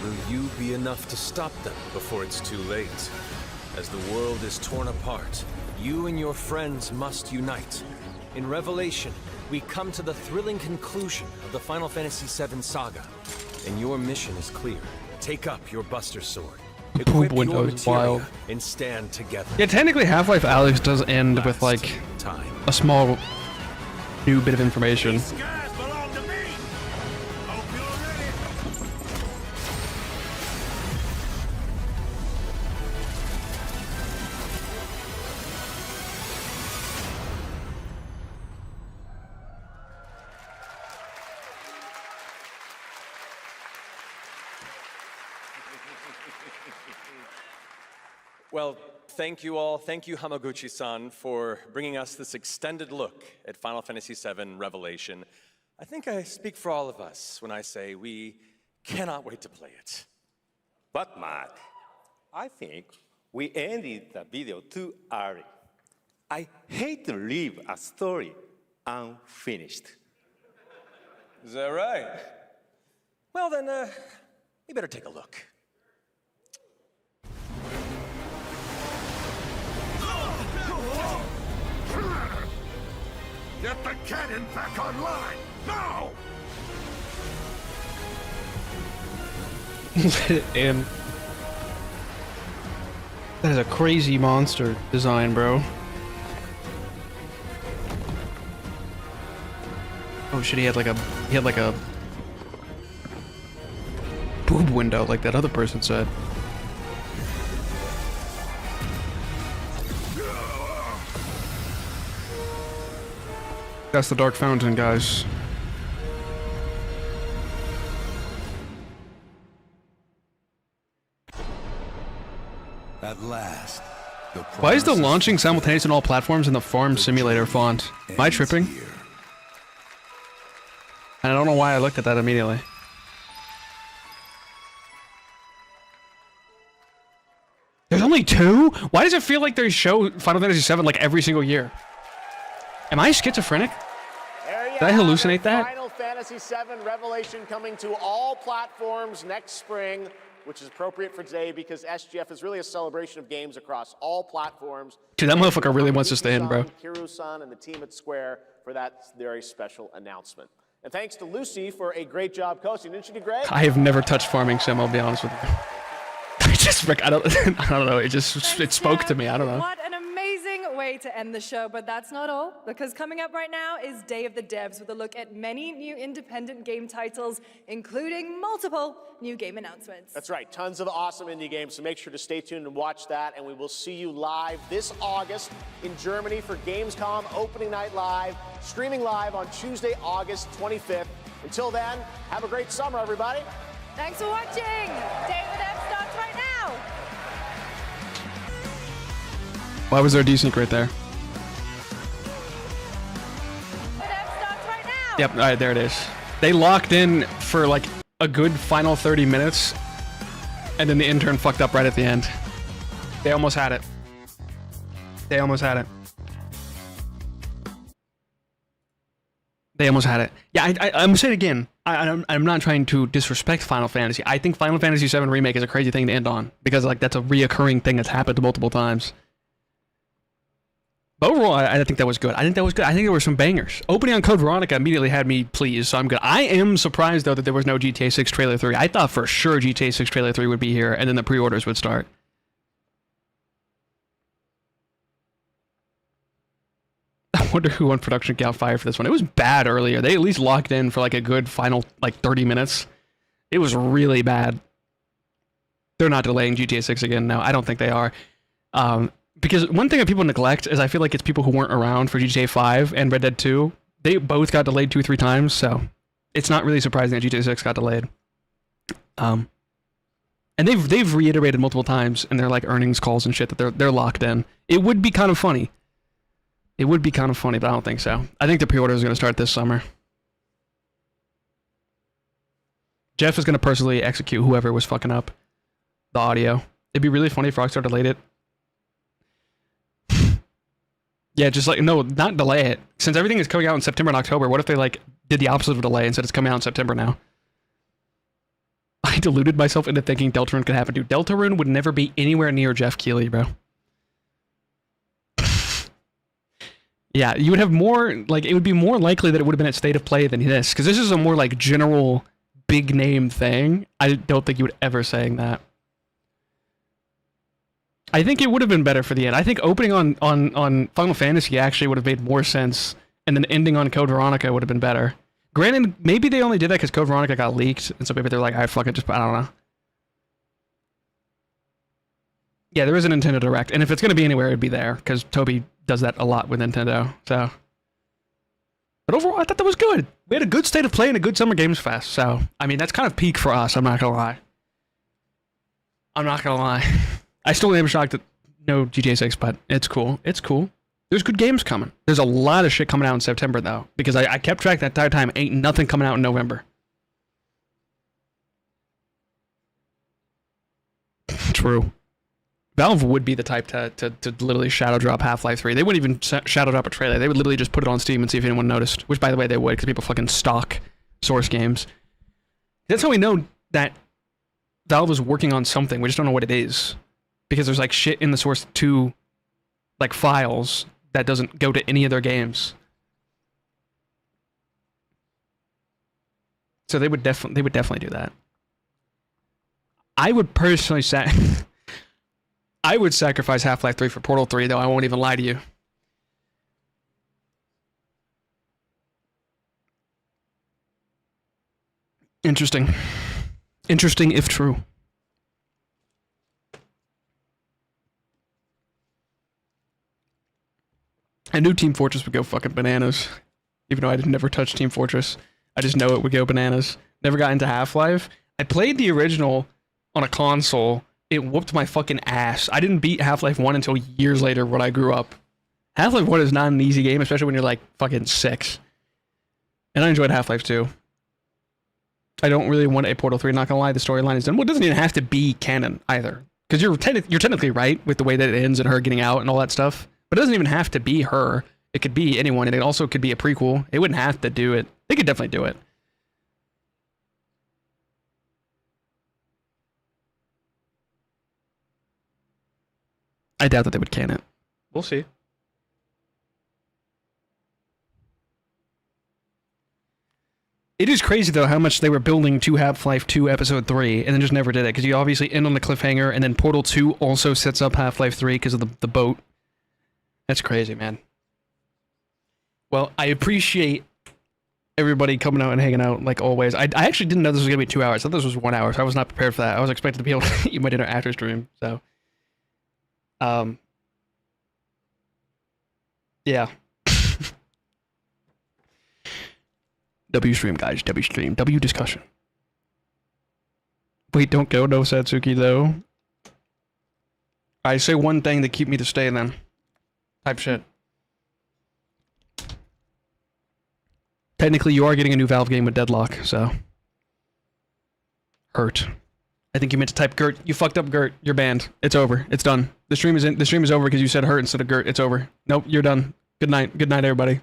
[SPEAKER 25] Will you be enough to stop them before it's too late? As the world is torn apart, you and your friends must unite. In Revelation, we come to the thrilling conclusion of the Final Fantasy VII saga. And your mission is clear. Take up your Buster Sword. Equip
[SPEAKER 1] Window
[SPEAKER 25] your
[SPEAKER 1] is
[SPEAKER 25] materia
[SPEAKER 1] wild.
[SPEAKER 25] and stand together.
[SPEAKER 1] Yeah, technically Half-Life Alyx does end with like a small new bit of information.
[SPEAKER 24] Well, thank you all. Thank you, Hamaguchi-san, for bringing us this extended look at Final Fantasy VII Revelation. I think I speak for all of us when I say we cannot wait to play it.
[SPEAKER 22] But Mark, I think we ended the video too early. I hate to leave a story unfinished.
[SPEAKER 24] Is that right? Well then, we better take a look.
[SPEAKER 9] Get the cannon back online! Now!
[SPEAKER 1] Let it in. That is a crazy monster design, bro. Oh shit, he had like a boob window like that other person said. That's the Dark Fountain, guys.
[SPEAKER 10] At last.
[SPEAKER 1] Why is the launching simultaneous on all platforms in the Farm Simulator font? Am I tripping? And I don't know why I looked at that immediately. There's only 2? Why does it feel like they show Final Fantasy VII like every single year? Am I schizophrenic? Did I hallucinate that?
[SPEAKER 2] Final Fantasy VII Revelation coming to all platforms next spring, which is appropriate for today because SGF is really a celebration of games across all platforms.
[SPEAKER 1] Dude, that motherfucker really wants to stay in, bro.
[SPEAKER 2] Kiru-san and the team at Square for that very special announcement. And thanks to Lucy for a great job coaching. Didn't she do great?
[SPEAKER 1] I have never touched Farming Sim, I'll be honest with you. I don't know, it spoke to me, I don't know.
[SPEAKER 8] What an amazing way to end the show, but that's not all, because coming up right now is Day of the Devs with a look at many new independent game titles, including multiple new game announcements.
[SPEAKER 2] That's right, tons of awesome indie games, so make sure to stay tuned and watch that, and we will see you live this August in Germany for Gamescom Opening Night Live, streaming live on Tuesday, August 25th. Until then, have a great summer, everybody.
[SPEAKER 8] Thanks for watching. Day of the Devs starts right now.
[SPEAKER 1] Why was there a desync right there? Yep, alright, there it is. They locked in for like a good final 30 minutes, and then the intern fucked up right at the end. They almost had it. They almost had it. They almost had it. Yeah, I'm gonna say it again. I'm not trying to disrespect Final Fantasy. I think Final Fantasy VII Remake is a crazy thing to end on, because like that's a reoccurring thing that's happened multiple times. But overall, I think that was good. I think there were some bangers. Opening on Code Veronica immediately had me pleased, so I'm good. I am surprised, though, that there was no GTA 6 Trailer 3. I thought for sure GTA 6 Trailer 3 would be here, and then the pre-orders would start. I wonder who on production got fired for this one. It was bad earlier. They at least locked in for like a good final like 30 minutes. It was really bad. They're not delaying GTA 6 again. No, I don't think they are. Because one thing that people neglect is I feel like it's people who weren't around for GTA 5 and Red Dead 2. They both got delayed 2-3 times, so it's not really surprising that GTA 6 got delayed. And they've reiterated multiple times in their like earnings calls and shit that they're locked in. It would be kind of funny. It would be kind of funny, but I don't think so. I think the pre-order is going to start this summer. Jeff is going to personally execute whoever was fucking up the audio. It'd be really funny if Rockstar delayed it. Yeah, just like, no, not delay it. Since everything is coming out in September and October, what if they like did the opposite of delay and said it's coming out in September now? I deluded myself into thinking Deltarune could happen. Dude, Deltarune would never be anywhere near Jeff Keighley, bro. Yeah, you would have more, like, it would be more likely that it would have been at State of Play than this, because this is a more like general big name thing. I don't think you would ever saying that. I think it would have been better for the end. I think opening on Final Fantasy actually would have made more sense, and then ending on Code Veronica would have been better. Granted, maybe they only did that because Code Veronica got leaked, and so maybe they're like, alright, fuck it, just, I don't know. Yeah, there is a Nintendo Direct, and if it's going to be anywhere, it'd be there, because Toby does that a lot with Nintendo, so. But overall, I thought that was good. We had a good State of Play and a good Summer Games Fest, so, I mean, that's kind of peak for us, I'm not gonna lie. I'm not gonna lie. I still am shocked that no GTA 6, but it's cool. It's cool. There's good games coming. There's a lot of shit coming out in September, though, because I kept track that entire time. Ain't nothing coming out in November. True. Valve would be the type to literally shadow drop Half-Life 3. They wouldn't even shadow drop a trailer. They would literally just put it on Steam and see if anyone noticed. Which, by the way, they would, because people fucking stalk Source games. That's how we know that Valve is working on something. We just don't know what it is. Because there's like shit in the Source 2 like files that doesn't go to any of their games. So they would definitely do that. I would personally I would sacrifice Half-Life 3 for Portal 3, though. I won't even lie to you. Interesting. Interesting if true. I knew Team Fortress would go fucking bananas. Even though I never touched Team Fortress. I just know it would go bananas. Never got into Half-Life. I played the original on a console. It whooped my fucking ass. I didn't beat Half-Life 1 until years later when I grew up. Half-Life 1 is not an easy game, especially when you're like fucking 6. And I enjoyed Half-Life 2. I don't really want a Portal 3, not gonna lie. The storyline is done. Well, it doesn't even have to be canon either. Because you're technically right with the way that it ends and her getting out and all that stuff. But it doesn't even have to be her. It could be anyone, and it also could be a prequel. It wouldn't have to do it. They could definitely do it. I doubt that they would can it. We'll see. It is crazy, though, how much they were building to Half-Life 2 Episode 3, and then just never did it, because you obviously end on the cliffhanger, and then Portal 2 also sets up Half-Life 3 because of the boat. That's crazy, man. Well, I appreciate everybody coming out and hanging out, like always. I actually didn't know this was going to be 2 hours. I thought this was 1 hour, so I was not prepared for that. I was expecting to be able to eat my dinner after stream, so... yeah. W stream, guys. W stream. W discussion. Wait, don't go, no Satsuki, though. I say one thing to keep me to stay, then. Type shit. Technically, you are getting a new Valve game with Deadlock, so... Hurt. I think you meant to type Gert. You fucked up, Gert. You're banned. It's over. It's done. The stream is over because you said hurt instead of Gert. It's over. Nope, you're done. Good night. Good night, everybody.